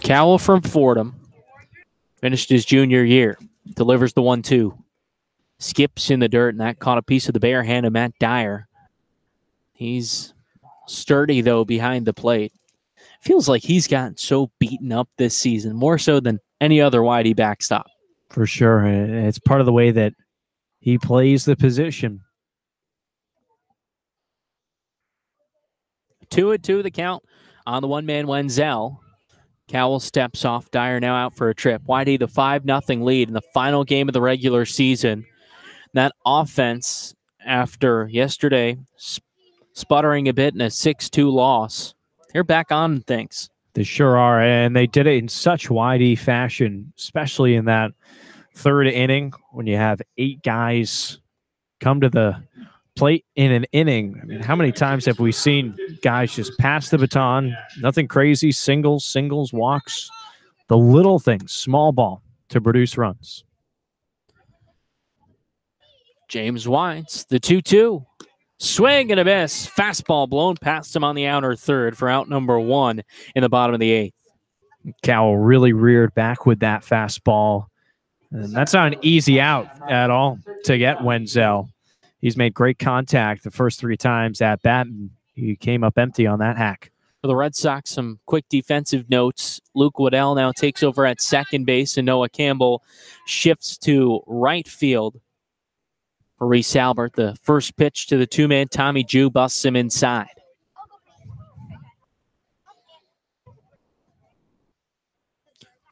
Cowell from Fordham finished his junior year. Delivers the 1-2. Skips in the dirt, and that caught a piece of the bare hand of Matt Dyer. He's sturdy, though, behind the plate. Feels like he's gotten so beaten up this season, more so than any other YD backstop. For sure. It's part of the way that he plays the position. 2-2 the count on the one-man Wenzel. Cowell steps off. Dyer now out for a trip. YD the 5-0 lead in the final game of the regular season. That offense, after yesterday sputtering a bit in a 6-2 loss, they're back on things. They sure are, and they did it in such YD fashion, especially in that third inning when you have 8 guys come to the plate in an inning. I mean, how many times have we seen guys just pass the baton? Nothing crazy, singles, walks, the little things, small ball to produce runs. James winds, the 2-2. Swing and a miss. Fastball blown past him on the outer third for out number 1 in the bottom of the 8th. Cowell really reared back with that fastball. And that's not an easy out at all to get Wenzel. He's made great contact the first 3 times at bat, and he came up empty on that hack. For the Red Sox, some quick defensive notes. Luke Waddell now takes over at second base, and Noah Campbell shifts to right field. For Reese Albert, the first pitch to the 2-man, Tommy Jew busts him inside.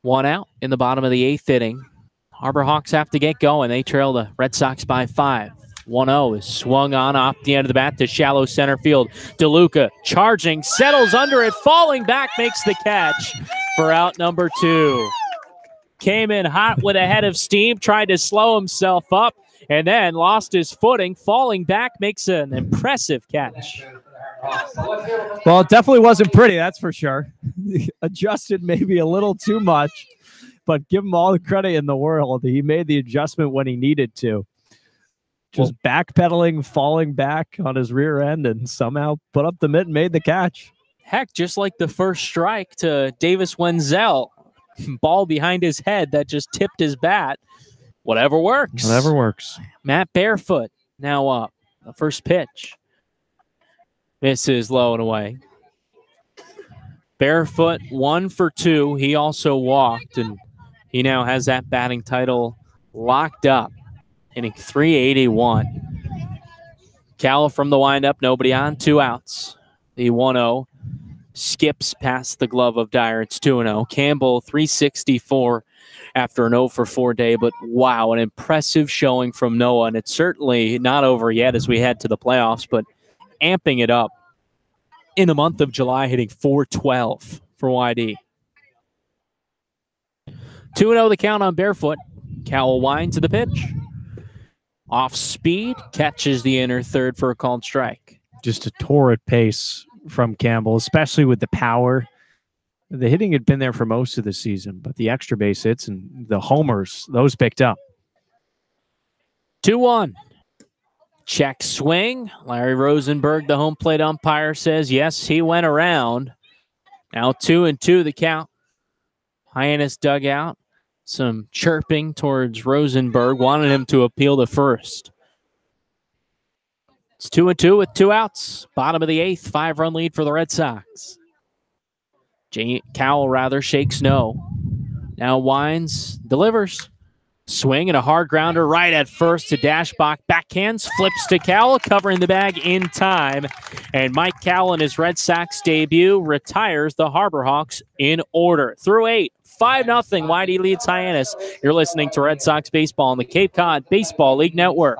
One out in the bottom of the 8th inning. Harbor Hawks have to get going. They trail the Red Sox by 5. 1-0 is swung on off the end of the bat to shallow center field. DeLuca charging, settles under it, falling back, makes the catch for out number 2. Came in hot with a head of steam, tried to slow himself up, and then lost his footing, falling back, makes an impressive catch. Well, it definitely wasn't pretty, that's for sure. Adjusted maybe a little too much, but give him all the credit in the world. He made the adjustment when he needed to. Just backpedaling, falling back on his rear end, and somehow put up the mitt and made the catch. Heck, just like the first strike to Davis Wenzel. Ball behind his head that just tipped his bat. Whatever works. Whatever works. Matt Barefoot now up. The first pitch. Misses low and away. Barefoot 1 for 2. He also walked, and he now has that batting title locked up. Hitting .381. Cowell from the windup, nobody on, 2 outs. The 1-0 skips past the glove of Dyer. It's 2-0. Campbell, .364 after an 0 for 4 day, but wow, an impressive showing from Noah, and it's certainly not over yet as we head to the playoffs, but amping it up in the month of July, hitting .412 for YD. 2-0 the count on Barefoot. Cowell winds to the pitch. Off speed, catches the inner third for a called strike. Just a torrid pace from Campbell, especially with the power. The hitting had been there for most of the season, but the extra base hits and the homers, those picked up. 2-1. Check swing. Larry Rosenberg, the home plate umpire, says yes, he went around. Now 2-2 the count. Hyannis dugout. Some chirping towards Rosenberg. Wanted him to appeal to first. It's 2-2 with 2 outs. Bottom of the 8th. 5-run lead for the Red Sox. Cowell shakes no. Now winds, delivers. Swing and a hard grounder right at first to Dashbach. Backhands, flips to Cowell, covering the bag in time. And Mike Cowell in his Red Sox debut retires the Harbor Hawks in order. Through 8, 5-0, YD leads Hyannis. You're listening to Red Sox Baseball on the Cape Cod Baseball League Network.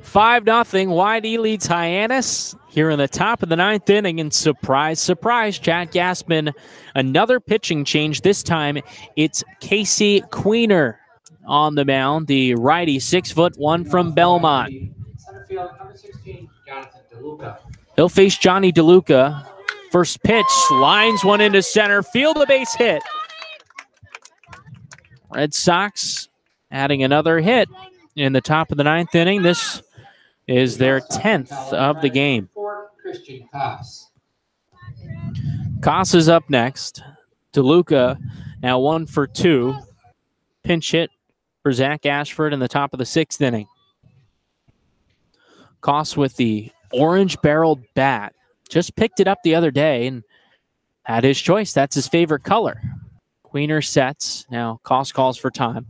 Five nothing. YD leads Hyannis here in the top of the 9th inning. And surprise, surprise, Chad Gassman, another pitching change. This time it's Casey Queener on the mound, the righty, 6'1" from Belmont. Center field, number 16, Jonathan DeLuca. He'll face Johnny DeLuca. First pitch, lines one into center field, a base hit. Red Sox adding another hit in the top of the 9th inning. This is their 10th of the game. Christian Koss. Koss is up next. DeLuca now 1 for 2. Pinch hit for Zach Ashford in the top of the 6th inning. Koss with the orange-barreled bat. Just picked it up the other day and had his choice. That's his favorite color. Queener sets. Now Koss calls for time.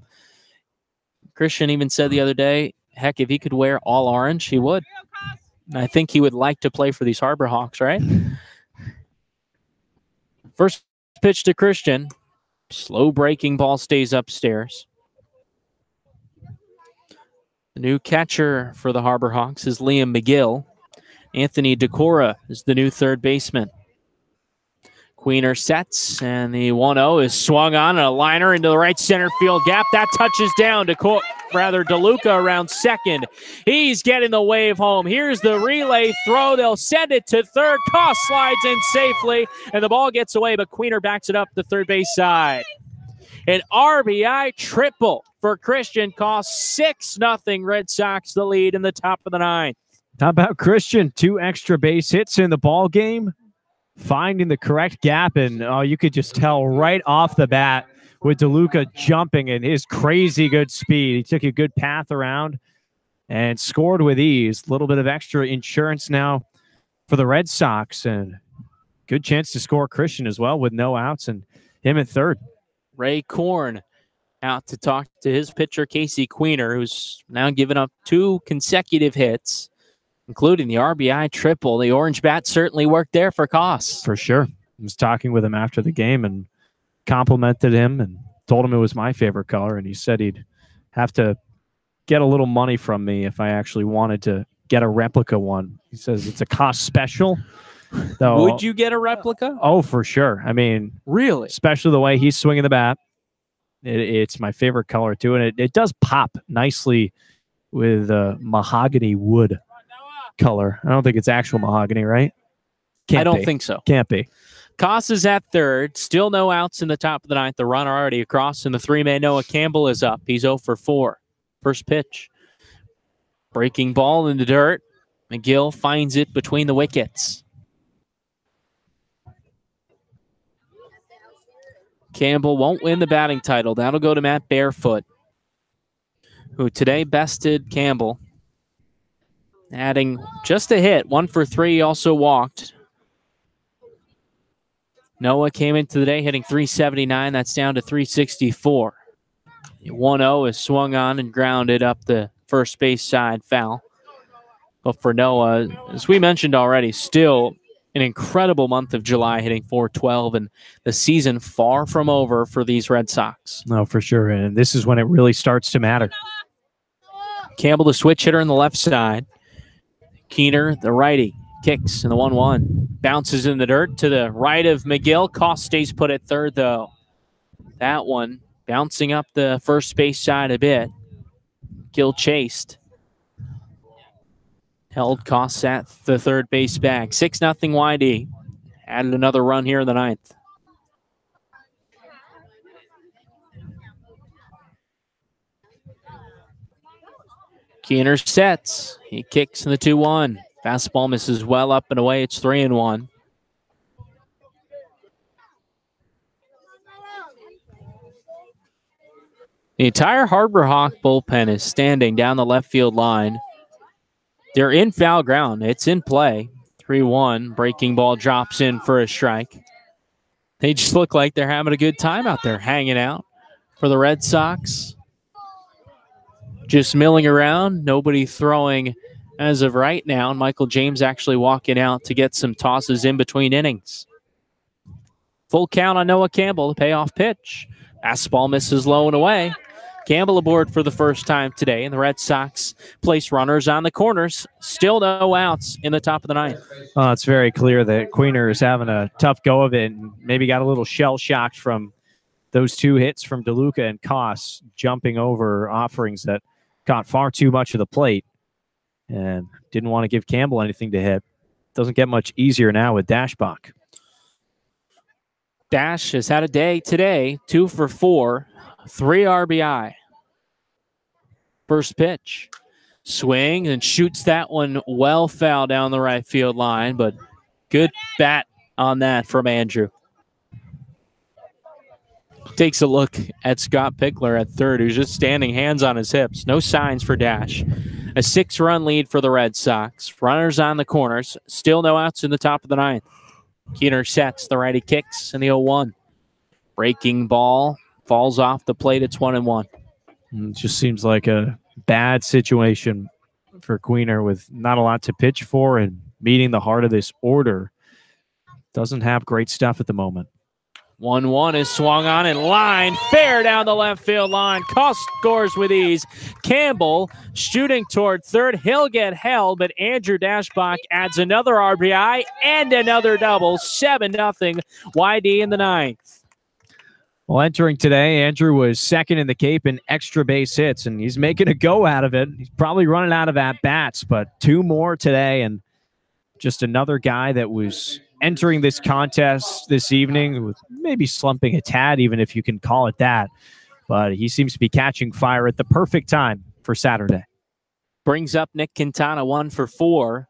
Christian even said the other day, heck, if he could wear all orange, he would. And I think he would like to play for these Harbor Hawks, right? First pitch to Christian. Slow breaking ball stays upstairs. The new catcher for the Harbor Hawks is Liam McGill. Anthony Decora is the new third baseman. Queener sets, and the 1-0 is swung on, and a liner into the right center field gap. That touches down to DeLuca around second. He's getting the wave home. Here's the relay throw. They'll send it to third. Koss slides in safely, and the ball gets away, but Queener backs it up the third base side. An RBI triple for Christian Koss. 6-0 Red Sox, the lead in the top of the ninth. How about Christian? 2 extra base hits in the ball game, finding the correct gap, and you could just tell right off the bat with DeLuca jumping and his crazy good speed. He took a good path around and scored with ease. A little bit of extra insurance now for the Red Sox, and good chance to score Christian as well with no outs and him at third. Ray Korn out to talk to his pitcher, Casey Queener, who's now given up 2 consecutive hits, including the RBI triple. The orange bat certainly worked there for Koss. For sure. I was talking with him after the game and complimented him and told him it was my favorite color, and he said he'd have to get a little money from me if I actually wanted to get a replica one. He says it's a Koss special. So, would you get a replica? Oh, for sure. I mean, really? Especially the way he's swinging the bat. It's my favorite color, too, and it does pop nicely with mahogany wood color. I don't think it's actual mahogany, right? I don't think so. Can't be. Koss is at third. Still no outs in the top of the ninth. The runner already across, and the 3-man Noah Campbell is up. He's 0 for 4. First pitch. Breaking ball in the dirt. McGill finds it between the wickets. Campbell won't win the batting title. That'll go to Matt Barefoot, who today bested Campbell, adding just a hit. 1 for 3, also walked. Noah came into the day hitting .379. That's down to .364. 1-0 is swung on and grounded up the first base side, foul. But for Noah, as we mentioned already, still an incredible month of July, hitting .412, and the season far from over for these Red Sox. No, for sure, and this is when it really starts to matter. Campbell, the switch hitter on the left side. Keener, the righty, kicks in the 1-1. Bounces in the dirt to the right of McGill. Koss stays put at third, though. That one bouncing up the first base side a bit. Gill chased. Held Koss at the third base bag. 6-0 YD. Added another run here in the ninth. Keener sets. He kicks in the 2-1. Fastball misses well up and away. It's 3-1. The entire Harbor Hawk bullpen is standing down the left field line. They're in foul ground. It's in play. 3-1. Breaking ball drops in for a strike. They just look like they're having a good time out there, hanging out. For the Red Sox, just milling around. Nobody throwing as of right now. And Michael James actually walking out to get some tosses in between innings. Full count on Noah Campbell, the payoff pitch. Fastball misses low and away. Campbell aboard for the first time today, and the Red Sox place runners on the corners. Still no outs in the top of the ninth. It's very clear that Queener is having a tough go of it and maybe got a little shell-shocked from those 2 hits from DeLuca and Koss jumping over offerings that caught far too much of the plate and didn't want to give Campbell anything to hit. Doesn't get much easier now with Dashbach. Dash has had a day today, 2 for 4, 3 RBI. First pitch. Swing and shoots that one well foul down the right field line, but good bat on that from Andrew. Takes a look at Scott Pickler at third, who's just standing hands on his hips. No signs for Dash. A 6-run lead for the Red Sox. Runners on the corners. Still no outs in the top of the ninth. Keener sets. The righty kicks in the 0-1. Breaking ball falls off the plate. It's 1-1. It just seems like a bad situation for Queener with not a lot to pitch for and meeting the heart of this order. Doesn't have great stuff at the moment. 1-1 is swung on in line. Fair down the left field line. Cost scores with ease. Campbell shooting toward third. He'll get held, but Andrew Dashbach adds another RBI and another double. 7-0 YD in the ninth. Well, entering today, Andrew was second in the Cape in extra base hits, and he's making a go out of it. He's probably running out of at-bats, but 2 more today, and just another guy that was entering this contest this evening with maybe slumping a tad, even if you can call it that. But he seems to be catching fire at the perfect time for Saturday. Brings up Nick Quintana, 1 for 4.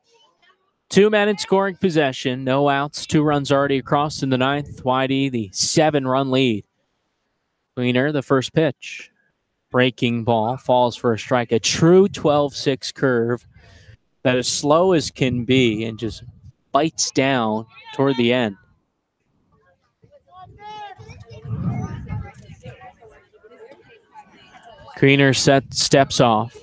2 men in scoring possession. No outs. 2 runs already across in the ninth. YD, the 7-run lead. Queener, the first pitch. Breaking ball. Falls for a strike. A true 12-6 curve that is slow as can be and just bites down toward the end. Queener steps off.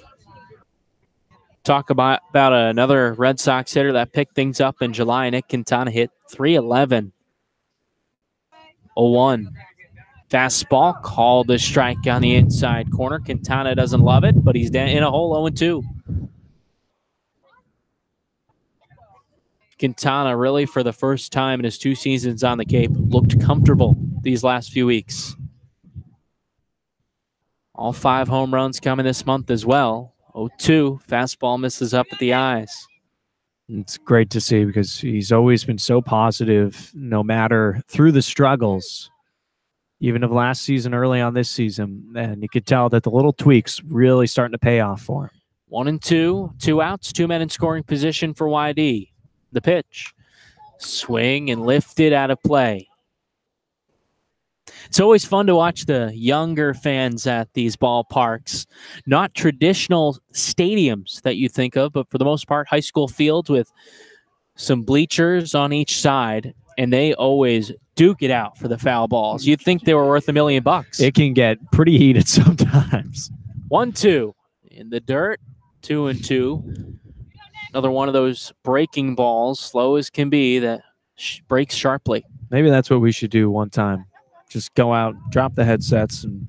Talk about another Red Sox hitter that picked things up in July. Nick Quintana hit .311. 0-1. Fastball called the strike on the inside corner. Quintana doesn't love it, but he's in a hole. 0-2. Quintana really, for the first time in his 2 seasons on the Cape, looked comfortable these last few weeks. All 5 home runs coming this month as well. 0-2. Fastball misses up at the eyes. It's great to see because he's always been so positive, no matter through the struggles, even of last season, early on this season. And you could tell that the little tweaks really starting to pay off for him. 1-2. 2 outs. 2 men in scoring position for YD. The pitch. Swing and lifted out of play. It's always fun to watch the younger fans at these ballparks. Not traditional stadiums that you think of, but for the most part, high school fields with some bleachers on each side, and they always duke it out for the foul balls. You'd think they were worth $1 million. It can get pretty heated sometimes. 1-2 in the dirt. 2-2. Another one of those breaking balls, slow as can be, that breaks sharply. Maybe that's what we should do one time. Just go out, drop the headsets, and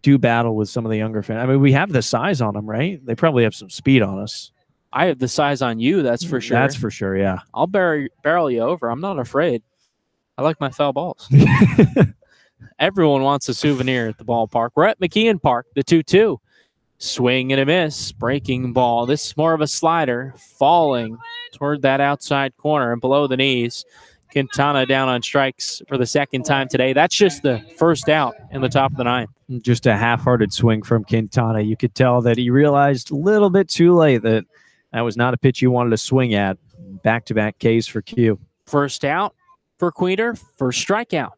do battle with some of the younger fans. I mean, we have the size on them, right? They probably have some speed on us. I have the size on you, that's for sure. That's for sure, yeah. I'll barrel you over. I'm not afraid. I like my foul balls. Everyone wants a souvenir at the ballpark. We're at McKeon Park, the 2-2. Swing and a miss. Breaking ball. This is more of a slider. Falling toward that outside corner and below the knees. Quintana down on strikes for the second time today. That's just the first out in the top of the ninth. Just a half-hearted swing from Quintana. You could tell that he realized a little bit too late that that was not a pitch he wanted to swing at. Back-to-back Ks for Q. First out for Queener. First strikeout.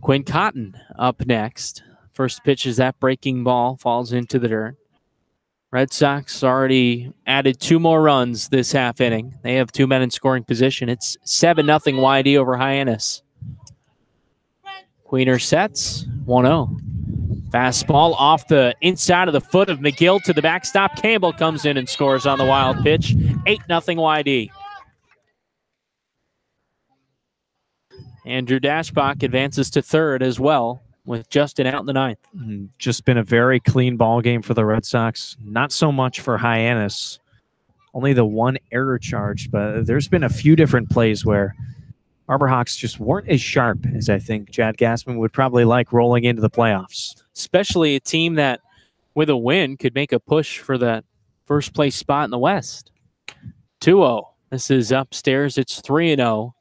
Quinn Cotton up next. First pitch is that breaking ball. Falls into the dirt. Red Sox already added 2 more runs this half inning. They have 2 men in scoring position. It's 7-0 YD over Hyannis. Queener sets. 1-0. Fastball off the inside of the foot of McGill to the backstop. Campbell comes in and scores on the wild pitch. 8-0 YD. Andrew Dashbach advances to third as well, with just an out in the ninth. Just been a very clean ball game for the Red Sox. Not so much for Hyannis. Only the 1 error charged, but there's been a few different plays where Harbor Hawks just weren't as sharp as I think Chad Gassman would probably like rolling into the playoffs. Especially a team that, with a win, could make a push for that first place spot in the West. 2-0. This is upstairs. It's 3-0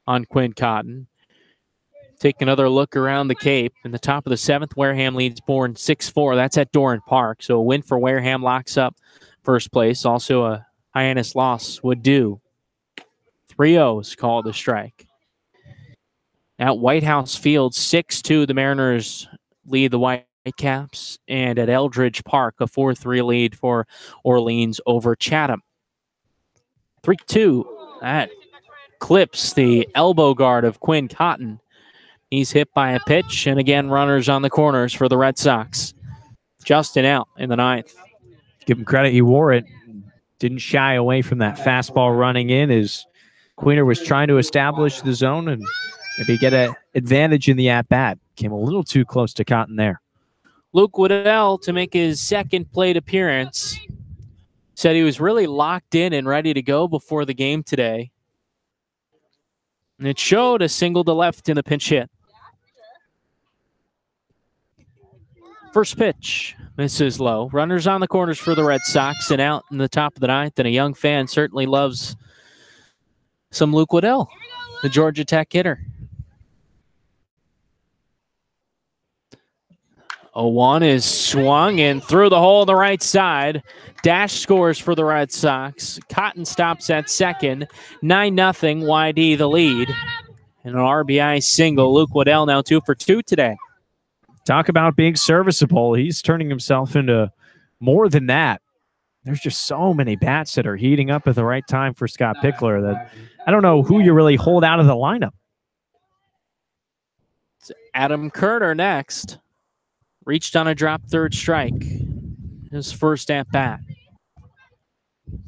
on Quinn Cotton. Take another look around the Cape. In the top of the 7th, Wareham leads Bourne 6-4. That's at Doran Park. So a win for Wareham locks up first place. Also a Hyannis loss would do. 3-0's called a strike. At White House Field, 6-2, the Mariners lead the Whitecaps. And at Eldridge Park, a 4-3 lead for Orleans over Chatham. 3-2. That clips the elbow guard of Quinn Cotton. He's hit by a pitch, and again, runners on the corners for the Red Sox. Justin out in the 9th. Give him credit, he wore it. Didn't shy away from that fastball running in as Queener was trying to establish the zone and maybe get an advantage in the at-bat. Came a little too close to Cotton there. Luke Waddell to make his second plate appearance. Said he was really locked in and ready to go before the game today. And it showed a single to left in the pinch hit. First pitch misses low. Runners on the corners for the Red Sox and out in the top of the 9th. And a young fan certainly loves some Luke Waddell, the Georgia Tech hitter. 0-1 is swung and through the hole on the right side. Dash scores for the Red Sox. Cotton stops at second. 9-0, YD the lead. And an RBI single. Luke Waddell now 2 for 2 today. Talk about being serviceable. He's turning himself into more than that. There's just so many bats that are heating up at the right time for Scott Pickler that I don't know who you really hold out of the lineup. It's Adam Kerner next. Reached on a drop third strike. His first at bat.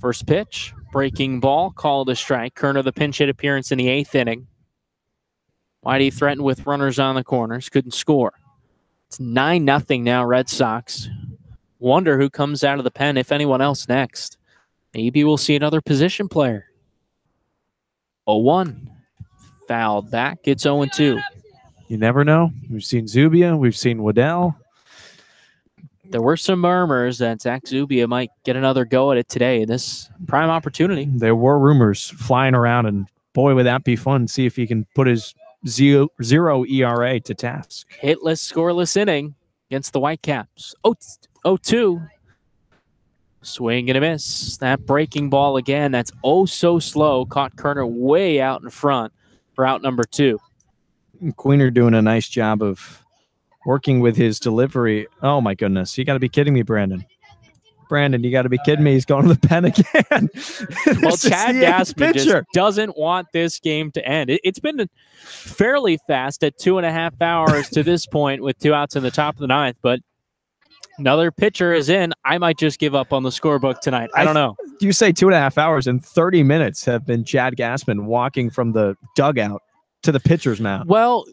First pitch, breaking ball, called a strike. Kerner the pinch hit appearance in the 8th inning. Whitey threatened with runners on the corners, couldn't score. It's 9-0 now, Red Sox. Wonder who comes out of the pen, if anyone else next. Maybe we'll see another position player. 0-1. Fouled back. It's 0-2. You never know. We've seen Zubia. We've seen Waddell. There were some murmurs that Zach Zubia might get another go at it today. This prime opportunity. There were rumors flying around, and boy, would that be fun. See if he can put his zero ERA to task. Hitless, scoreless inning against the Whitecaps. 0-2. Swing and a miss. That breaking ball again. That's oh so slow. Caught Kerner way out in front for out number 2. Queener doing a nice job of working with his delivery. Oh, my goodness. You got to be kidding me, Brandon. Brandon, you got to be kidding me. He's going to the pen again. Well, Chad Gaspar just doesn't want this game to end. It's been fairly fast at 2.5 hours to this point with 2 outs in the top of the 9th, but another pitcher is in. I might just give up on the scorebook tonight. I don't know. You say 2.5 hours and 30 minutes have been Chad Gaspar walking from the dugout to the pitcher's mound. Well,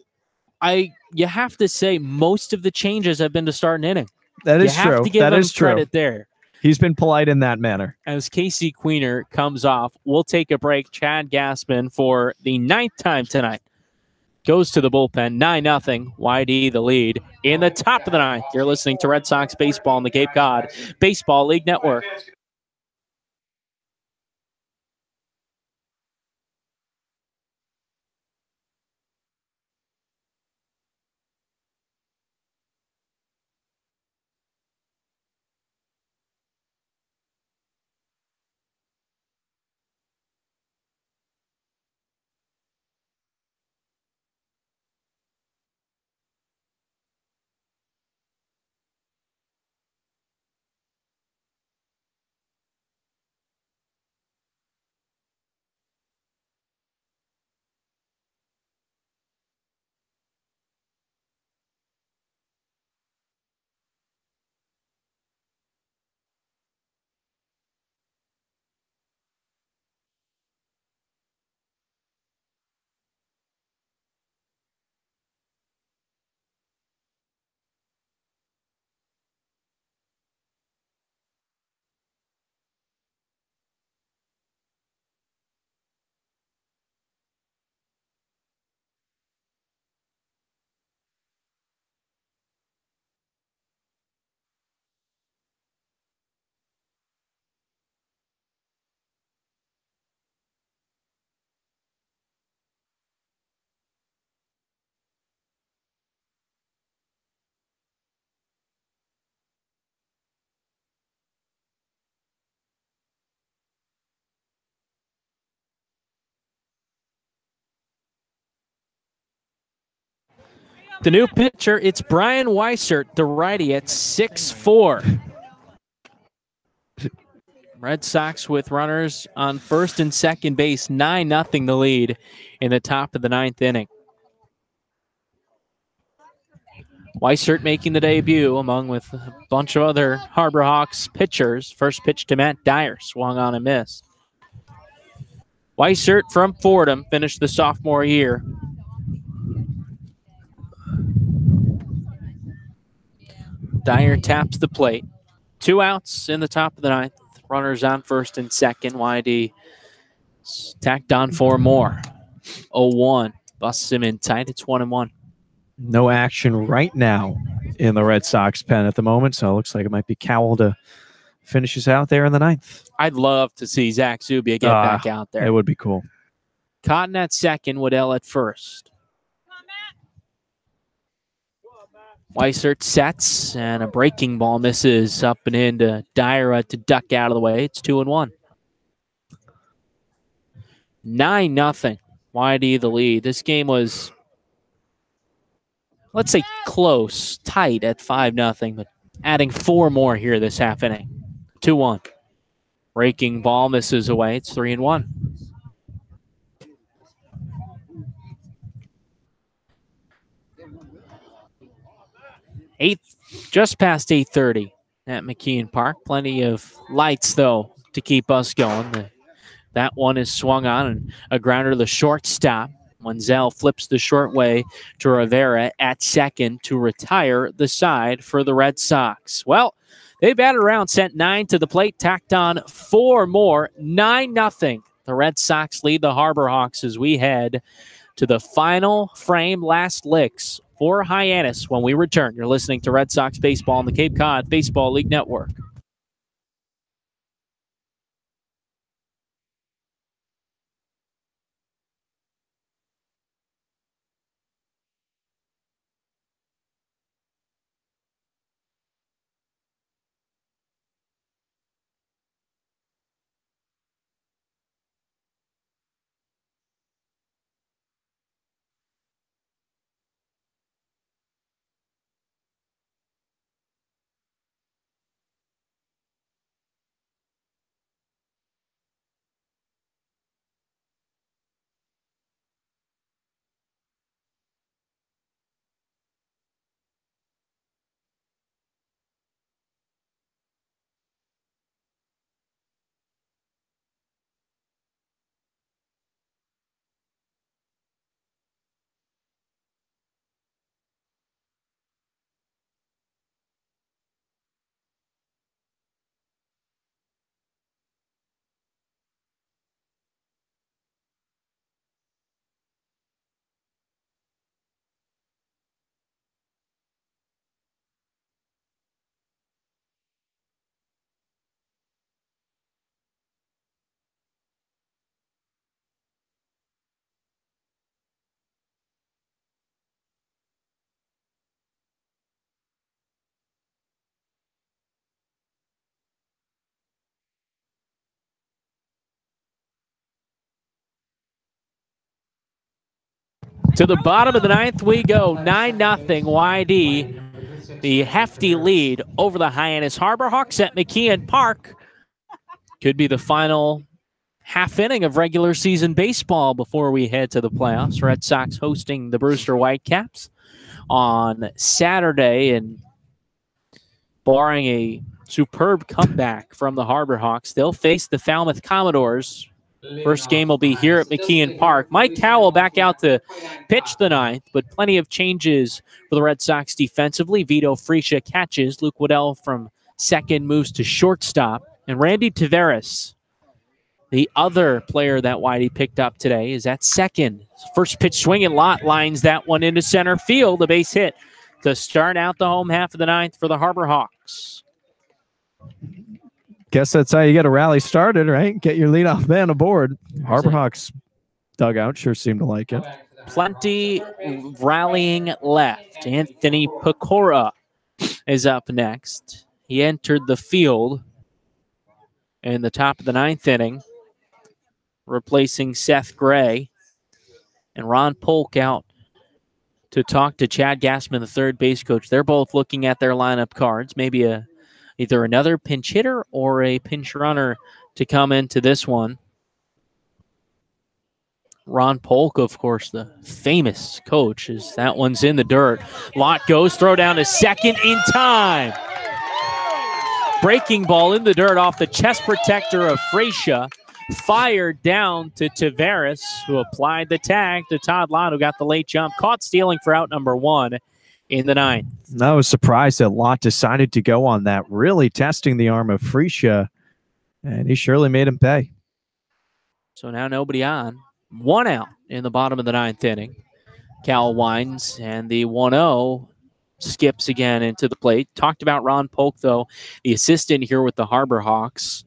you have to say most of the changes have been to start an inning. That is true. You have to give him credit there. He's been polite in that manner. As Casey Queener comes off, we'll take a break. Chad Gaspar for the 9th time tonight goes to the bullpen. 9-0. YD the lead in the top of the 9th. You're listening to Red Sox Baseball on the Cape Cod Baseball League Network. The new pitcher, it's Brian Weissert, the righty at 6'4". Red Sox with runners on first and second base, 9-0 the lead in the top of the 9th inning. Weissert making the debut along with a bunch of other Harbor Hawks pitchers. First pitch to Matt Dyer, swung on and missed. Weissert from Fordham finished the sophomore year. Dyer taps the plate. 2 outs in the top of the 9th. Runners on first and second. YD tacked on 4 more. 0-1. Busts him in tight. It's 1-1. No action right now in the Red Sox pen at the moment, so it looks like it might be Cowell to finish us out there in the 9th. I'd love to see Zach Zubia get back out there. It would be cool. Cotton at second, Waddell at first. Weissert sets, and a breaking ball misses up and into Dyer to duck out of the way. It's 2-1. 9-0. YD the lead. This game was, let's say, close, tight at 5-0, but adding 4 more here this half inning. 2-1. Breaking ball misses away. It's 3-1. Just past 8:30 at McKeon Park. Plenty of lights, though, to keep us going. That one is swung on, and a grounder to the shortstop. Wenzel flips the short way to Rivera at second to retire the side for the Red Sox. Well, they batted around, sent 9 to the plate, tacked on 4 more. 9-0. The Red Sox lead the Harbor Hawks as we head to the final frame, last licks for Hyannis when we return. You're listening to Red Sox Baseball on the Cape Cod Baseball League Network. To the bottom of the 9th we go. 9-0 YD. The hefty lead over the Hyannis Harbor Hawks at McKeon Park. Could be the final half inning of regular season baseball before we head to the playoffs. Red Sox hosting the Brewster Whitecaps on Saturday, and barring a superb comeback from the Harbor Hawks, they'll face the Falmouth Commodores. First game will be here at McKeon Park. Mike Cowell back out to pitch the 9th, but plenty of changes for the Red Sox defensively. Vito Freesia catches. Luke Waddell from second moves to shortstop. And Randy Taveras, the other player that Whitey picked up today, is at second. First pitch swinging lot lines that one into center field. A base hit to start out the home half of the 9th for the Harbor Hawks. Guess that's how you get a rally started, right? Get your leadoff man aboard. Harbor Hawks dugout sure seemed to like it. Plenty rallying left. Anthony Pecora is up next. He entered the field in the top of the 9th inning, replacing Seth Gray. And Ron Polk out to talk to Chad Gassman, the third base coach. They're both looking at their lineup cards, maybe either another pinch hitter or a pinch runner to come into this one. Ron Polk, of course, the famous coach, as that one's in the dirt. Lott goes, throw down to second in time. Breaking ball in the dirt off the chest protector of Freesia. Fired down to Tavares, who applied the tag to Todd Lott, who got the late jump. Caught stealing for out number 1 in the 9th. I was surprised that Lott decided to go on that, really testing the arm of Freesia, and he surely made him pay. So now nobody on. 1 out in the bottom of the 9th inning. Cal winds, and the 1-0 skips again into the plate. Talked about Ron Polk, though, the assistant here with the Harbor Hawks,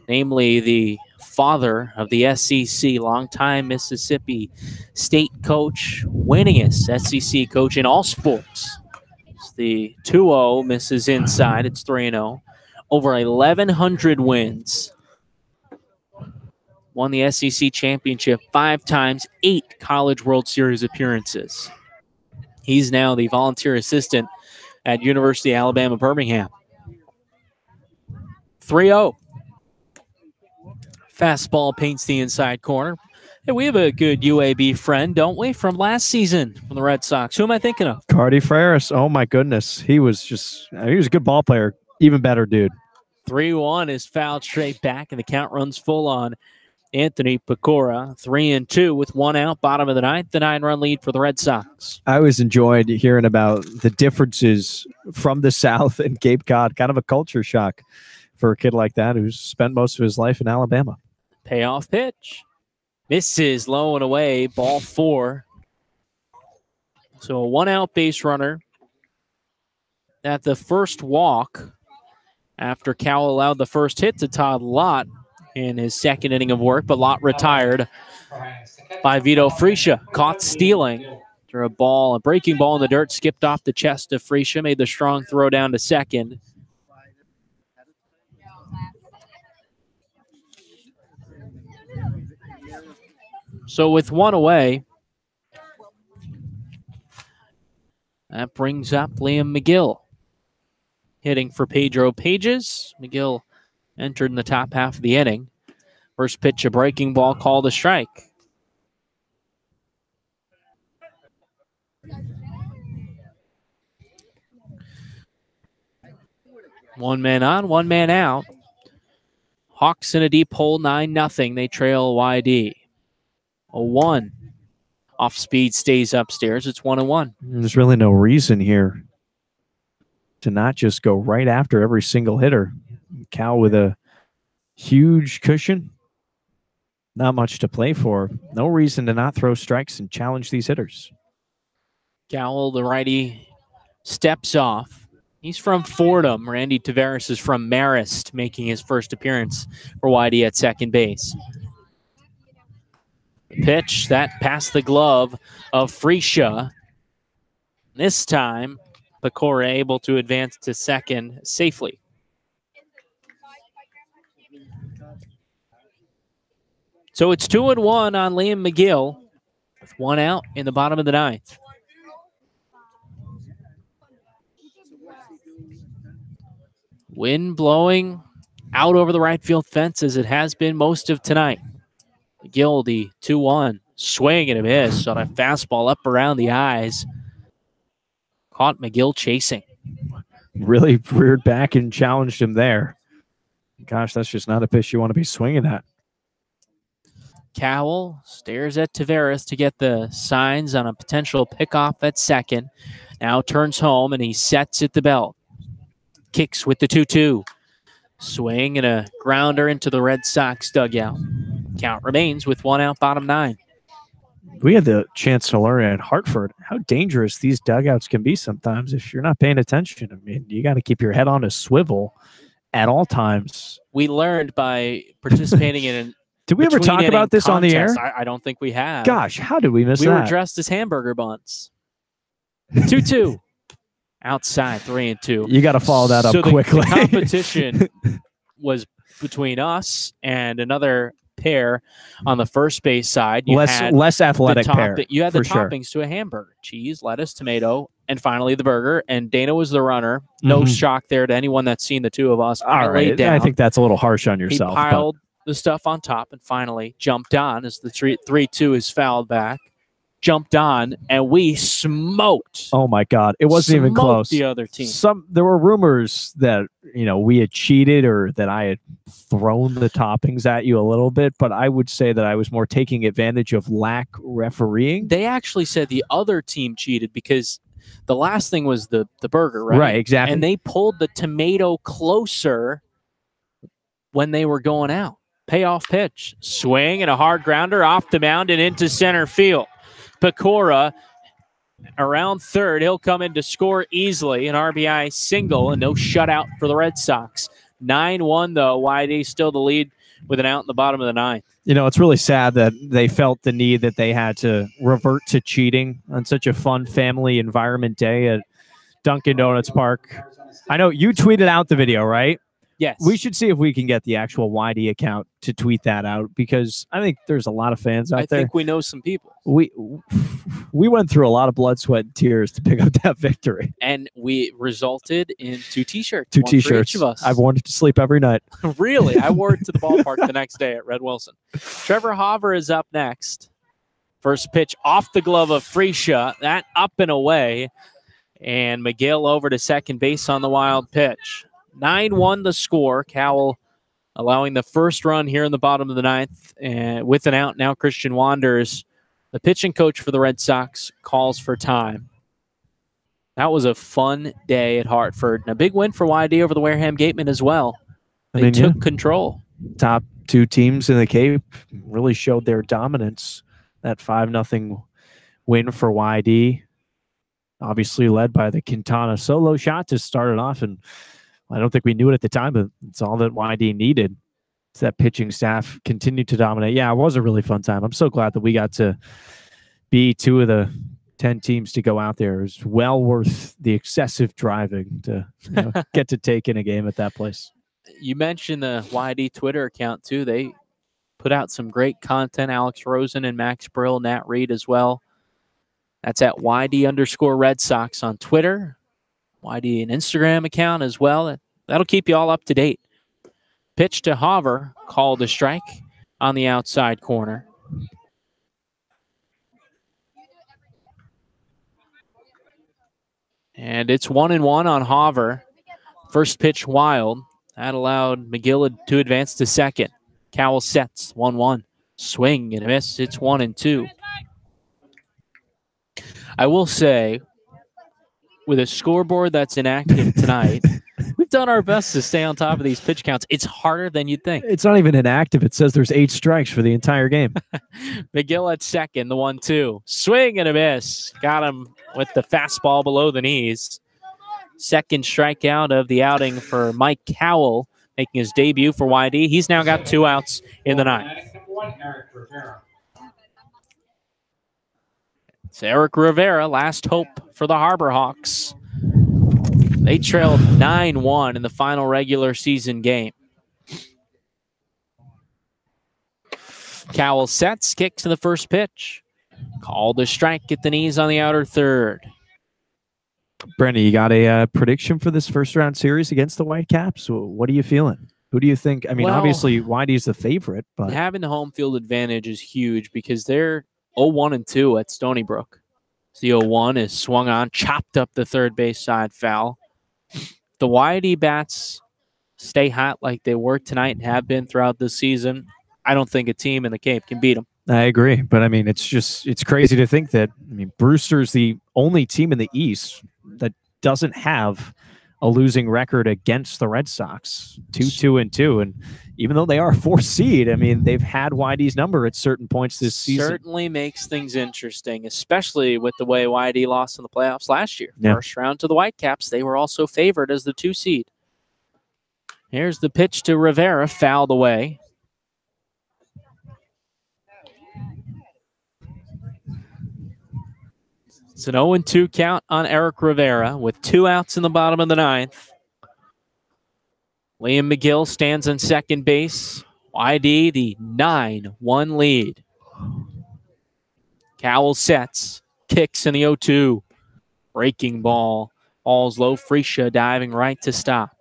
namely the father of the SEC, longtime Mississippi State coach, winningest SEC coach in all sports. It's the 2-0 misses inside. It's 3-0. Over 1,100 wins. Won the SEC championship 5 times, 8 College World Series appearances. He's now the volunteer assistant at University of Alabama, Birmingham. 3-0. Fastball paints the inside corner. Hey, we have a good UAB friend, don't we, from last season from the Red Sox. Who am I thinking of? Cardi Ferris. Oh, my goodness. He was a good ball player. Even better dude. 3-1 is fouled straight back, and the count runs full on Anthony Pecora. 3-2 with 1 out, bottom of the 9th, the 9-run lead for the Red Sox. I always enjoyed hearing about the differences from the South and Cape Cod. Kind of a culture shock for a kid like that who's spent most of his life in Alabama. Payoff pitch. Misses, low and away, ball 4. So a 1-out base runner at the first walk after Cal allowed the first hit to Todd Lott in his second inning of work, but Lott retired by Vito Freesia. Caught stealing after a breaking ball in the dirt, skipped off the chest of Freesia, made the strong throw down to second. So with 1 away, that brings up Liam McGill. Hitting for Pedro Pages. McGill entered in the top half of the inning. First pitch, a breaking ball, called a strike. One man on, 1 man out. Hawks in a deep hole, 9-0. They trail YD. A 1. Off speed stays upstairs. It's 1-1. There's really no reason here to not just go right after every single hitter. Cal with a huge cushion. Not much to play for. No reason to not throw strikes and challenge these hitters. Cowell, the righty, steps off. He's from Fordham. Randy Tavares is from Marist, making his first appearance for YD at second base. Pitch that passed the glove of Freesia. This time, Pecora able to advance to second safely. So it's 2-1 on Liam McGill with 1 out in the bottom of the 9th. Wind blowing out over the right field fence as it has been most of tonight. McGill, the 2-1, swing and a miss on a fastball up around the eyes. Caught McGill chasing. Really reared back and challenged him there. Gosh, that's just not a pitch you want to be swinging at. Cowell stares at Tavares to get the signs on a potential pickoff at second. Now turns home and he sets at the belt. Kicks with the 2-2. Swing and a grounder into the Red Sox dugout. Count remains with 1 out, bottom 9. We had the chance to learn at Hartford how dangerous these dugouts can be sometimes if you're not paying attention. I mean, you got to keep your head on a swivel at all times. We learned by participating in an Did we ever talk about this contest. on the air? I don't think we have. Gosh, how did we miss that? We were dressed as hamburger buns. 2-2. Outside, 3-2. You got to follow that up quickly. The competition was between us and another pair on the first base side. You had less athletic pair. You had the for toppings to a hamburger: cheese, lettuce, tomato, and finally the burger. And Dana was the runner. No shock there to anyone that's seen the two of us. All right, I think that's a little harsh on yourself. He piled the stuff on top and finally jumped on as the 3-2 is fouled back. Jumped on, and we smoked. Oh my God! It wasn't even close. The other team. There were rumors that we had cheated or that I had thrown the toppings at you a little bit, but I would say that I was more taking advantage of lack refereeing. They actually said the other team cheated because the last thing was the burger, right? Right, exactly. And they pulled the tomato closer when they were going out. Payoff pitch, swing and a hard grounder off the mound and into center field. Pecora around third. He'll come in to score easily. An RBI single and no shutout for the Red Sox. 9-1, though. YD still the lead with an out in the bottom of the ninth. It's really sad that they felt the need that they had to revert to cheating on such a fun family environment day at Dunkin' Donuts Park. I know you tweeted out the video, right? Yes. We should see if we can get the actual YD account to tweet that out because I think there's a lot of fans out there. I think we know some people. We went through a lot of blood, sweat, and tears to pick up that victory. And we resulted in 2 T-shirts. 2 one T-shirts. for each of us. I've worn it to sleep every night. Really? I wore it to the ballpark the next day at Red Wilson. Trevor Hauver is up next. First pitch off the glove of Freesia. That up and away. And McGill over to second base on the wild pitch. 9-1 the score. Cowell allowing the first run here in the bottom of the ninth. And with an out now, Christian Wanders, the pitching coach for the Red Sox, calls for time. That was a fun day at Hartford. And a big win for YD over the Wareham Gatemen as well. They took control. Top 2 teams in the Cape really showed their dominance. That 5-0 win for YD. Obviously led by the Quintana solo shot to start it off. And I don't think we knew it at the time, but it's all that YD needed. It's that pitching staff continued to dominate. Yeah, it was a really fun time. I'm so glad that we got to be 2 of the 10 teams to go out there. It was well worth the excessive driving to get to take in a game at that place. You mentioned the YD Twitter account, too. They put out some great content. Alex Rosen and Max Brill, Nat Reed as well. That's at YD_Red Sox on Twitter. YD an Instagram account as well. That'll keep you all up to date. Pitch to Hauver, called a strike on the outside corner. And it's 1-1 on Hauver. First pitch wild. That allowed McGill to advance to second. Cowell sets 1-1. Swing and a miss. It's 1-2. I will say, with a scoreboard that's inactive tonight, we've done our best to stay on top of these pitch counts. It's harder than you'd think. It's not even inactive. It says there's 8 strikes for the entire game. McGill at second, the 1-2. Swing and a miss. Got him with the fastball below the knees. Second strikeout of the outing for Mike Cowell, making his debut for YD. He's now got 2 outs in the ninth. It's Eric Rivera, last hope for the Harbor Hawks. They trailed 9-1 in the final regular season game. Cowell sets, kicks to the first pitch. Called a strike at the knees on the outer third. Brendan, you got a prediction for this first-round series against the Whitecaps? What are you feeling? Who do you think? I mean, obviously, YD's the favorite, but having the home field advantage is huge because they're 0-1-2 at Stony Brook. The 0-1 is swung on, chopped up the third base side foul. The YD bats stay hot like they were tonight and have been throughout the season. I don't think a team in the Cape can beat them. I agree, but I mean, it's crazy to think that, I mean, Brewster's the only team in the East that doesn't have a losing record against the Red Sox, 2-2-2. And even though they are 4th seed, I mean, they've had YD's number at certain points this season. Certainly makes things interesting, especially with the way YD lost in the playoffs last year. Yeah. First round to the Whitecaps, they were also favored as the 2 seed. Here's the pitch to Rivera, fouled away. It's an 0-2 count on Eric Rivera with 2 outs in the bottom of the ninth. Liam McGill stands on second base, YD the 9-1 lead. Cowell sets, kicks in the 0-2. Breaking ball. Ball's low. Freesia diving right to stop.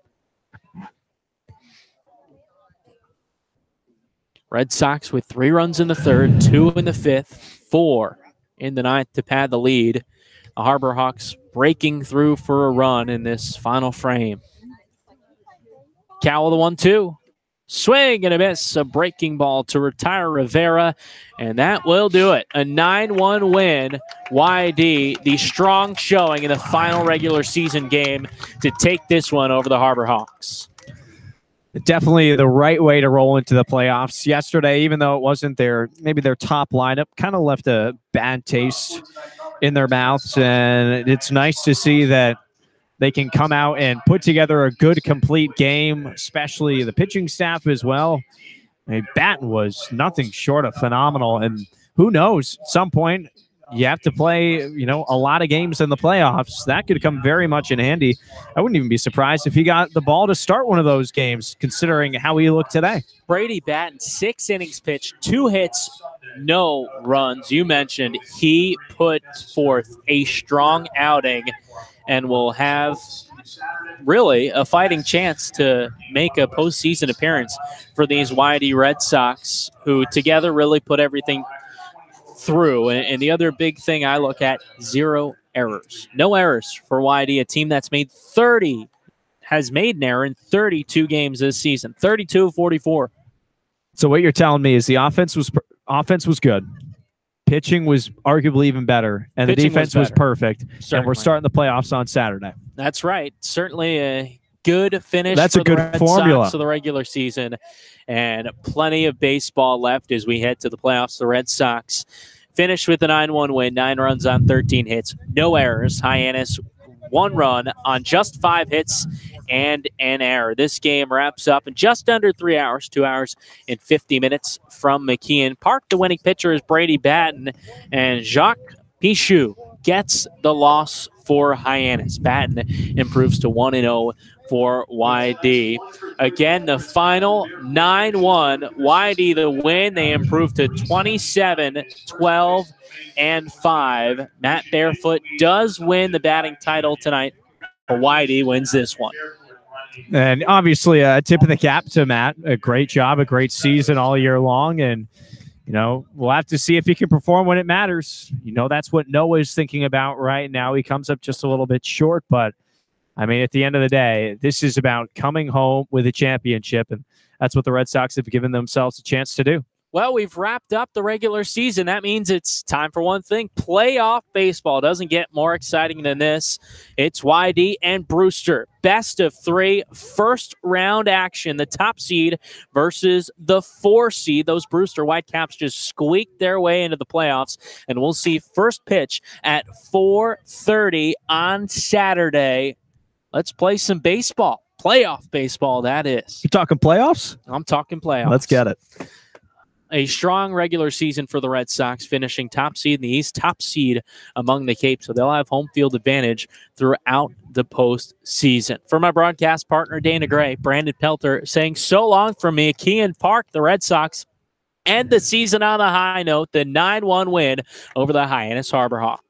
Red Sox with 3 runs in the third, 2 in the fifth, 4 in the ninth to pad the lead. The Harbor Hawks breaking through for a run in this final frame. Cowell the 1-2. Swing and a miss. A breaking ball to retire Rivera, and that will do it. A 9-1 win. YD, the strong showing in the final regular season game to take this one over the Harbor Hawks. Definitely the right way to roll into the playoffs. Yesterday, even though it wasn't maybe their top lineup, kind of left a bad taste in their mouths. And it's nice to see that they can come out and put together a good, complete game, especially the pitching staff as well. I mean, Batten was nothing short of phenomenal. And who knows, at some point, you have to play, a lot of games in the playoffs. That could come very much in handy. I wouldn't even be surprised if he got the ball to start one of those games, considering how he looked today. Brady Batten, 6 innings pitched, 2 hits, no runs. You mentioned he put forth a strong outing and will have really a fighting chance to make a postseason appearance for these YD Red Sox, who together really put everything through. And the other big thing I look at, 0 errors. No errors for YD, a team that's has made an error in 32 games this season, 32 of 44. So what you're telling me is the offense was good. Pitching was arguably even better, and the defense was perfect. Certainly. And we're starting the playoffs on Saturday. That's right. Certainly a good finish That's for a good the Red formula Sox of the regular season, and plenty of baseball left as we head to the playoffs. The Red Sox finished with a 9-1 win, 9 runs on 13 hits, no errors. Hyannis, 1 run on just 5 hits and an error. This game wraps up in just under 3 hours, 2 hours and 50 minutes from McKeon Park. The winning pitcher is Brady Batten, and Jacques Pichou gets the loss for Hyannis. Batten improves to 1-0 for YD. Again, the final 9-1. YD the win. They improve to 27-12 and 5. Matt Barefoot does win the batting title tonight, but YD wins this one. And obviously a tip of the cap to Matt. A great job, a great season all year long. And, we'll have to see if he can perform when it matters. That's what Noah's thinking about right now. He comes up just a little bit short, but I mean, at the end of the day, this is about coming home with a championship, and that's what the Red Sox have given themselves a chance to do. Well, we've wrapped up the regular season. That means it's time for one thing. Playoff baseball doesn't get more exciting than this. It's YD and Brewster. Best of 3, first-round action. The top seed versus the 4 seed. Those Brewster Whitecaps just squeaked their way into the playoffs, and we'll see first pitch at 4:30 on Saturday. Let's play some baseball. Playoff baseball, that is. You talking playoffs? I'm talking playoffs. Let's get it. A strong regular season for the Red Sox, finishing top seed in the East, top seed among the Cape, so they'll have home field advantage throughout the postseason. For my broadcast partner, Dana Gray, Brandon Pelter saying so long from me. McKeon Park, the Red Sox end the season on a high note, the 9-1 win over the Hyannis Harbor Hawks.